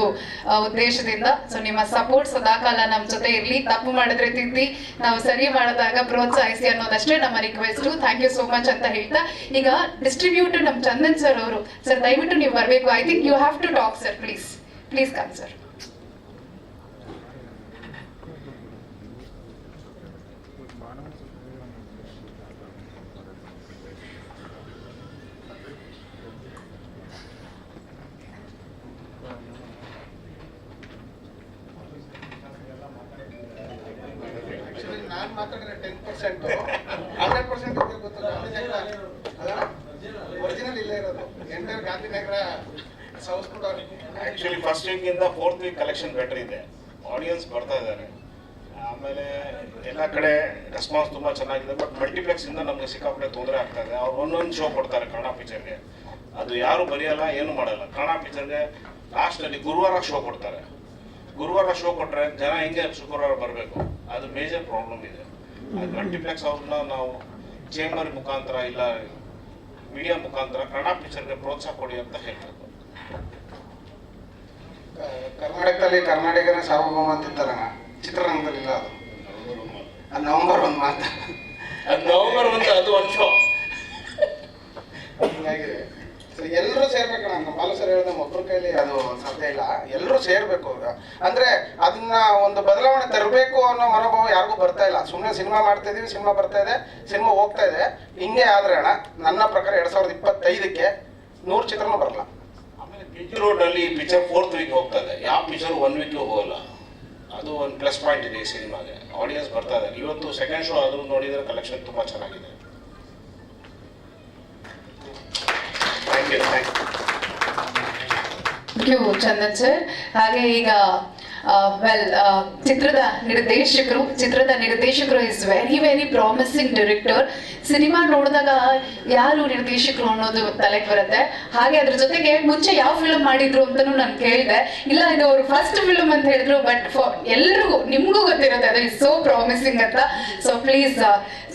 ಉದ್ದೇಶದಿಂದ. ಸೊ ನಿಮ್ಮ ಸಪೋರ್ಟ್ ಸದಾಕಾಲ ನಮ್ಮ ಜೊತೆ ಇರಲಿ. ತಪ್ಪು ಮಾಡಿದ್ರೆ ತಿದ್ದಿ, ನಾವು ಸರಿ ಮಾಡಿದಾಗ ಪ್ರೋತ್ಸಾಹಿಸಿ ಅನ್ನೋದಷ್ಟೇ ನಮ್ಮ request. Thank you so much ಅಂತ ಹೇಳ್ತಾ, ಈಗ ಡಿಸ್ಟ್ರಿಬ್ಯೂಟರ್ ನಮ್ಮ ಚಂದನ್ ಸರ್ ಅವರು. ಸರ್ ದಯವಿಟ್ಟು ನೀವು ಬರಬೇಕು. I think you have to talk sir. Please come sir.
ನಾನು ಮಾತಾಡಿದ್ರೆ 10%, 100% ಗೊತ್ತು. ಗಾಂಧಿನಗರ ಒರಿಜಿನಲ್ ಇಲ್ಲೇ ಇರೋದು, ಎಂಟರ್ ಗಾಂಧಿನಗರ ಸೌತ್ ಕೂಡ.
ಆ್ಯಕ್ಚುಲಿ ಫಸ್ಟ್ ವೀಕಿಂದ ಫೋರ್ತ್ ವೀಕ್ ಕಲೆಕ್ಷನ್ ಬೆಟರ್ ಇದೆ, ಆಡಿಯನ್ಸ್ ಬರ್ತಾ ಇದ್ದಾರೆ. ಆಮೇಲೆ ಎಲ್ಲ ಕಡೆ ರೆಸ್ಪಾನ್ಸ್ ತುಂಬ ಚೆನ್ನಾಗಿದೆ. ಬಟ್ ಮಲ್ಟಿಪ್ಲೆಕ್ಸಿಂದ ನಮಗೆ ಸಿಕ್ಕಾಪಟ್ಟೆ ತೊಂದರೆ ಆಗ್ತಾ ಇದೆ. ಅವ್ರು ಒಂದೊಂದು ಶೋ ಕೊಡ್ತಾರೆ ಕನ್ನಡ ಪಿಕ್ಚರ್ಗೆ, ಅದು ಯಾರು ಬರೆಯಲ್ಲ, ಏನು ಮಾಡಲ್ಲ. ಕನ್ನಡ ಪಿಕ್ಚರ್ಗೆ ಲಾಸ್ಟಲ್ಲಿ ಗುರುವಾರ ಶೋ ಕೊಡ್ತಾರೆ. ಗುರುವಾರ ಶೋ ಕೊಟ್ಟರೆ ಜನ ಹಿಂಗೆ ಶುಕ್ರವಾರ ಬರಬೇಕು, ಅದು ಮೇಜರ್ ಪ್ರಾಬ್ಲಮ್ ಇದೆ. ಅದು ಮಲ್ಟಿಪ್ಲೆಕ್ಸ್ ಅವ್ರನ್ನ ನಾವು ಚೇಂಬರ್ ಮುಖಾಂತರ ಇಲ್ಲ ಮೀಡಿಯಾ ಮುಖಾಂತರ ಕನ್ನಡ ಪಿಕ್ಚರ್ಗೆ ಪ್ರೋತ್ಸಾಹ ಕೊಡಿ ಅಂತ ಹೇಳ್ಬೇಕು.
ಕರ್ನಾಟಕದಲ್ಲಿ ಕರ್ನಾಟಕನೇ ಸಾರ್ವಭೌಮ ಅಂತಿದ್ದಾರಣ, ಚಿತ್ರರಂಗದಲ್ಲಿ ಇಲ್ಲ. ಅದು ನವೆಂಬರ್ 1 ಮಾತ್ರ,
ಅದು ನವೆಂಬರ್ 1 ಅದು ಒಂದು ಶೋ
ಹಿಂಗಾಗಿದೆ. ಎಲ್ಲರೂ ಸೇರ್ಬೇಕಣ್ಣ. ನಮ್ಮ ಬಾಲು ಸರ್ ಹೇಳಿದ ಒಬ್ಬರ ಕೈಲಿ ಅದು ಸಾಧ್ಯ ಇಲ್ಲ, ಎಲ್ಲರೂ ಸೇರ್ಬೇಕು. ಅಂದ್ರೆ ಅದನ್ನ ಒಂದು ಬದಲಾವಣೆ ತರಬೇಕು ಅನ್ನೋ ಮನೋಭಾವ ಯಾರಿಗೂ ಬರ್ತಾ ಇಲ್ಲ. ಸುಮ್ಮನೆ ಸಿನಿಮಾ ಮಾಡ್ತಾ ಇದೀವಿ, ಸಿನಿಮಾ ಬರ್ತಾ ಇದೆ, ಸಿನಿಮಾ ಹೋಗ್ತಾ ಇದೆ. ಹಿಂಗೆ ಆದ್ರೆ ಅಣ್ಣ ನನ್ನ ಪ್ರಕಾರ 2025ಕ್ಕೆ 100 ಚಿತ್ರನೂ ಬರಲ್ಲ.
ಆಮೇಲೆ ಬಿಜಿ ರೋಡಲ್ಲಿ ಪಿಕ್ಚರ್ 4th ವೀಕ್ ಹೋಗ್ತಾ ಇದೆ, ಯಾವ ಪಿಕ್ಚರ್ 1 ವೀಕ್ಗೆ ಹೋಗಲ್ಲ. ಅದು ಒಂದು ಪ್ಲಸ್ ಪಾಯಿಂಟ್ ಇದೆ ಈ ಸಿನಿಮಾಗೆ. ಆಡಿಯನ್ಸ್ ಬರ್ತಾ ಇದ್ದಾರೆ. ಇವತ್ತು ಸೆಕೆಂಡ್ ಶೋ ಆದರೂ ನೋಡಿದರೆ ಕಲೆಕ್ಷನ್ ತುಂಬ ಚೆನ್ನಾಗಿದೆ. Thank
you Chandan sir. ಹಾಗೆ ಈಗ ಚಿತ್ರದ ನಿರ್ದೇಶಕರು is very very promising director. ಸಿನಿಮಾ ನೋಡಿದಾಗ ಯಾರು ನಿರ್ದೇಶಕರು ಅನ್ನೋದು ತಲೆಗೆ ಬರುತ್ತೆ. ಹಾಗೆ ಅದ್ರ ಜೊತೆಗೆ ಮುಂಚೆ ಯಾವ ಫಿಲ್ಮ್ ಮಾಡಿದ್ರು ಅಂತಲೂ ನಾನು ಕೇಳಿದೆ. ಇಲ್ಲ ಇದು ಅವ್ರು ಫಸ್ಟ್ ಫಿಲ್ಮ್ ಅಂತ ಹೇಳಿದ್ರು, ಬಟ್ ಎಲ್ರಿಗೂ ನಿಮ್ಗೂ ಗೊತ್ತಿರುತ್ತೆ ಅದು ಇಸ್ ಸೋ ಪ್ರಾಮಿಸಿಂಗ್ ಅಂತ. ಸೊ ಪ್ಲೀಸ್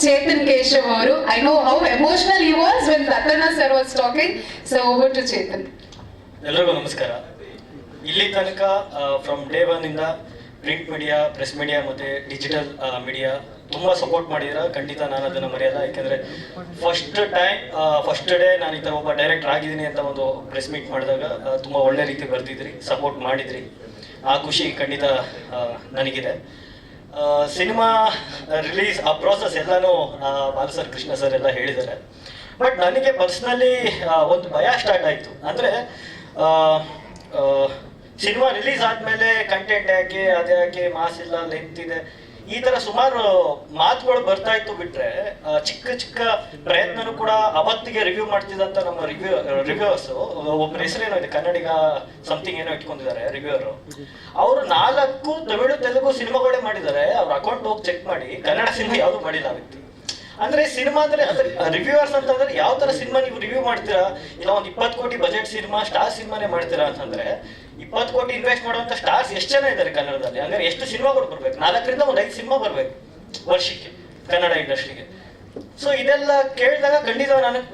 ಚೇತನ್ ಕೇಶವ್ ಅವರು, I know how emotional he was when Dattanna sir was talking. So over to Chetan.
ಎಲ್ಲರಿಗೂ ನಮಸ್ಕಾರ. ಇಲ್ಲಿ ತನಕ ಫ್ರಮ್ ಡೇ 1 ಇಂದ ಪ್ರಿಂಟ್ ಮೀಡಿಯಾ, ಪ್ರೆಸ್ ಮೀಡಿಯಾ ಮತ್ತು ಡಿಜಿಟಲ್ ಮೀಡಿಯಾ ತುಂಬ ಸಪೋರ್ಟ್ ಮಾಡಿದ್ದೀರ. ಖಂಡಿತ ನಾನು ಅದನ್ನು ಮರೆಯಲ್ಲ. ಯಾಕೆಂದರೆ ಫಸ್ಟ್ ಡೇ ನಾನು ಈ ಥರ ಒಬ್ಬ ಡೈರೆಕ್ಟರ್ ಆಗಿದ್ದೀನಿ ಅಂತ ಒಂದು ಪ್ರೆಸ್ ಮೀಟ್ ಮಾಡಿದಾಗ ತುಂಬ ಒಳ್ಳೆ ರೀತಿ ಬರ್ತಿದ್ರಿ, ಸಪೋರ್ಟ್ ಮಾಡಿದ್ರಿ. ಆ ಖುಷಿ ಖಂಡಿತ ನನಗಿದೆ. ಸಿನಿಮಾ ರಿಲೀಸ್ ಆ ಪ್ರೋಸೆಸ್ ಎಲ್ಲನೂ ಬಾಲು ಸರ್, ಕೃಷ್ಣ ಸರ್ ಎಲ್ಲ ಹೇಳಿದ್ದಾರೆ. ಬಟ್ ನನಗೆ ಪರ್ಸ್ನಲಿ ಒಂದು ಭಯ ಸ್ಟಾರ್ಟ್ ಆಯಿತು. ಅಂದರೆ ಸಿನಿಮಾ ರಿಲೀಸ್ ಆದಮೇಲೆ ಕಂಟೆಂಟ್ ಯಾಕೆ, ಅದು ಯಾಕೆ, ಮಾಸ್ ಇಲ್ಲ, ಲೆಂತ್ ಇದೆ, ಈ ಥರ ಸುಮಾರು ಮಾತುಗಳು ಬರ್ತಾ ಇತ್ತು. ಬಿಟ್ಟರೆ ಚಿಕ್ಕ ಚಿಕ್ಕ ಪ್ರಯತ್ನನೂ ಕೂಡ ಅವತ್ತಿಗೆ ರಿವ್ಯೂ ಮಾಡ್ತಿದ್ದಂಥ ನಮ್ಮ ರಿವ್ಯೂವರ್ಸು, ಒಬ್ಬರ ಹೆಸರೇನೋ ಇದೆ, ಕನ್ನಡಿಗ ಸಮಥಿಂಗ್ ಏನೋ ಇಟ್ಕೊಂಡಿದ್ದಾರೆ ರಿವ್ಯೂವರು. ಅವರು 4 ತಮಿಳು ತೆಲುಗು ಸಿನಿಮಾಗಳೇ ಮಾಡಿದ್ದಾರೆ. ಅವ್ರ ಅಕೌಂಟ್ ಹೋಗಿ ಚೆಕ್ ಮಾಡಿ, ಕನ್ನಡ ಸಿನಿಮಾ ಯಾವುದು ಮಾಡಿಲ್ಲ ಆ ವ್ಯಕ್ತಿ. ಅಂದ್ರೆ ಸಿನಿಮಾ ಅಂದ್ರೆ ರಿವ್ಯೂವರ್ಸ್ ಅಂತಂದ್ರೆ ಯಾವ ತರ ಸಿನಿಮಾ ನೀವು ರಿವ್ಯೂ ಮಾಡ್ತೀರಾ? ಇಲ್ಲ ಒಂದು 20 ಕೋಟಿ ಬಜೆಟ್ ಸಿನಿಮಾ, ಸ್ಟಾರ್ ಸಿನಿಮಾನೇ ಮಾಡ್ತೀರಾ ಅಂತಂದ್ರೆ 20 ಕೋಟಿ ಇನ್ವೆಸ್ಟ್ ಮಾಡುವಂತ ಸ್ಟಾರ್ಸ್ ಎಷ್ಟು ಜನ ಇದ್ದಾರೆ ಕನ್ನಡದಲ್ಲಿ? ಅಂದ್ರೆ ಎಷ್ಟು ಸಿನಿಮಾಗಳು ಬರ್ಬೇಕು? 4ರಿಂದ ಒಂದು 5 ಸಿನಿಮಾ ಬರ್ಬೇಕು ವರ್ಷಕ್ಕೆ ಕನ್ನಡ ಇಂಡಸ್ಟ್ರಿಗೆ. ಸೊ ಇದೆಲ್ಲ ಕೇಳಿದಾಗ ಖಂಡಿತ ನನಗೆ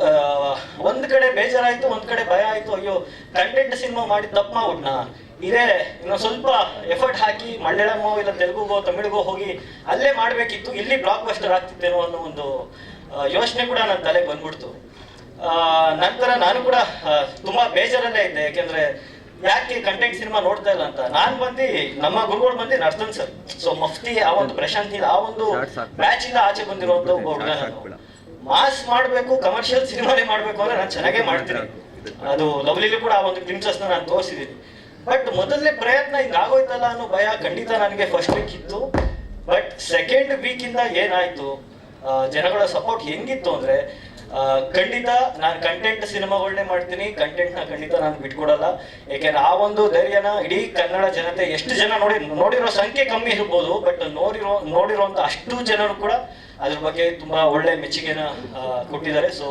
ಒಂದ್ ಕಡೆ ಬೇಜಾರಾಯ್ತು, ಒಂದ್ ಕಡೆ ಭಯ ಆಯ್ತು. ಅಯ್ಯೋ, ಕಂಟೆಂಟ್ ಸಿನಿಮಾ ಮಾಡಿ ತಪ್ಪು ಮಾಡ್ಬಿಟ್ನಾ, ಇದೇ ಇನ್ನೊಂದು ಸ್ವಲ್ಪ ಎಫರ್ಟ್ ಹಾಕಿ ಮಲಯಾಳಮೋ ಇಲ್ಲ ತೆಲುಗುಗೋ ತಮಿಳಿಗೋ ಹೋಗಿ ಅಲ್ಲೇ ಮಾಡಬೇಕಿತ್ತು, ಇಲ್ಲಿ ಬ್ಲಾಕ್ ಬಸ್ಟರ್ ಆಗ್ತಿತ್ತೇನೋ ಅನ್ನೋ ಒಂದು ಯೋಚನೆ ಕೂಡ ನನ್ನ ತಲೆಗೆ ಬಂದ್ಬಿಡ್ತು. ನಂತರ ನಾನು ಕೂಡ ತುಂಬಾ ಬೇಜಾರಲ್ಲೇ ಇದ್ದೆ. ಯಾಕೆಂದ್ರೆ ಯಾಕೆ ಕಂಟೆಂಟ್ ಸಿನಿಮಾ ನೋಡ್ತಾ ಇಲ್ಲ ಅಂತ. ನಾನು ನಮ್ಮ ಗುರುಗಳು ನರ್ತನ್ ಸರ್. ಸೊ ಮಫ್ತಿ ಆ ಒಂದು ಪ್ರಶಾಂತಿ ಆ ಒಂದು ಬ್ಯಾಚ್ ಇಂದ ಆಚೆ ಬಂದಿರುವಂತ ಒಬ್ಬ ಹುಡುಗ. ನಾನು ಮಾಸ್ ಮಾಡ್ಬೇಕು, ಕಮರ್ಷಿಯಲ್ ಸಿನಿಮಾನೇ ಮಾಡ್ಬೇಕು ಅಂದ್ರೆ ನಾನು ಚೆನ್ನಾಗೇ ಮಾಡ್ತೀನಿ. ಅದು ಲವ್ಲಿಲಿ ಕೂಡ ಆ ಒಂದು ಕ್ಲಿಮ್ಸಸ್ ನಾನು ತೋರಿಸಿದ್ದೀನಿ. ಬಟ್ ಮೊದಲನೇ ಪ್ರಯತ್ನ ಹಿಂಗಾಗೋಯ್ತಲ್ಲ ಅನ್ನೋ ಭಯ ಖಂಡಿತ ನನಗೆ ಫಸ್ಟ್ ವೀಕ್ ಇತ್ತು. ಬಟ್ ಸೆಕೆಂಡ್ ವೀಕ್ ಇಂದ ಏನಾಯ್ತು, ಜನಗಳ ಸಪೋರ್ಟ್ ಹೆಂಗಿತ್ತು ಅಂದ್ರೆ ಖಂಡಿತ ನಾನು ಕಂಟೆಂಟ್ ಸಿನಿಮಾಗಳನ್ನೇ ಮಾಡ್ತೀನಿ. ಕಂಟೆಂಟ್ನ ಖಂಡಿತ ನಾನು ಬಿಟ್ಕೊಡಲ್ಲ. ಯಾಕೆಂದ್ರೆ ಆ ಒಂದು ಧೈರ್ಯನ ಇಡೀ ಕನ್ನಡ ಜನತೆ, ಎಷ್ಟು ಜನ ನೋಡಿರೋ ಸಂಖ್ಯೆ ಕಮ್ಮಿ ಇರ್ಬೋದು, ಬಟ್ ನೋಡಿರುವಂತ ಅಷ್ಟು ಜನರು ಕೂಡ ಅದ್ರ ಬಗ್ಗೆ ತುಂಬಾ ಒಳ್ಳೆ ಮೆಚ್ಚುಗೆನ ಕೊಟ್ಟಿದ್ದಾರೆ. ಸೊ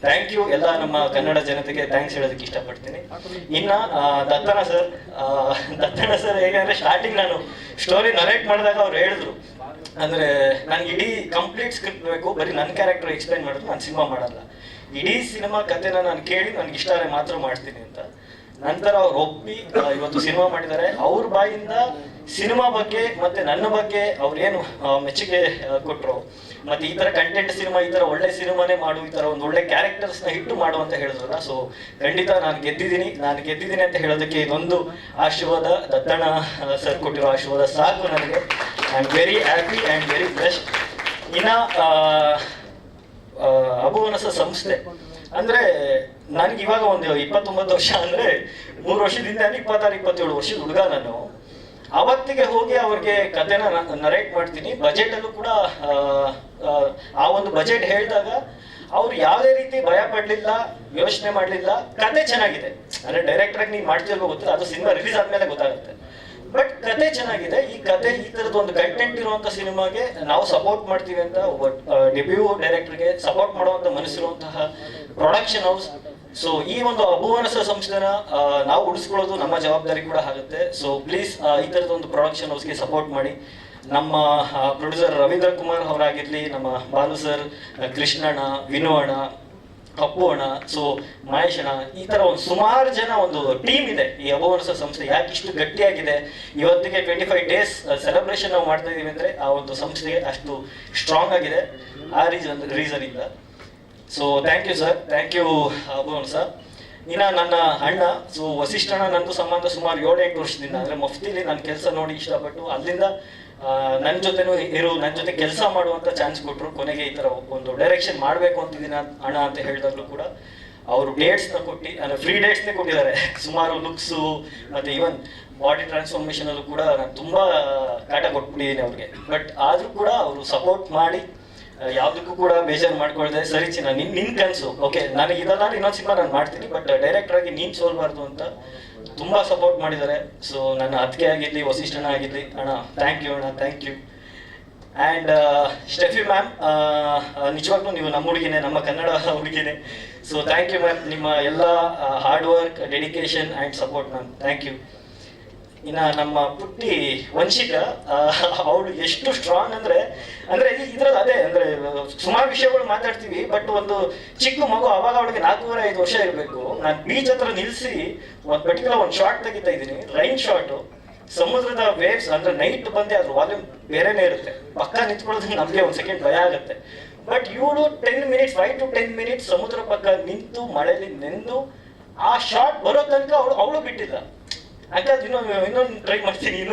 ಥ್ಯಾಂಕ್ ಯು ಎಲ್ಲ ನಮ್ಮ ಕನ್ನಡ ಜನತೆಗೆ ಥ್ಯಾಂಕ್ಸ್ ಹೇಳೋದಕ್ಕೆ ಇಷ್ಟಪಡ್ತೀನಿ. ಇನ್ನ ದತ್ತಣ್ಣ ಸರ್ ಹೇಗೆ ಅಂದ್ರೆ ಸ್ಟಾರ್ಟಿಂಗ್ ನಾನು ಸ್ಟೋರಿ ನರೇಟ್ ಮಾಡಿದಾಗ ಅವ್ರು ಹೇಳಿದ್ರು, ಅಂದ್ರೆ ನನ್ಗೆ ಇಡೀ ಕಂಪ್ಲೀಟ್ ಸ್ಕ್ರಿಪ್ಟ್ ಬೇಕು, ಬರೀ ನನ್ನ ಕ್ಯಾರೆಕ್ಟರ್ ಎಕ್ಸ್ಪ್ಲೈನ್ ಮಾಡಿದ್ರು ನಾನು ಸಿನಿಮಾ ಮಾಡಲ್ಲ, ಇಡೀ ಸಿನಿಮಾ ಕಥೆನ ನಾನು ಕೇಳಿ ನನ್ಗೆ ಇಷ್ಟ ಆದರೆ ಮಾತ್ರ ಮಾಡ್ತೀನಿ ಅಂತ. ನಂತರ ಅವ್ರು ಒಪ್ಪಿ ಇವತ್ತು ಸಿನಿಮಾ ಮಾಡಿದ್ದಾರೆ. ಅವ್ರ ಬಾಯಿಂದ ಸಿನಿಮಾ ಬಗ್ಗೆ ಮತ್ತೆ ನನ್ನ ಬಗ್ಗೆ ಅವ್ರೇನು ಮೆಚ್ಚುಗೆ ಕೊಟ್ಟರು, ಮತ್ತೆ ಈ ತರ ಕಂಟೆಂಟ್ ಸಿನಿಮಾ, ಈ ತರ ಒಳ್ಳೆ ಸಿನಿಮಾನೇ ಮಾಡು, ಈ ತರ ಒಂದು ಒಳ್ಳೆ ಕ್ಯಾರೆಕ್ಟರ್ಸ್ ನ ಹಿಟ್ಟು ಮಾಡು ಅಂತ ಹೇಳಿದ್ರಲ್ಲ. ಸೊ ಖಂಡಿತ ನಾನು ಗೆದ್ದಿದ್ದೀನಿ ಅಂತ ಹೇಳೋದಕ್ಕೆ ಇದೊಂದು ಆಶೀರ್ವಾದ, ದತ್ತಣ್ಣ ಸರ್ ಕೊಟ್ಟಿರೋ ಆಶೀರ್ವಾದ ಸಾಕು ನನಗೆ. I am very happy and very blessed. ಇನ್ನ ಅಭುವನಸ ಸಂಸ್ಥೆ ಅಂದ್ರೆ ನನಗೆ ಇವಾಗ ಒಂದು 29 ವರ್ಷ, ಅಂದ್ರೆ 3 ವರ್ಷದಿಂದ 26-27 ವರ್ಷದ ಹುಡುಗ ನಾನು. ಅವತ್ತಿಗೆ ಹೋಗಿ ಅವ್ರಿಗೆ ಕಥೆನ ನರೇಟ್ ಮಾಡ್ತೀನಿ. ಬಜೆಟಲ್ಲೂ ಕೂಡ ಆ ಒಂದು ಬಜೆಟ್ ಹೇಳಿದಾಗ ಅವ್ರು ಯಾವುದೇ ರೀತಿ ಭಯ ಪಡ್ಲಿಲ್ಲ, ಯೋಚನೆ ಮಾಡಲಿಲ್ಲ. ಕತೆ ಚೆನ್ನಾಗಿದೆ, ಅಂದ್ರೆ ಡೈರೆಕ್ಟರ್ ಆಗಿ ನೀವು ಮಾಡ್ತಿರ್ಬೇಕು ಗೊತ್ತಿಲ್ಲ, ಅದು ಸಿನಿಮಾ ರಿಲೀಸ್ ಆದ್ಮೇಲೆ ಗೊತ್ತಾಗುತ್ತೆ. ಬಟ್ ಕತೆ ಚೆನ್ನಾಗಿದೆ. ಈ ಕತೆ ಈ ತರದ ಒಂದು ಕಂಟೆಂಟ್ ಇರುವಂತ ಸಿನಿಮಾಗೆ ನಾವು ಸಪೋರ್ಟ್ ಮಾಡ್ತೀವಿ ಅಂತ ಒಬ್ಬ ಡೆಬ್ಯೂ ಡೈರೆಕ್ಟರ್ಗೆ ಸಪೋರ್ಟ್ ಮಾಡುವಂತ ಮನಸ್ಸಿರುವಂತಹ ಪ್ರೊಡಕ್ಷನ್ ಹೌಸ್. ಸೊ ಈ ಒಂದು ಅಭುವನಸ ಸಂಸ್ಥೆನ ನಾವು ಉಳಿಸ್ಕೊಳ್ಳೋದು ನಮ್ಮ ಜವಾಬ್ದಾರಿ ಕೂಡ ಆಗುತ್ತೆ. ಸೊ ಪ್ಲೀಸ್ ಈ ತರದ ಒಂದು ಪ್ರೊಡಕ್ಷನ್ ಹೌಸ್ಗೆ ಸಪೋರ್ಟ್ ಮಾಡಿ. ನಮ್ಮ ಪ್ರೊಡ್ಯೂಸರ್ ರವೀಂದ್ರ ಕುಮಾರ್ ಅವರಾಗಿರ್ಲಿ, ನಮ್ಮ ಬಾಲು ಸರ್, ಕೃಷ್ಣಣ್ಣ, ವಿನು ಅಣ್ಣ, ಅಪ್ಪು ಅಣ್ಣ, ಸೊ ಮಹೇಶ್ ಅಣ್ಣ, ಈ ತರ ಒಂದು ಸುಮಾರು ಜನ ಒಂದು ಟೀಮ್ ಇದೆ ಈ ಅಭುವನಸ ಸಂಸ್ಥೆ. ಯಾಕೆ ಇಷ್ಟು ಗಟ್ಟಿಯಾಗಿದೆ, ಇವತ್ತಿಗೆ 25 ಡೇಸ್ ಸೆಲೆಬ್ರೇಷನ್ ನಾವು ಮಾಡ್ತಾ ಇದೀವಿ ಅಂದ್ರೆ ಆ ಒಂದು ಸಂಸ್ಥೆಗೆ ಅಷ್ಟು ಸ್ಟ್ರಾಂಗ್ ಆಗಿದೆ. ಆ ರೀಸನ್ ಇಂದ. So thank you sir, thank you ಅಭುವನಸ. ಇನ್ನ ನನ್ನ ಅಣ್ಣ, ಸೊ ವಸಿಷ್ಠಣ್ಣ, ನಂದು ಸಂಬಂಧ ಸುಮಾರು 7-8 ವರ್ಷದಿಂದ, ಅಂದ್ರೆ ಮಫ್ತಿಲಿ ನನ್ನ ಕೆಲಸ ನೋಡಿ ಇಷ್ಟಪಟ್ಟು ಅಲ್ಲಿಂದ ನನ್ನ ಜೊತೆನೂ ನನ್ನ ಜೊತೆ ಕೆಲಸ ಮಾಡುವಂತ ಚಾನ್ಸ್ ಕೊಟ್ಟರು. ಕೊನೆಗೆ ಈ ತರ ಒಂದು ಡೈರೆಕ್ಷನ್ ಮಾಡ್ಬೇಕು ಅಂತಿದ್ದೀನಿ ಅಣ್ಣ ಅಂತ ಹೇಳಿದಾಗ್ಲೂ ಕೂಡ ಅವರು ಡೇಟ್ಸ್ನ ಕೊಟ್ಟು, ಅಂದ್ರೆ ಫ್ರೀ ಡೇಟ್ಸ್ನೇ ಕೊಟ್ಟಿದ್ದಾರೆ. ಸುಮಾರು ಲುಕ್ಸು ಮತ್ತೆ ಈವನ್ ಬಾಡಿ ಟ್ರಾನ್ಸ್ಫಾರ್ಮೇಶನ್ ಅಲ್ಲೂ ಕೂಡ ನಾನು ತುಂಬಾ ಕಾಟ ಕೊಟ್ಬಿಟ್ಟಿದ್ದೀನಿ ಅವ್ರಿಗೆ. ಬಟ್ ಆದ್ರೂ ಕೂಡ ಅವರು ಸಪೋರ್ಟ್ ಮಾಡಿ ಯಾವ್ದಕ್ಕೂ ಕೂಡ ಬೇಜಾರು ಮಾಡ್ಕೊಳ್ದೆ, ಸರಿ ಚಿನ್ನ ನಿನ್ ಕನ್ಸು, ಓಕೆ ನನಗೆ ಇದಲ್ಲ ಇನ್ನೊಂದು ಸಿನಿಮಾ ನಾನು ಮಾಡ್ತೀನಿ, ಬಟ್ ಡೈರೆಕ್ಟರ್ ಆಗಿ ನೀನ್ ಸೋಲ್ಬಾರ್ದು ಅಂತ ತುಂಬಾ ಸಪೋರ್ಟ್ ಮಾಡಿದ್ದಾರೆ. ಸೊ ನನ್ನ ಅತ್ತಿಗೆ ಆಗಿರ್ಲಿ, ವಸಿಷ್ಠಣ್ಣ ಆಗಿರ್ಲಿ, ಅಣ್ಣ ಥ್ಯಾಂಕ್ ಯು ಅಣ್ಣ, thank you. And Stephy ma'am, ನಿಜವಾಗ್ಲೂ ನೀವು ನಮ್ಮ ಹುಡುಗಿನೇ, ನಮ್ಮ ಕನ್ನಡ ಹುಡುಗಿನೇ. ಸೊ ಥ್ಯಾಂಕ್ ಯು ಮ್ಯಾಮ್, ನಿಮ್ಮ ಎಲ್ಲ hard work, dedication and support ma'am, thank you. ಇನ್ನ ನಮ್ಮ ಪುಟ್ಟಿ ವಂಶಿಕ, ಅವಳು ಎಷ್ಟು ಸ್ಟ್ರಾಂಗ್ ಅಂದ್ರೆ ಇದ್ರಲ್ಲಿ ಅದೇ ಅಂದ್ರೆ ಸುಮಾರು ವಿಷಯಗಳು ಮಾತಾಡ್ತೀವಿ, ಬಟ್ ಒಂದು ಚಿಕ್ಕ ಮಗು, ಅವಾಗ ಅವಳಿಗೆ 4-5 ವರ್ಷ ಇರಬೇಕು. ನಾನು ಬೀಚ್ ಹತ್ರ ನಿಲ್ಸಿ ಒಂದು ಪರ್ಟಿಕ್ಯುಲರ್ ಒಂದು ಶಾರ್ಟ್ ತೆಗಿತಾ ಇದ್ದೀನಿ, ರೈನ್ ಶಾರ್ಟ್, ಸಮುದ್ರದ ವೇವ್ಸ್, ಅಂದ್ರೆ ನೈಟ್ ಬಂದೆ ಅದ್ರ ವಾಲ್ಯೂಮ್ ಬೇರೆನೇ ಇರುತ್ತೆ. ಪಕ್ಕ ನಿಂತ್ಕೊಳ್ಳೋದಕ್ಕೆ ನಮಗೆ ಒಂದು ಸೆಕೆಂಡ್ ಭಯ ಆಗುತ್ತೆ. ಬಟ್ ಇವಳು 10 ಮಿನಿಟ್ಸ್, 5 to 10 ಮಿನಿಟ್ಸ್ ಸಮುದ್ರ ಪಕ್ಕ ನಿಂತು ಮಳೆಯಲ್ಲಿ ನೆಂದು ಆ ಶಾರ್ಟ್ ಬರೋ ತನಕ ಅವಳು ಬಿಟ್ಟಿಲ್ಲ. ಯಾಕಂದ್ರೆ ಇನ್ನೊಂದು ಟ್ರೈ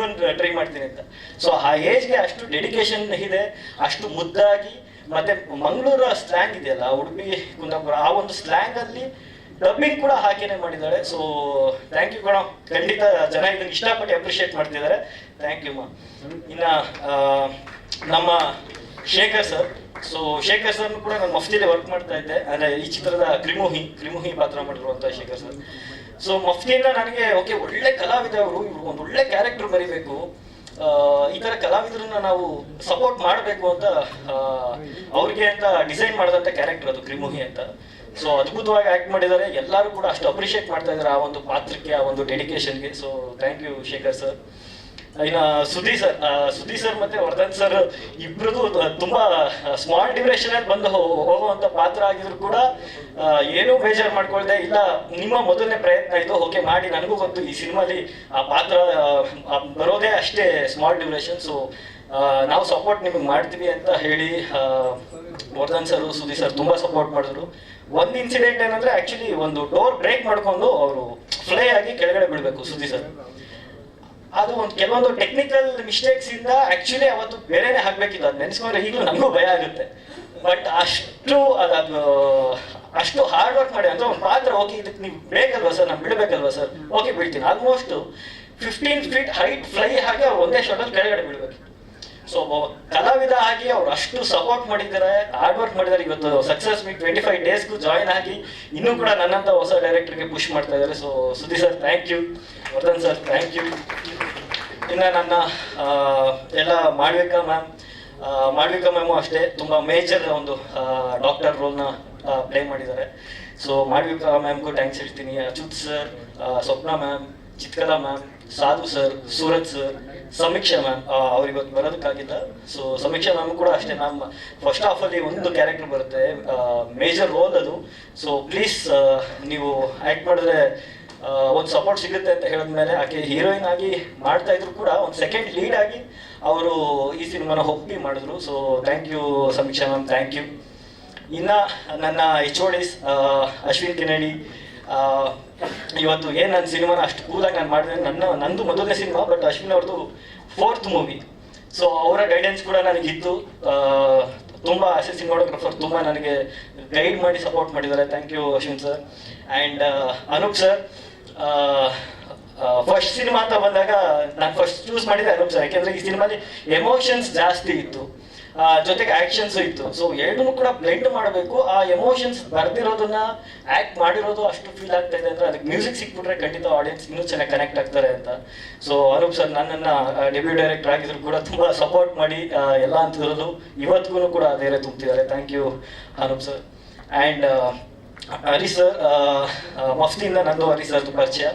ಮಾಡ್ತೀನಿ ಅಂತ. ಸೊ ಆ ಏಜ್ಗೆ ಅಷ್ಟು ಡೆಡಿಕೇಶನ್ ಇದೆ, ಅಷ್ಟು ಮುದ್ದಾಗಿ. ಮತ್ತೆ ಮಂಗಳೂರು ಸ್ಲ್ಯಾಂಗ್ ಇದೆಯಲ್ಲ, ಉಡುಪಿ ಕುಂದಾಪುರ, ಆ ಒಂದು ಸ್ಲ್ಯಾಂಗ್ ಅಲ್ಲಿ ಡಬ್ಬಿಂಗ್ ಕೂಡ ಹಾಕೇನೆ ಮಾಡಿದ್ದಾಳೆ. ಸೊ ಥ್ಯಾಂಕ್ ಯು ಕಣ, ಖಂಡಿತ ಜನ ಇದನ್ನ ಇಷ್ಟಪಟ್ಟು ಅಪ್ರಿಷಿಯೇಟ್ ಮಾಡ್ತಿದ್ದಾರೆ. ಥ್ಯಾಂಕ್ ಯು ಮಾ. ಇನ್ನ ನಮ್ಮ Shekhar sir, so Shekhar sir ಕೂಡ ನಾನು ಮಫ್ತಿಲಿ ವರ್ಕ್ ಮಾಡ್ತಾ ಇದ್ದೆ, ಅಂದ್ರೆ ಈ ಚಿತ್ರದ ಕ್ರಿಮುಹಿ ಪಾತ್ರ ಮಾಡಿರುವಂತ ಶೇಖರ್ ಸರ್. ಸೊ ಮಫ್ತಿಯಿಂದ ನನಗೆ ಓಕೆ, ಒಳ್ಳೆ ಕಲಾವಿದ ಅವರು, ಇವ್ರು ಒಂದು ಒಳ್ಳೆ ಕ್ಯಾರೆಕ್ಟರ್ ಬರೀಬೇಕು, ಈ ತರ ಕಲಾವಿದರನ್ನ ನಾವು ಸಪೋರ್ಟ್ ಮಾಡಬೇಕು ಅಂತ ಅವ್ರಿಗೆ ಅಂತ ಡಿಸೈನ್ ಮಾಡಿದಂತ ಕ್ಯಾರೆಕ್ಟರ್ ಅದು ಕ್ರಿಮುಹಿ ಅಂತ. ಸೊ ಅದ್ಭುತವಾಗಿ ಆಕ್ಟ್ ಮಾಡಿದ್ದಾರೆ, ಎಲ್ಲರೂ ಕೂಡ ಅಷ್ಟು ಅಪ್ರಿಷಿಯೇಟ್ ಮಾಡ್ತಾ ಇದ್ದಾರೆ ಆ ಒಂದು ಪಾತ್ರಕ್ಕೆ, ಆ ಒಂದು ಡೆಡಿಕೇಶನ್ಗೆ. So thank you Shekhar sir. ಇನ್ನು ಸುಧೀರ್ ಸರ್ ಮತ್ತೆ ವರ್ಧನ್ ಸರ್ ಇಬ್ರದ್ದು ತುಂಬಾ ಸ್ಮಾಲ್ ಡ್ಯೂರೇಷನ್ ಅಲ್ಲಿ ಬಂದು ಹೋಗುವಂತ ಪಾತ್ರ ಆಗಿದ್ರು ಕೂಡ ಏನೂ ಬೇಜಾರು ಮಾಡ್ಕೊಳ್ದೆ, ಇಲ್ಲ ನಿಮ್ಮ ಮೊದಲನೇ ಪ್ರಯತ್ನ ಇದು, ಓಕೆ ಮಾಡಿ, ನನಗೂ ಗೊತ್ತು ಈ ಸಿನಿಮಾಲಿ ಆ ಪಾತ್ರ ಬರೋದೇ ಅಷ್ಟೇ ಸ್ಮಾಲ್ ಡ್ಯೂರೇಷನ್, ಸೊ ನಾವು ಸಪೋರ್ಟ್ ನಿಮಗೆ ಮಾಡ್ತೀವಿ ಅಂತ ಹೇಳಿ ವರ್ಧನ್ ಸರ್, ಸುಧೀರ್ ಸರ್ ತುಂಬಾ ಸಪೋರ್ಟ್ ಮಾಡಿದ್ರು. ಒಂದು ಇನ್ಸಿಡೆಂಟ್ ಏನಂದ್ರೆ, ಆಕ್ಚುಲಿ ಒಂದು ಡೋರ್ ಬ್ರೇಕ್ ಮಾಡ್ಕೊಂಡು ಅವರು ಫ್ಲೈ ಆಗಿ ಕೆಳಗಡೆ ಬೀಳ್ಬೇಕು ಸುಧೀರ್ ಸರ್. ಅದು ಒಂದು ಕೆಲವೊಂದು ಟೆಕ್ನಿಕಲ್ ಮಿಸ್ಟೇಕ್ಸ್ ಇಂದ ಆಕ್ಚುಲಿ ಅವತ್ತು ಬೇರೆನೆ ಹಾಕ್ಬೇಕಿತ್ತು. ಅದು ನೆನೆಸ್ಕೊಂಡ್ರೆ ಈಗಲೂ ನಮಗೂ ಭಯ ಆಗುತ್ತೆ. ಬಟ್ ಅಷ್ಟು ಹಾರ್ಡ್ ವರ್ಕ್ ಮಾಡಿ ಅಂದ್ರೆ ಒಂದು ಪಾತ್ರ, ಓಕೆ ಇದಕ್ಕೆ ನೀವು ಬೇಕಲ್ವಾ ಸರ್, ನಾನು ಬಿಡ್ಬೇಕಲ್ವಾ ಸರ್, ಓಕೆ ಬಿಡ್ತೀನಿ. ಆಲ್ಮೋಸ್ಟ್ 15 ಫೀಟ್ ಹೈಟ್ ಫ್ಲೈ ಆಗಿ ಅವ್ರು ಒಂದೇ ಶಾರ್ಟಲ್ಲಿ ಕೆಳಗಡೆ ಬೀಳ್ಬೇಕು. ಸೊ ಕಲಾವಿದ ಆಗಿ ಅವ್ರು ಅಷ್ಟು ಸಪೋರ್ಟ್ ಮಾಡಿದ್ದಾರೆ, ಹಾರ್ಡ್ ವರ್ಕ್ ಮಾಡಿದ್ದಾರೆ. ಇವತ್ತು ಸಕ್ಸಸ್ ಮೀಟ್ 25 ಡೇಸ್ಗೂ ಜಾಯಿನ್ ಆಗಿ ಇನ್ನೂ ಕೂಡ ನನ್ನಂತ ಹೊಸ ಡೈರೆಕ್ಟರ್ಗೆ ಪುಷ್ ಮಾಡ್ತಾ ಇದ್ದಾರೆ. So Sudheer sir thank you, Vardhan sir thank you. ಇನ್ನು ನನ್ನ ಎಲ್ಲ ಮಾಳ್ವಿಕಾ ಮ್ಯಾಮು ಅಷ್ಟೇ ತುಂಬಾ ಮೇಜರ್ ಒಂದು ಡಾಕ್ಟರ್ ರೋಲ್ನ ಪ್ಲೇ ಮಾಡಿದ್ದಾರೆ. ಸೊ ಮಾಳ್ವಿಕಾ ಮ್ಯಾಮ್ಗೂ ಥ್ಯಾಂಕ್ಸ್ ಹೇಳ್ತೀನಿ. Achyuth sir, Swapna ma'am, Chitkala ma'am, Sadhu sir, Suraj sir, Sameeksha ma'am, ಅವ್ರು ಇವತ್ತು ಬರೋದಕ್ಕಾಗಿಲ್ಲ. ಸೊ ಸಮೀಕ್ಷಾ ಮ್ಯಾಮ್ ಕೂಡ ಅಷ್ಟೇ, ಮ್ಯಾಮ್ ಫಸ್ಟ್ ಹಾಫ್ ಅಲ್ಲಿ ಒಂದು ಕ್ಯಾರೆಕ್ಟರ್ ಬರುತ್ತೆ, ಮೇಜರ್ ರೋಲ್ ಅದು. ಸೊ ಪ್ಲೀಸ್ ನೀವು ಆಕ್ಟ್ ಮಾಡಿದ್ರೆ ಒಂದು ಸಪೋರ್ಟ್ ಸಿಗುತ್ತೆ ಅಂತ ಹೇಳಿದ್ಮೇಲೆ ಆಕೆ ಹೀರೋಯಿನ್ ಆಗಿ ಮಾಡ್ತಾ ಇದ್ರು ಕೂಡ ಒಂದು ಸೆಕೆಂಡ್ ಲೀಡ್ ಆಗಿ ಅವರು ಈ ಸಿನಿಮಾನ ಒಪ್ಪಿ ಮಾಡಿದ್ರು. ಸೊ ಥ್ಯಾಂಕ್ ಯು ಸಮೀಕ್ಷಾ ಮ್ಯಾಮ್, ಥ್ಯಾಂಕ್ ಯು. ಇನ್ನ ನನ್ನ HODs ಅಶ್ವಿನ್ ಕೆನಡಿ, ಇವತ್ತು ಏನು ನನ್ನ ಸಿನಿಮಾನ ಅಷ್ಟು ಕೂಲಾಗಿ ನಾನು ಮಾಡಿದೆ, ನಂದು ಮೊದಲನೇ ಸಿನಿಮಾ, ಬಟ್ ಅಶ್ವಿನ್ ಅವ್ರದ್ದು 4th ಮೂವಿ. ಸೊ ಅವರ ಗೈಡೆನ್ಸ್ ಕೂಡ ನನಗಿತ್ತು. ತುಂಬ ಸಿನಿಮಾಟೋಗ್ರಫರ್ ತುಂಬ ನನಗೆ ಗೈಡ್ ಮಾಡಿ ಸಪೋರ್ಟ್ ಮಾಡಿದ್ದಾರೆ. Thank you Ashwin sir. And Anoop sir, first cinema ಅಂತ ಬಂದಾಗ ನಾನು ಫಸ್ಟ್ ಚೂಸ್ ಮಾಡಿದ್ದೆ ಅನೂಪ್ ಸರ್, ಯಾಕೆಂದ್ರೆ ಈ ಸಿನಿಮಾಲಿ ಎಮೋಷನ್ಸ್ ಜಾಸ್ತಿ ಇತ್ತು, ಜೊತೆಗೆ ಆಕ್ಷನ್ಸ್ ಇತ್ತು. ಸೊ ಎರಡನ್ನೂ ಕೂಡ ಬ್ಲೆಂಡ್ ಮಾಡಬೇಕು. ಆ ಎಮೋಷನ್ಸ್ ಬರ್ದಿರೋದನ್ನ ಆಕ್ಟ್ ಮಾಡಿರೋದು ಅಷ್ಟು ಫೀಲ್ ಆಗ್ತಾ ಇದೆ ಅಂದ್ರೆ ಅದಕ್ಕೆ ಮ್ಯೂಸಿಕ್ ಸಿಕ್ಬಿಟ್ರೆ ಖಂಡಿತ ಆಡಿಯನ್ಸ್ ಇನ್ನೂ ಚೆನ್ನಾಗಿ ಕನೆಕ್ಟ್ ಆಗ್ತಾರೆ ಅಂತ. ಸೊ ಅನೂಪ್ ಸರ್ ನನ್ನನ್ನು ಡೆಬ್ಯೂ ಡೈರೆಕ್ಟರ್ ಆಗಿದ್ರು ಕೂಡ ತುಂಬ ಸಪೋರ್ಟ್ ಮಾಡಿ ಎಲ್ಲ ಅಂತಿರೋದು ಇವತ್ತಿಗೂ ಕೂಡ ಧೈರ್ಯ ತುಂಬ್ತಿದ್ದಾರೆ. Thank you Anoop sir. And Harish sir, ಮಫ್ತಿಯಿಂದ ನಂದು ಹರೀಶ್ ಸರ್ದು ಪರಿಚಯ.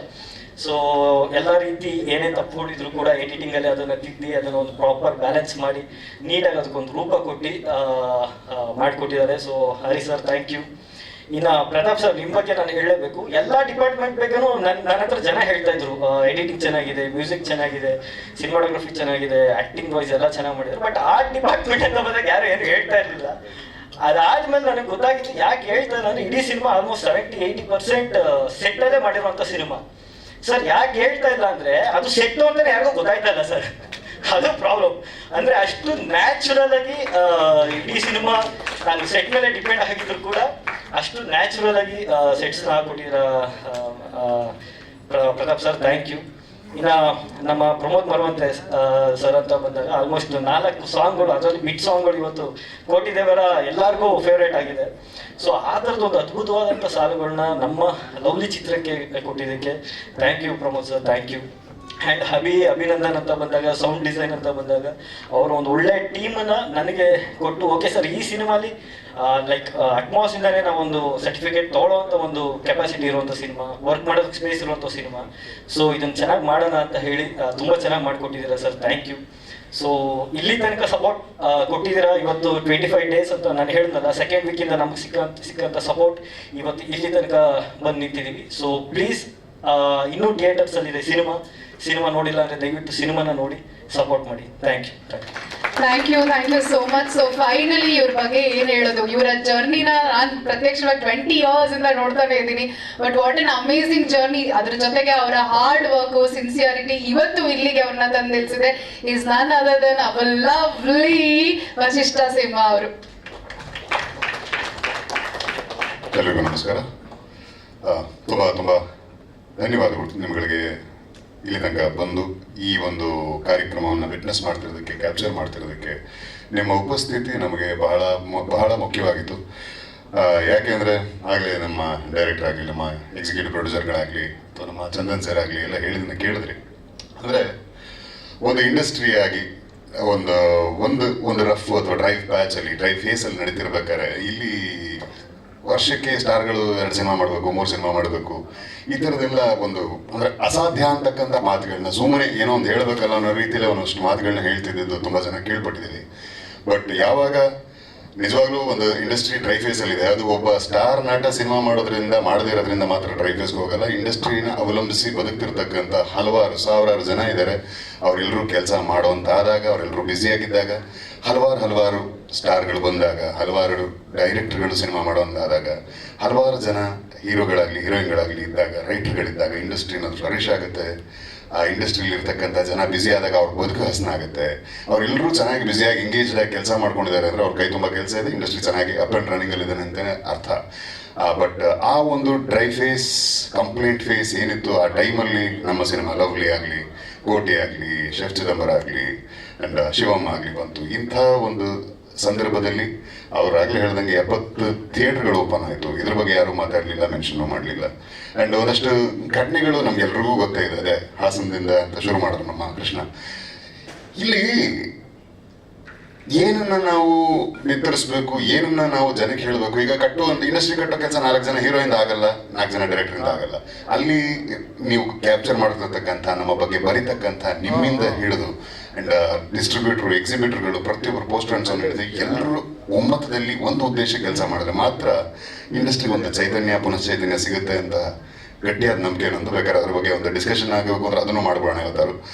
ಸೊ ಎಲ್ಲ ರೀತಿ ಏನೇ ತಪ್ಪುಗಳಿದ್ರು ಕೂಡ ಎಡಿಟಿಂಗಲ್ಲಿ ಅದನ್ನು ತಿದ್ದಿ ಅದನ್ನು ಒಂದು ಪ್ರಾಪರ್ ಬ್ಯಾಲೆನ್ಸ್ ಮಾಡಿ ನೀಟಾಗಿ ಅದಕ್ಕೊಂದು ರೂಪ ಕೊಟ್ಟು ಮಾಡಿಕೊಟ್ಟಿದ್ದಾರೆ. So Harish sir thank you. ಇನ್ನು ಪ್ರತಾಪ್ ಸರ್, ನಿಮ್ಮ ಬಗ್ಗೆ ನಾನು ಹೇಳಲೇಬೇಕು. ಎಲ್ಲ ಡಿಪಾರ್ಟ್ಮೆಂಟ್ ಬಗ್ಗೆನೂ ನನ್ನ ಹತ್ರ ಜನ ಹೇಳ್ತಾ ಇದ್ರು, ಎಡಿಟಿಂಗ್ ಚೆನ್ನಾಗಿದೆ, ಮ್ಯೂಸಿಕ್ ಚೆನ್ನಾಗಿದೆ, ಸಿನಿಮಾಟೋಗ್ರಫಿ ಚೆನ್ನಾಗಿದೆ, ಆ್ಯಕ್ಟಿಂಗ್ ವಾಯ್ಸ್ ಎಲ್ಲ ಚೆನ್ನಾಗಿ ಮಾಡಿದ್ರು. ಬಟ್ ಆರ್ಟ್ ಡಿಪಾರ್ಟ್ಮೆಂಟ್ ಅಂತ ಬಂದಾಗ ಯಾರು ಏನು ಹೇಳ್ತಾ ಇರಲಿಲ್ಲ. ಅದಾದ್ಮೇಲೆ ನನಗೆ ಗೊತ್ತಾಗಿತ್ತು ಯಾಕೆ ಹೇಳ್ತಾ ನಾನು ಇಡೀ ಸಿನಿಮಾ ಆಲ್ಮೋಸ್ಟ್ 70-80% ಸೆಟ್ಟಲ್ಲೇ ಮಾಡಿರುವಂಥ ಸಿನಿಮಾ. ಸರ್ ಯಾಕೆ ಹೇಳ್ತಾ ಇಲ್ಲ ಅಂದ್ರೆ ಅದು ಸೆಟ್ಟು ಅಂತಾನೆ ಯಾರಿಗೂ ಗೊತ್ತಾಯ್ತಾ ಇಲ್ಲ ಸರ್, ಅದು ಪ್ರಾಬ್ಲಮ್. ಅಂದ್ರೆ ಅಷ್ಟು ನ್ಯಾಚುರಲ್ ಆಗಿ ಇಡೀ ಸಿನಿಮಾ ನಾನು ಸೆಟ್ ಮೇಲೆ ಡಿಪೆಂಡ್ ಆಗಿದ್ರು ಕೂಡ ಅಷ್ಟು ನ್ಯಾಚುರಲ್ ಆಗಿ ಸೆಟ್ಸ್ ಹಾಕೊಟ್ಟಿದ್ರ ಪ್ರತಾಪ್ ಸರ್, ಥ್ಯಾಂಕ್ ಯು. ಇನ್ನು ನಮ್ಮ ಪ್ರಮೋದ್ ಮರವಂತೆ ಸರ್ ಅಂತ ಬಂದಾಗ ಆಲ್ಮೋಸ್ಟ್ 4 ಸಾಂಗ್ಗಳು, ಅದರಲ್ಲಿ ಬಿಟ್ ಸಾಂಗ್ಗಳು ಇವತ್ತು ಕೋಟಿ ದೇವರ ಎಲ್ಲರಿಗೂ ಫೇವ್ರೇಟ್ ಆಗಿದೆ. ಸೊ ಆ ಥರದ್ದು ಒಂದು ಅದ್ಭುತವಾದಂಥ ಸಾಲುಗಳನ್ನ ನಮ್ಮ ಲವ್ಲಿ ಚಿತ್ರಕ್ಕೆ ಕೊಟ್ಟಿದ್ದಕ್ಕೆ thank you Pramod sir, thank you. And Abhinandan ಅಂತ ಬಂದಾಗ, ಸೌಂಡ್ ಡಿಸೈನ್ ಅಂತ ಬಂದಾಗ ಅವರು ಒಂದು ಒಳ್ಳೆ ಟೀಮನ್ನು ನನಗೆ ಕೊಟ್ಟು, ಓಕೆ ಸರ್ ಈ ಸಿನಿಮಾಲಿ ಲೈಕ್ ಅಟ್ಮಾಸಿಂದನೇ ನಾವೊಂದು ಸರ್ಟಿಫಿಕೇಟ್ ತೊಗೊಳ್ಳೋವಂಥ ಒಂದು ಕೆಪಾಸಿಟಿ ಇರುವಂಥ ಸಿನಿಮಾ, ವರ್ಕ್ ಮಾಡೋದಕ್ಕೆ ಸ್ಪೇಸ್ ಇರುವಂಥ ಸಿನಿಮಾ. ಸೊ ಇದನ್ನು ಚೆನ್ನಾಗಿ ಮಾಡೋಣ ಅಂತ ಹೇಳಿ ತುಂಬ ಚೆನ್ನಾಗಿ ಮಾಡಿಕೊಟ್ಟಿದ್ದೀರಾ ಸರ್, ಥ್ಯಾಂಕ್ ಯು. ಸೊ ಇಲ್ಲಿ ತನಕ ಸಪೋರ್ಟ್ ಕೊಟ್ಟಿದ್ದೀರಾ. ಇವತ್ತು 25 ಡೇಸ್ ಅಂತ ನಾನು ಹೇಳಿದ್ನಲ್ಲ, ಸೆಕೆಂಡ್ ವೀಕಿಂದ ನಮ್ಗೆ ಸಿಕ್ಕಂಥ ಸಪೋರ್ಟ್ ಇವತ್ತು ಇಲ್ಲಿ ತನಕ ಬಂದು ನಿಂತಿದ್ದೀವಿ. ಸೊ ಪ್ಲೀಸ್ ಇನ್ನೂ ಥಿಯೇಟರ್ಸಲ್ಲಿದೆ ಸಿನಿಮಾ ನೋಡಿಲ್ಲ ಅಂದರೆ ದಯವಿಟ್ಟು ಸಿನಿಮಾನ ನೋಡಿ ಸಪೋರ್ಟ್ ಮಾಡಿ. Thank you.
Thank you so much. So finally ಇವ್ರ ಬಗ್ಗೆ ಏನು ಹೇಳೋದು, ಇವರ ಜರ್ನಿನ ನಾನು ಪ್ರತ್ಯಕ್ಷವಾಗಿ 20 years ಇಂದ ನೋಡ್ತಾನೆ ಇದ್ದೀನಿ. But what an amazing journey. ಅದ್ರ ಜೊತೆಗೆ ಅವರ ಹಾರ್ಡ್ ವರ್ಕು, ಸಿನ್ಸಿಯಾರಿಟಿ ಇವತ್ತು ಇಲ್ಲಿಗೆ ಅವ್ರನ್ನ ತಂದು ನಿಲ್ಸಿದೆ. Is none other than our lovely Vasishta Simha ಅವರು.
ಎಲ್ಲರಿಗೂ ನಮಸ್ಕಾರ. ತುಂಬ ಧನ್ಯವಾದಗಳು ನಿಮ್ಗಳಿಗೆ ಇಲ್ಲಿ ತನಕ ಬಂದು ಈ ಒಂದು ಕಾರ್ಯಕ್ರಮವನ್ನು ವಿಟ್ನೆಸ್ ಮಾಡ್ತಿರೋದಕ್ಕೆ, ಕ್ಯಾಪ್ಚರ್ ಮಾಡ್ತಿರೋದಕ್ಕೆ. ನಿಮ್ಮ ಉಪಸ್ಥಿತಿ ನಮಗೆ ಬಹಳ ಮುಖ್ಯವಾಗಿತ್ತು. ಯಾಕೆಂದರೆ ಆಗಲೇ ನಮ್ಮ ಡೈರೆಕ್ಟರ್ ಆಗಲಿ, ನಮ್ಮ ಎಕ್ಸಿಕ್ಯೂಟಿವ್ ಪ್ರೊಡ್ಯೂಸರ್ಗಳಾಗಲಿ, ಅಥವಾ ನಮ್ಮ ಚಂದನ್ ಸರ್ ಆಗಲಿ ಎಲ್ಲ ಹೇಳಿದ್ದನ್ನು ಕೇಳಿದ್ರಿ. ಅಂದರೆ ಒಂದು ಇಂಡಸ್ಟ್ರಿ ಆಗಿ ಒಂದು ರಫ್ ಅಥವಾ ಡ್ರೈವ್ ಫೇಸಲ್ಲಿ ನಡೀತಿರ್ಬೇಕಾದ್ರೆ ಇಲ್ಲಿ ವರ್ಷಕ್ಕೆ ಸ್ಟಾರ್ಗಳು 2 ಸಿನಿಮಾ ಮಾಡಬೇಕು, 3 ಸಿನಿಮಾ ಮಾಡಬೇಕು, ಈ ಥರದ್ದೆಲ್ಲ ಅಂದರೆ ಅಸಾಧ್ಯ ಅಂತಕ್ಕಂಥ ಮಾತುಗಳನ್ನ ಸುಮ್ಮನೆ ಏನೋ ಒಂದು ಹೇಳಬೇಕಲ್ಲ ಅನ್ನೋ ರೀತಿಯಲ್ಲಿ ಒಂದಷ್ಟು ಮಾತುಗಳನ್ನ ಹೇಳ್ತಿದ್ದು ತುಂಬ ಜನ ಕೇಳ್ಪಟ್ಟಿದ್ದೀವಿ. ಬಟ್ ಯಾವಾಗ ನಿಜವಾಗ್ಲೂ ಒಂದು ಇಂಡಸ್ಟ್ರಿ ಡ್ರೈ ಫೇಸಲ್ಲಿದೆ, ಅದು ಒಬ್ಬ ಸ್ಟಾರ್ ನಟ ಸಿನಿಮಾ ಮಾಡದೇ ಇರೋದ್ರಿಂದ ಮಾತ್ರ ಡ್ರೈ ಫೇಸ್ಗೆ ಹೋಗಲ್ಲ. ಇಂಡಸ್ಟ್ರಿನ ಅವಲಂಬಿಸಿ ಬದುಕ್ತಿರ್ತಕ್ಕಂಥ ಸಾವಿರಾರು ಜನ ಇದ್ದಾರೆ. ಅವರೆಲ್ಲರೂ ಕೆಲಸ ಮಾಡೋಂತಾದಾಗ, ಅವರೆಲ್ಲರೂ ಬ್ಯುಸಿಯಾಗಿದ್ದಾಗ, ಹಲವಾರು ಸ್ಟಾರ್ಗಳು ಬಂದಾಗ, ಹಲವಾರು ಡೈರೆಕ್ಟರ್ಗಳು ಸಿನಿಮಾ ಮಾಡೋಂತಾದಾಗ, ಹಲವಾರು ಜನ ಹೀರೋಗಳಾಗಲಿ ಹೀರೋಯಿನ್ಗಳಾಗಲಿ ಇದ್ದಾಗ, ರೈಟರ್ಗಳಿದ್ದಾಗ ಇಂಡಸ್ಟ್ರಿ ಅನ್ನೋದು ಫ್ಲರಿಶ್ ಆಗುತ್ತೆ. ಆ ಇಂಡಸ್ಟ್ರಿಯಲ್ಲಿ ಇರ್ತಕ್ಕಂಥ ಜನ ಬ್ಯುಸಿ ಆದಾಗ ಅವ್ರ ಬದುಕು ಹಸನ ಆಗುತ್ತೆ. ಅವರೆಲ್ಲರೂ ಚೆನ್ನಾಗಿ ಬ್ಯುಸಿಯಾಗಿ ಎಂಗೇಜ್ಡ್ ಆಗಿ ಕೆಲಸ ಮಾಡ್ಕೊಂಡಿದ್ದಾರೆ ಅಂದರೆ ಅವ್ರ ಕೈ ತುಂಬ ಕೆಲಸ ಇದೆ, ಇಂಡಸ್ಟ್ರಿ ಚೆನ್ನಾಗಿ ಅಪ್ ಆ್ಯಂಡ್ ರನ್ನಿಂಗಲ್ಲಿದೆ ಅಂತಲೇ ಅರ್ಥ. ಬಟ್ ಆ ಒಂದು ಡ್ರೈ ಫೇಸ್, ಕಂಪ್ಲೇಂಟ್ ಫೇಸ್ ಏನಿತ್ತು ಆ ಟೈಮಲ್ಲಿ ನಮ್ಮ ಸಿನಿಮಾ ಲವ್ಲಿ ಆಗಲಿ, ಕೋಟಿ ಆಗಲಿ, ಶೆಫ್ ಚಿದಂಬರ ಆಗಲಿ ಆ್ಯಂಡ್ ಶಿವಮ್ಮ ಆಗಲಿ ಬಂತು. ಇಂಥ ಒಂದು ಸಂದರ್ಭದಲ್ಲಿ ಅವರಾಗಲೇ ಹೇಳ್ದಂಗೆ 70 ಥಿಯೇಟರ್ಗಳು ಓಪನ್ ಆಯಿತು. ಇದ್ರ ಬಗ್ಗೆ ಯಾರೂ ಮಾತಾಡಲಿಲ್ಲ, ಮೆನ್ಷನ್ನು ಮಾಡಲಿಲ್ಲ. ಆ್ಯಂಡ್ ಒಂದಷ್ಟು ಘಟನೆಗಳು ನಮಗೆಲ್ರಿಗೂ ಗೊತ್ತೇ ಇದೆ. ಅದೇ ಹಾಸನದಿಂದ ಅಂತ ಶುರು ಮಾಡಿದ್ರು ನಮ್ಮ ಕೃಷ್ಣ. ಇಲ್ಲಿ ಏನನ್ನ ನಾವು ನಿರ್ಧರಿಸಬೇಕು, ಏನನ್ನ ನಾವು ಜನಕ್ಕೆ ಹೇಳಬೇಕು. ಈಗ ಇಂಡಸ್ಟ್ರಿ ಕಟ್ಟೋ ಕೆಲಸ 4 ಜನ ಹೀರೋಯಿಂದ ಆಗಲ್ಲ, 4 ಜನ ಡೈರೆಕ್ಟರಿಂದ ಆಗಲ್ಲ. ಅಲ್ಲಿ ನೀವು ಕ್ಯಾಪ್ಚರ್ ಮಾಡ್ತಿರ್ತಕ್ಕಂಥ, ನಮ್ಮ ಬಗ್ಗೆ ಬರೀತಕ್ಕಂಥ ನಿಮ್ಮಿಂದ ಹಿಡಿದು ಆ್ಯಂಡ್ ಡಿಸ್ಟ್ರಿಬ್ಯೂಟರ್, ಎಕ್ಸಿಬಿಟರ್ಗಳು, ಪ್ರತಿಯೊಬ್ಬರು ಪೋಸ್ಟರ್ಸ್ ಹಿಡಿದು ಎಲ್ಲರೂ ಒಮ್ಮತದಲ್ಲಿ ಒಂದು ಉದ್ದೇಶ ಕೆಲಸ ಮಾಡಿದ್ರೆ ಮಾತ್ರ ಇಂಡಸ್ಟ್ರಿಗೆ ಒಂದು ಪುನಶ್ಚೈತನ್ಯ ಸಿಗುತ್ತೆ ಅಂತ ಗಟ್ಟಿಯಾದ ನಂಬಿಕೆ ನಂದು. ಬೇಕಾದ್ರೆ ಅದ್ರ ಬಗ್ಗೆ ಒಂದು ಡಿಸ್ಕಷನ್ ಆಗಬೇಕು ಅಂದ್ರೆ ಅದನ್ನು ಮಾಡ್ಬೋಣ.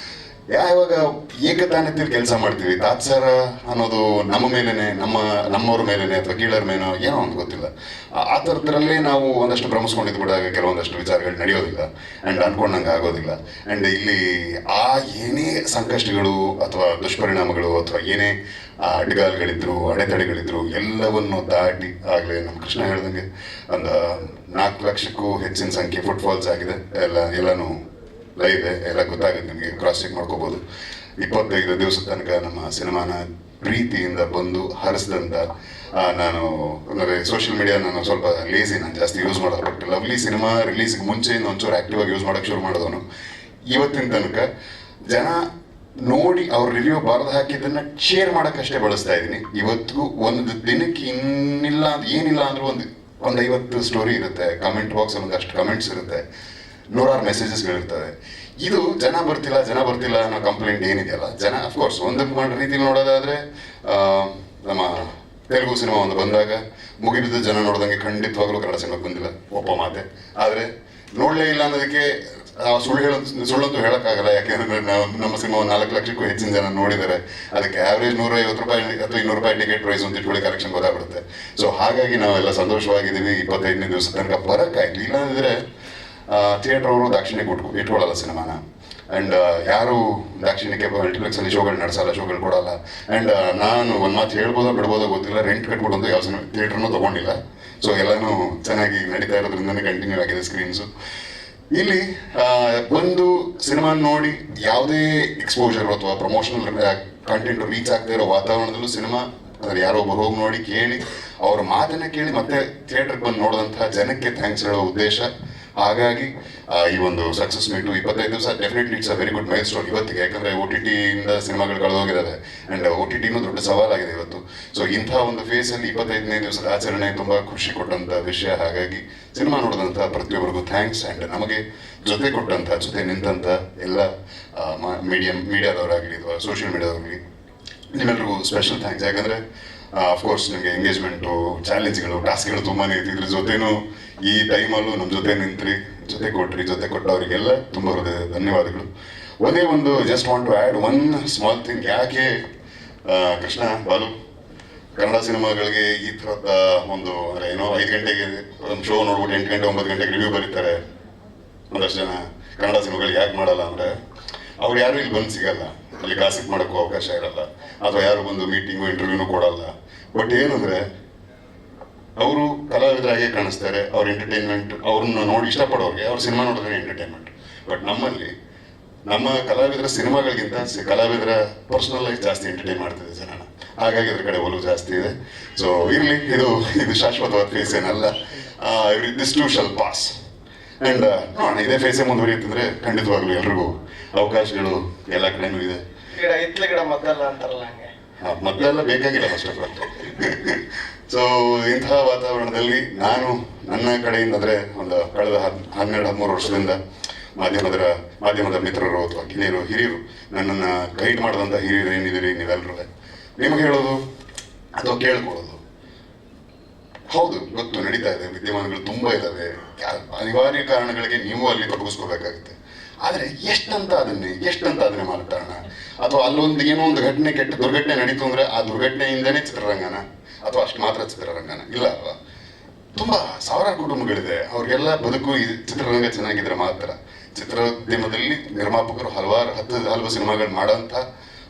ಯಾವಾಗ ಏಕತಾನತೆಯಲ್ಲಿ ಕೆಲಸ ಮಾಡ್ತೀವಿ, ತಾತ್ಸಾರ ಅನ್ನೋದು ನಮ್ಮ ಮೇಲೇನೆ, ನಮ್ಮವ್ರ ಮೇಲೇನೆ ಅಥವಾ ಕೀಳರ ಮೇನೋ ಏನೋ ಅಂತ ಗೊತ್ತಿಲ್ಲ, ಆ ಥರದ್ರಲ್ಲೇ ನಾವು ಒಂದಷ್ಟು ಭ್ರಮಿಸ್ಕೊಂಡಿದ್ದು ಬಿಡಾಗ ಕೆಲವೊಂದಷ್ಟು ವಿಚಾರಗಳು ನಡೆಯೋದಿಲ್ಲ ಆ್ಯಂಡ್ ಅನ್ಕೊಂಡಂಗೆ ಆಗೋದಿಲ್ಲ. ಆ್ಯಂಡ್ ಇಲ್ಲಿ ಏನೇ ಸಂಕಷ್ಟಗಳು ಅಥವಾ ದುಷ್ಪರಿಣಾಮಗಳು ಅಥವಾ ಏನೇ ಅಡ್ಡಗಾಲುಗಳಿದ್ರು, ಅಡೆತಡೆಗಳಿದ್ರು, ಎಲ್ಲವನ್ನು ದಾಟಿ ಆಗಲೇ ನಮ್ಮ ಕೃಷ್ಣ ಹೇಳ್ದಂಗೆ ಒಂದು 4 ಲಕ್ಷಕ್ಕೂ ಹೆಚ್ಚಿನ ಸಂಖ್ಯೆ ಫುಟ್ಫಾಲ್ಸ್ ಆಗಿದೆ. ಎಲ್ಲನೂ ಲೈವ್ ಎಲ್ಲ ಗೊತ್ತಾಗುತ್ತೆ ನಿಮಗೆ, ಕ್ರಾಸ್ ಚೆಕ್ ಮಾಡ್ಕೋಬೋದು. 25 ದಿವಸದ ತನಕ ನಮ್ಮ ಸಿನಿಮಾನ ಪ್ರೀತಿಯಿಂದ ಬಂದು ಹರಿಸಿದಂಥ ನಾನು ಅಂದರೆ ಸೋಷಿಯಲ್ ಮೀಡಿಯಾ ನಾನು ಸ್ವಲ್ಪ ಲೇಸಿ, ನಾನು ಜಾಸ್ತಿ ಯೂಸ್ ಮಾಡೋದು. ಬಟ್ ಲವ್ಲಿ ಸಿನಿಮಾ ರಿಲೀಸ್ಗೆ ಮುಂಚೆಯಿಂದ ಒಂಚೂರು ಆ್ಯಕ್ಟಿವ್ ಆಗಿ ಯೂಸ್ ಮಾಡೋಕ್ಕೆ ಶುರು ಮಾಡಿದವನು. ಇವತ್ತಿನ ತನಕ ಜನ ನೋಡಿ ಅವ್ರ ರಿವ್ಯೂ ಬರೆದು ಹಾಕಿದ್ದನ್ನು ಶೇರ್ ಮಾಡೋಕ್ಕಷ್ಟೇ ಬಳಸ್ತಾ ಇದ್ದೀನಿ. ಇವತ್ತಿಗೂ ಒಂದು ದಿನಕ್ಕೆ ಏನಿಲ್ಲ ಅಂದರೂ ಒಂದು 50 ಸ್ಟೋರಿ ಇರುತ್ತೆ, ಕಮೆಂಟ್ ಬಾಕ್ಸ್ ಒಂದಷ್ಟು ಕಮೆಂಟ್ಸ್ ಇರುತ್ತೆ, 100 ಮೆಸೇಜಸ್ಗಳಿರ್ತವೆ. ಇದು ಜನ ಬರ್ತಿಲ್ಲ ಅನ್ನೋ ಕಂಪ್ಲೇಂಟ್ ಏನಿದೆಯಲ್ಲ, ಜನ ಅಫ್ಕೋರ್ಸ್ ಒಂದು ರೀತಿಯಲ್ಲಿ ನೋಡೋದಾದರೆ ನಮ್ಮ ತೆಲುಗು ಸಿನಿಮಾ ಒಂದು ಬಂದಾಗ ಮುಗಿಬಿದ್ದ ಜನ ನೋಡ್ದಂಗೆ ಖಂಡಿತವಾಗ್ಲೂ ಕನ್ನಡ ಸಿನಿಮಾಗೆ ಬಂದಿಲ್ಲ, ಒಬ್ಬ ಮಾತೆ. ಆದರೆ ನೋಡಲೇ ಇಲ್ಲ ಅನ್ನೋದಕ್ಕೆ ಸುಳ್ಳಂತೂ ಹೇಳೋಕ್ಕಾಗಲ್ಲ. ಯಾಕೆಂದರೆ ನಾವು ನಮ್ಮ ಸಿನಿಮಾ 4 ಲಕ್ಷಕ್ಕೂ ಹೆಚ್ಚಿನ ಜನ ನೋಡಿದ್ದಾರೆ. ಅದಕ್ಕೆ ಆವ್ರೇಜ್ 150 ರೂಪಾಯಿ ಅಥವಾ 200 ರೂಪಾಯಿ ಟಿಕೆಟ್ ಪ್ರೈಸ್ ಅಂತ ಇಟ್ಕೊಳ್ಳಿ, ಕರೆಕ್ಷನ್ ಗೊತ್ತಾಗ್ಬಿಡುತ್ತೆ. ಸೊ ಹಾಗಾಗಿ ನಾವೆಲ್ಲ ಸಂತೋಷವಾಗಿದ್ದೀವಿ. 25ನೇ ದಿವಸದ ತನಕ ಬರೋಕ್ಕಾಯ್ತು. ಇಲ್ಲಾಂದರೆ ಥಿಯೇಟ್ರ್ ಅವರು ದಾಕ್ಷಿಣ್ಯಕ್ಕೆ ಇಟ್ಕೊಳ್ಳಲ್ಲ ಸಿನಿಮಾನ. ಆ್ಯಂಡ್ ಯಾರು ದಾಕ್ಷಿಣ್ಯಕ್ಕೆ ಮಲ್ಟಿಪ್ಲೆಕ್ಸಲ್ಲಿ ಶೋಗಳು ನಡೆಸಲ್ಲ, ಶೋಗಳು ಕೊಡಲ್ಲ. ಆ್ಯಂಡ್ ನಾನು ಒಂದು ಮಾತು ಹೇಳ್ಬೋದೋ ಬಿಡ್ಬೋದೋ ಗೊತ್ತಿಲ್ಲ, ರೆಂಟ್ ಕಟ್ಬಿಟ್ಟು ಯಾವ ಸಿನಿಮಾ ಥಿಯೇಟ್ರನ್ನೂ ತೊಗೊಂಡಿಲ್ಲ. ಸೊ ಎಲ್ಲನೂ ಚೆನ್ನಾಗಿ ನಡೀತಾ ಇರೋದ್ರಿಂದನೇ ಕಂಟಿನ್ಯೂ ಆಗಿದೆ ಸ್ಕ್ರೀನ್ಸು. ಇಲ್ಲಿ ಒಂದು ಸಿನಿಮಾ ನೋಡಿ ಯಾವುದೇ ಎಕ್ಸ್ಪೋಜರ್ ಅಥವಾ ಪ್ರಮೋಷನಲ್ ಕಂಟೆಂಟ್ ರೀಚ್ ಆಗದೆ ಇರೋ ವಾತಾವರಣದಲ್ಲೂ ಸಿನಿಮಾ ಅಂದರೆ ಯಾರೋ ಒಬ್ಬರು ಹೋಗಿ ನೋಡಿ ಕೇಳಿ ಅವ್ರ ಮಾತನ್ನ ಕೇಳಿ ಮತ್ತೆ ಥಿಯೇಟ್ರಿಗೆ ಬಂದು ನೋಡಿದಂತಹ ಜನಕ್ಕೆ ಥ್ಯಾಂಕ್ಸ್ ಹೇಳೋ ಉದ್ದೇಶ. ಹಾಗಾಗಿ ಈ ಒಂದು ಸಕ್ಸಸ್ ಮೀಟು 25 ದಿವಸ definitely it's a very good milestone ಇವತ್ತಿಗೆ. ಯಾಕಂದರೆ OTT ಇಂದ ಸಿನಿಮಾಗಳು ಕಳೆದೋಗಿದ್ದಾವೆ ಆ್ಯಂಡ್ OTTನೂ ದೊಡ್ಡ ಸವಾಲಾಗಿದೆ ಇವತ್ತು. ಸೊ ಇಂಥ ಒಂದು ಫೇಸಲ್ಲಿ 25ನೇ ದಿವಸದ ಆಚರಣೆ ತುಂಬ ಖುಷಿ ಕೊಟ್ಟಂಥ ವಿಷಯ. ಹಾಗಾಗಿ ಸಿನಿಮಾ ನೋಡಿದಂಥ ಪ್ರತಿಯೊಬ್ಬರಿಗೂ ಥ್ಯಾಂಕ್ಸ್. ಆ್ಯಂಡ್ ನಮಗೆ ಜೊತೆ ನಿಂತಂಥ ಎಲ್ಲ ಮೀಡಿಯಾದವರಾಗಲಿ ಅಥವಾ ಸೋಷಿಯಲ್ ಮೀಡಿಯಾದವರಾಗಲಿ ನಿಮ್ಮೆಲ್ಲರಿಗೂ ಸ್ಪೆಷಲ್ ಥ್ಯಾಂಕ್ಸ್. ಯಾಕಂದರೆ ಅಫ್ಕೋರ್ಸ್ ನಿಮಗೆ ಎಂಗೇಜ್ಮೆಂಟು, ಚಾಲೆಂಜ್ಗಳು, ಟಾಸ್ಕ್ಗಳು ತುಂಬಾ ಇರ್ತಿದ್ರ ಜೊತೆನೂ ಈ ಟೈಮಲ್ಲೂ ನಮ್ಮ ಜೊತೆ ನಿಂತ್ರಿ, ಜೊತೆ ಕೊಟ್ಟವರಿಗೆಲ್ಲ ತುಂಬ ಹೃದಯ ಧನ್ಯವಾದಗಳು. ಒಂದೇ ಒಂದು just want to add one small thing. ಯಾಕೆ ಕೃಷ್ಣ ಬಾಲು ಕನ್ನಡ ಸಿನಿಮಾಗಳಿಗೆ ಈ ಥರದ ಒಂದು ಅಂದರೆ ಏನೋ 5 ಗಂಟೆಗೆ ಒಂದು ಶೋ ನೋಡ್ಬಿಟ್ಟು 8 ಗಂಟೆ 9 ಗಂಟೆಗೆ ರಿವ್ಯೂ ಬರೀತಾರೆ ಒಂದಷ್ಟು ಜನ. ಕನ್ನಡ ಸಿನಿಮಾಗಳು ಯಾಕೆ ಮಾಡಲ್ಲ ಅಂದರೆ ಅವ್ರು ಯಾರು ಇಲ್ಲಿ ಬಂದು ಸಿಗಲ್ಲ, ಅಲ್ಲಿ ಗಾಸಿಪ್ ಮಾಡೋಕ್ಕೂ ಅವಕಾಶ ಇರಲ್ಲ, ಅಥವಾ ಯಾರು ಬಂದು ಮೀಟಿಂಗು ಇಂಟರ್ವ್ಯೂನು ಕೊಡಲ್ಲ. ಬಟ್ ಏನಂದರೆ ಅವರು ಕಲಾವಿದರಾಗೆ ಕಾಣಿಸ್ತಾರೆ. ಅವ್ರ ಎಂಟರ್ಟೈನ್ಮೆಂಟ್, ಅವ್ರನ್ನ ನೋಡಿ ಇಷ್ಟಪಡೋರಿಗೆ ಅವ್ರ ಸಿನಿಮಾ ನೋಡಿದ್ರೆ ಎಂಟರ್ಟೈನ್ಮೆಂಟ್. ಬಟ್ ನಮ್ಮಲ್ಲಿ ನಮ್ಮ ಕಲಾವಿದರ ಸಿನಿಮಾಗಳಿಗಿಂತ ಕಲಾವಿದರ ಪರ್ಸನಲ್ ಲೈಫ್ ಜಾಸ್ತಿ ಎಂಟರ್ಟೈನ್ ಮಾಡ್ತಿದೆ ಜನನ. ಹಾಗಾಗಿ ಅದ್ರ ಕಡೆ ಒಲವು ಜಾಸ್ತಿ ಇದೆ. ಸೊ ಇರಲಿ, ಇದು ಶಾಶ್ವತವಾದ ಫೇಸ್ ಏನಲ್ಲ. This too shall pass. And ನೋಡೋಣ, ಇದೇ ಫೇಸೇ ಮುಂದುವರಿಯುತ್ತಂದರೆ ಖಂಡಿತವಾಗ್ಲೂ ಎಲ್ರಿಗೂ ಅವಕಾಶಗಳು ಎಲ್ಲ ಕಡೆನೂ ಇದೆ.
ಗಿಡ ಮದ್ದಲ್ಲ ಅಂತಾರಲ್ಲ, ಹಂಗೆ
ಮದ್ದೆಲ್ಲ ಬೇಕಾಗಿಲ್ಲ ಫಸ್ಟ್ ಆಫ್ ಆಲ್. ಸೊ ಇಂತಹ ವಾತಾವರಣದಲ್ಲಿ ನಾನು ನನ್ನ ಕಡೆಯಿಂದ ಅಂದರೆ ಒಂದು ಕಳೆದ 12-13 ವರ್ಷದಿಂದ ಮಾಧ್ಯಮದ ಮಿತ್ರರು ಅಥವಾ ಗೆಳೆಯರು, ಹಿರಿಯರು, ನನ್ನನ್ನು ಗೈಡ್ ಮಾಡಿದಂಥ ಹಿರಿಯರು ಏನಿದ್ದೀರಿ ನೀವೆಲ್ಲರೂ, ನಿಮಗೆ ಹೇಳೋದು ಅಥವಾ ಕೇಳ್ಕೊಳ್ಳೋದು, ಹೌದು ಗೊತ್ತು ನಡೀತಾ ಇದೆ, ವಿದ್ಯಮಾನಗಳು ತುಂಬ ಇದ್ದಾವೆ, ಅನಿವಾರ್ಯ ಕಾರಣಗಳಿಗೆ ನೀವು ಅಲ್ಲಿ ತೊಡಗಿಸ್ಕೋಬೇಕಾಗುತ್ತೆ. ಆದರೆ ಎಷ್ಟಂತ ಅದನ್ನೇ ಮಾತಾಡೋಣ. ಅಥವಾ ಅಲ್ಲೊಂದು ಏನೋ ಒಂದು ಕೆಟ್ಟ ದುರ್ಘಟನೆ ನಡೀತು ಅಂದರೆ ಆ ದುರ್ಘಟನೆಯಿಂದನೇ ಚಿತ್ರರಂಗನ ಅಥವಾ ಅಷ್ಟು ಮಾತ್ರ ಚಿತ್ರರಂಗನ ಇಲ್ಲ ಅಲ್ವಾ? ತುಂಬ ಸಾವಿರಾರು ಕುಟುಂಬಗಳಿದೆ, ಅವ್ರಿಗೆಲ್ಲ ಬದುಕು ಈ ಚಿತ್ರರಂಗ ಚೆನ್ನಾಗಿದ್ರೆ ಮಾತ್ರ. ಚಿತ್ರೋದ್ಯಮದಲ್ಲಿ ನಿರ್ಮಾಪಕರು ಹಲವು ಸಿನಿಮಾಗಳು ಮಾಡೋಂಥ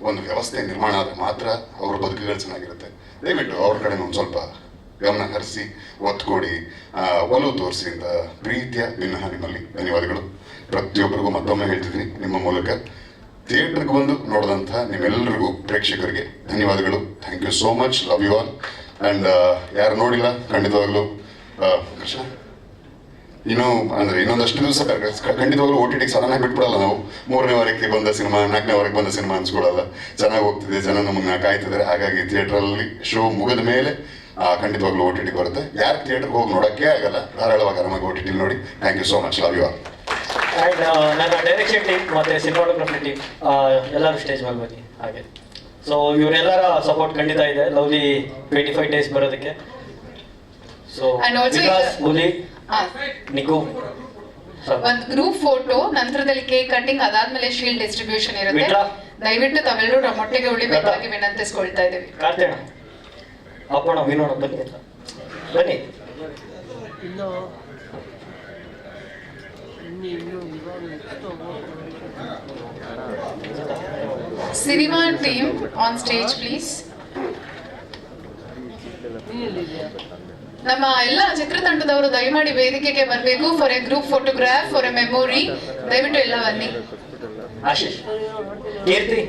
ಒಂದು ವ್ಯವಸ್ಥೆ ನಿರ್ಮಾಣ ಆದರೆ ಮಾತ್ರ ಅವ್ರ ಬದುಕುಗಳು ಚೆನ್ನಾಗಿರುತ್ತೆ. ದಯವಿಟ್ಟು ಅವ್ರ ಕಡೆ ಒಂದು ಸ್ವಲ್ಪ ಗಮನ ಹರಿಸಿ, ಒತ್ತು ಕೊಡಿ, ಒಲವು ತೋರಿಸಿ ಅಂತ ಪ್ರೀತಿಯ ವಿನಃ ನಿಮ್ಮಲ್ಲಿ ಧನ್ಯವಾದಗಳು. ಪ್ರತಿಯೊಬ್ಬರಿಗೂ ಮತ್ತೊಮ್ಮೆ ಹೇಳ್ತಿದ್ದೀನಿ ನಿಮ್ಮ ಮೂಲಕ, ಥಿಯೇಟ್ರಿಗೆ ಬಂದು ನೋಡಿದಂಥ ನಿಮ್ಮೆಲ್ಲರಿಗೂ ಪ್ರೇಕ್ಷಕರಿಗೆ ಧನ್ಯವಾದಗಳು. Thank you so much, love you all. And ಯಾರು ನೋಡಿಲ್ಲ ಖಂಡಿತವಾಗ್ಲೂ ಕೃಷ್ಣ ಇನ್ನೊಂದಷ್ಟು ದಿವಸ ಖಂಡಿತವಾಗ್ಲೂ OTTಗೆ ಸಡನ್ನಾಗಿ ಬಿಟ್ಬಿಡಲ್ಲ ನಾವು. 3ನೇ ವಾರಕ್ಕೆ ಬಂದ ಸಿನಿಮಾ, 4ನೇ ವಾರಕ್ಕೆ ಬಂದ ಸಿನಿಮಾ ಅನ್ಸ್ಕೊಳ್ಳಲ್ಲ. ಚೆನ್ನಾಗಿ ಹೋಗ್ತಿದೆ, ಜನ ನಮ್ಮನ್ನ ಕಾಯ್ತಿದ್ದಾರೆ. ಹಾಗಾಗಿ ಥಿಯೇಟ್ರಲ್ಲಿ ಶೋ ಮುಗಿದ ಮೇಲೆ ಖಂಡಿತವಾಗ್ಲೂ OTT ಬರುತ್ತೆ. ಯಾರು ಥಿಯೇಟ್ರಿಗೆ ಹೋಗಿ ನೋಡೋಕ್ಕೆ ಆಗಲ್ಲ, ಧಾರಾಳವಾಗಿ ಆರಾಮಾಗಿ OTT ನೋಡಿ. Thank you so much, love you all.
And ನನ್ನ ಡೈರೆಕ್ಷನ್ ಟೀಮ್ ಮತ್ತು ಸಿನಿಮಾಟೋಗ್ರಫಿ ಟೀಮ್ ಎಲ್ಲರೂ ಸ್ಟೇಜ್ ಮೇಲೆ ಬನ್ನಿ. ಹಾಗೆ ಸೊ ಇವರೆಲ್ಲರ ಸಪೋರ್ಟ್ ಖಂಡಿತ ಇದೆ ಲವ್ಲಿ 25 ಡೇಸ್ ಬರೋದಕ್ಕೆ. ಸೊ ವಿಕಾಸ್, ಹುಲಿ, ನಿಕು,
ಒಂದು ಗ್ರೂಪ್ ಫೋಟೋ, ನಂತರದಲ್ಲಿ ಕೇಕ್ ಕಟ್ಟಿಂಗ್, ಅದಾದ್ಮೇಲೆ ಶೀಲ್ಡ್ ಡಿಸ್ಟ್ರಿಬ್ಯೂಷನ್ ಇರುತ್ತೆ. ದಯವಿಟ್ಟು ತಾವೆಲ್ಲರೂ ನಮ್ಮೊಟ್ಟಿಗೆ ಉಳಿಬೇಕಾಗಿ ವಿನಂತಿಸ್ಕೊಳ್ತಾ ಇದ್ದೀವಿ.
ಕಾರ್ತಿಯಣ್ಣ, ಅಪ್ಪಣ್ಣ, ವಿನೋಣ ಬನ್ನಿ.
Cinema team on stage, please. ನಮ್ಮ ಎಲ್ಲ ಚಿತ್ರತಂಡದವರು ದಯಮಾಡಿ ವೇದಿಕೆಗೆ ಬರಬೇಕು for A group photograph for A memory. ದಯವಿಟ್ಟು ಎಲ್ಲ ಬನ್ನಿ.
ಆಶೀಶ್, ಕೀರ್ತಿ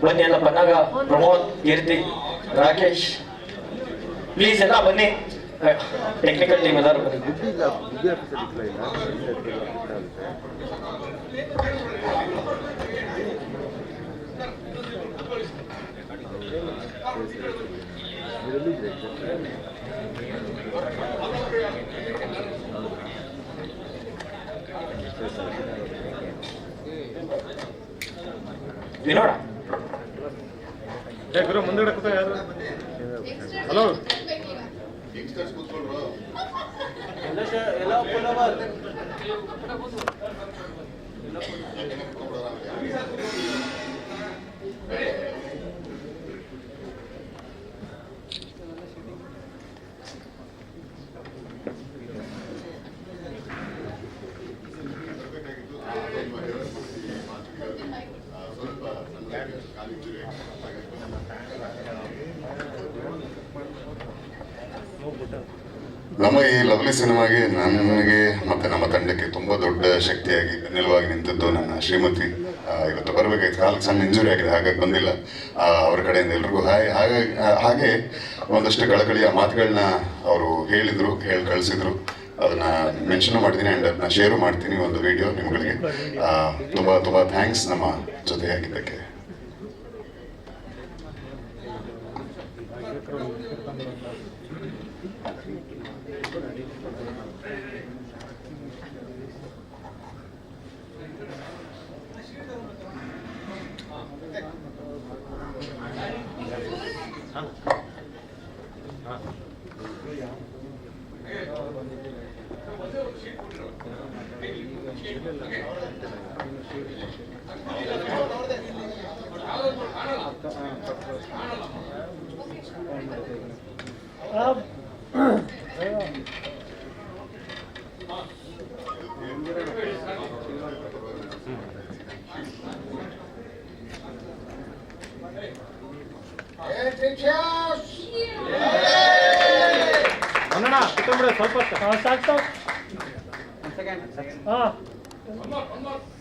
ಬನ್ನಿ, ಎಲ್ಲ ಬಂದಾಗ ಪ್ರಮೋದ್, ಕೀರ್ತಿ, ರಾಕೇಶ್ ಪ್ಲೀಸ್ ಎಲ್ಲ ಬನ್ನಿ. ಟೆಕ್ನಿಕಲ್ ಟೀಮ್ ಎಲ್ಲರೂ ಬನ್ನಿ. ವಿನೋಡ
ಗುರು ಮುಂದೆ ಕೂತ ಯಾರು? ಹಲೋ
ನಮ್ಮ ಈ ಲವ್ಲಿ ಸಿನಿಮಾಗೆ ನನಗೆ ಮತ್ತು ನಮ್ಮ ತಂಡಕ್ಕೆ ತುಂಬ ದೊಡ್ಡ ಶಕ್ತಿಯಾಗಿ ನಿಲುವಾಗಿ ನಿಂತಿದ್ದು ನನ್ನ ಶ್ರೀಮತಿ. ಇವತ್ತು ಬರಬೇಕಾಯ್ತು, ಕಾಲಕ್ಕೆ ಸಣ್ಣ ಇಂಜುರಿ ಆಗಿದೆ, ಹಾಗಾಗಿ ಬಂದಿಲ್ಲ. ಅವ್ರ ಕಡೆಯಿಂದ ಎಲ್ರಿಗೂ ಹಾಗೆ ಒಂದಷ್ಟು ಕಳಕಳಿಯ ಮಾತುಗಳನ್ನ ಅವರು ಹೇಳಿ ಕಳಿಸಿದ್ರು. ಅದನ್ನ ಮೆನ್ಷನ್ ಮಾಡ್ತೀನಿ ಆ್ಯಂಡ್ ಅದನ್ನ ಶೇರು ಮಾಡ್ತೀನಿ ಒಂದು ವಿಡಿಯೋ ನಿಮ್ಗಳಿಗೆ. ತುಂಬ ತುಂಬ ಥ್ಯಾಂಕ್ಸ್ ನಮ್ಮ ಜೊತೆಯಾಗಿದ್ದಕ್ಕೆ.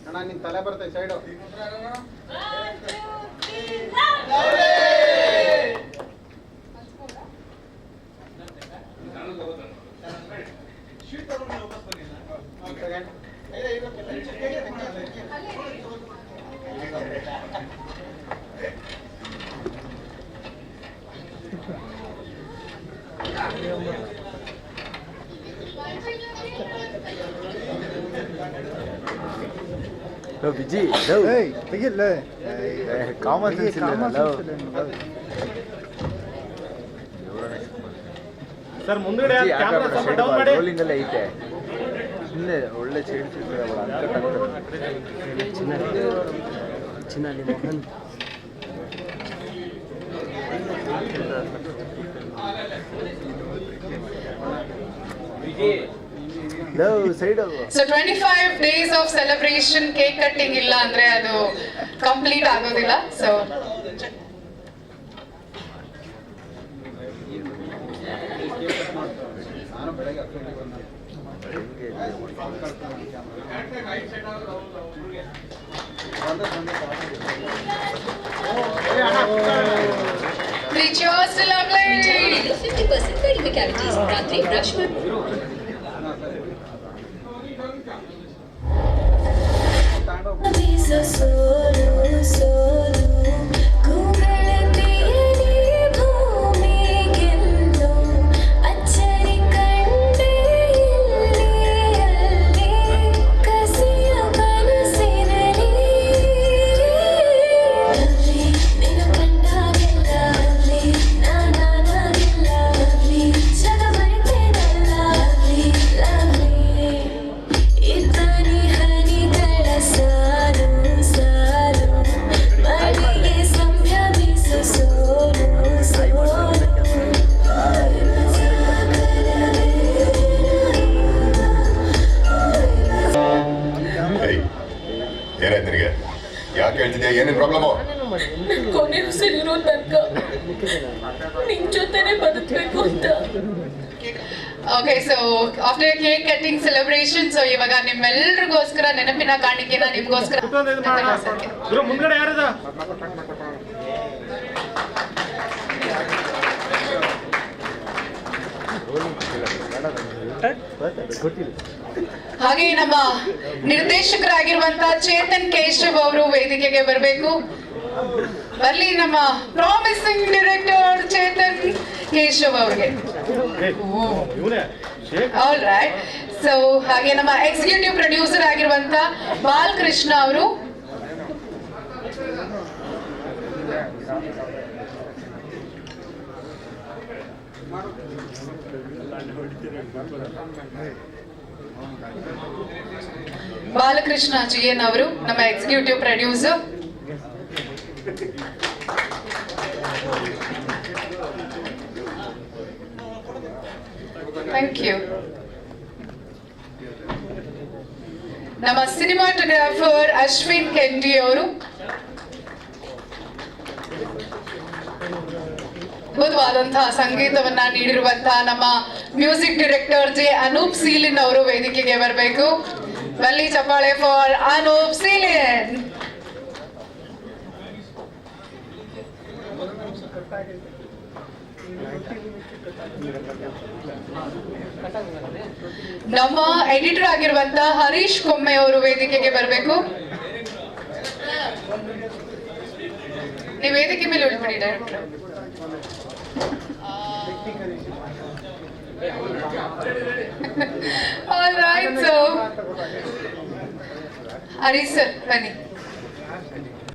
ಅಣ್ಣ ನಿನ್ ತಲೆ ಬರ್ತೈತೆ ಸೈಡು.
ಬಿಜಿ ತೆಗಿಲ್ಲ, ಕಾಮನ್ ಸೆನ್ಸ್
ಸರ್ ಮುಂದ್ಗಡೆ
ರೋಲಿಂಗ್ ಎಲ್ಲ ಐತೆ. ಸುಮ್ಮನೆ ಒಳ್ಳೆ ಚಿನ್ನಾಲಿ Mohan
So 25 days of celebration, cake cutting illa andre adu complete agodilla. So three cheers to lovely.
50% kadime cavities. Ratri brush
ತನಕ ನಿನ್ ಜೊತೆನೆ ಬದುಕಬೇಕು ಅಂತ.
Okay, so after cake cutting celebration, so ಇವಾಗ ನಿಮ್ಮೆಲ್ರಿಗೋಸ್ಕರ ನೆನಪಿನ ಕಾಣಿಕೆನ ನಿಮ್ಗೋಸ್ಕರ
ಮುಂದ್ಗಡೆ ಯಾರದ
ಹಾಗೆ ನಮ್ಮ ನಿರ್ದೇಶಕರಾಗಿರುವಂತಹ ಚೇತನ್ ಕೇಶವ್ ಅವರು ವೇದಿಕೆಗೆ ಬರಬೇಕು. ಬರ್ಲಿ ನಮ್ಮ ಪ್ರಾಮಿಸಿಂಗ್ ಡೈರೆಕ್ಟರ್ ಚೇತನ್ ಕೇಶವ್ ಅವ್ರಿಗೆ. All right. ಸೊ ಹಾಗೆ ನಮ್ಮ ಎಕ್ಸಿಕ್ಯೂಟಿವ್ ಪ್ರೊಡ್ಯೂಸರ್ ಆಗಿರುವಂತ ಬಾಲಕೃಷ್ಣ ಅವರು. ಬಾಲಕೃಷ್ಣ ಜಿಎನ್ ಅವರು ನಮ್ಮ ಎಕ್ಸಿಕ್ಯೂಟಿವ್ ಪ್ರೊಡ್ಯೂಸರ್. Thank you. ನಮ್ಮ ಸಿನಿಮಾಟೋಗ್ರಾಫರ್ ಅಶ್ವಿನ್ ಕೆಂಡಿ ಅವರು. ಅದ್ಭುತವಾದಂತಹ ಸಂಗೀತವನ್ನ ನೀಡಿರುವಂತಹ ನಮ್ಮ music director J Anoop Seelin ಅವರು ವೇದಿಕೆಗೆ ಬರಬೇಕು. ಬಲ್ಲಿ ಚಪ್ಪಾಳೆ ಫಾರ್ ಅನೂಪ್ ಸೀಲಿನ್. ನಮ್ಮ ಎಡಿಟರ್ ಆಗಿರುವಂತಹ ಹರೀಶ್ ಕೊಮ್ಮೆ ಅವರು ವೇದಿಕೆಗೆ ಬರಬೇಕು. ನೀವು ವೇದಿಕೆ ಮೇಲೆ ಉಳ್ಬಿಡಿ director. All right, so Harish sir ಬನ್ನಿ.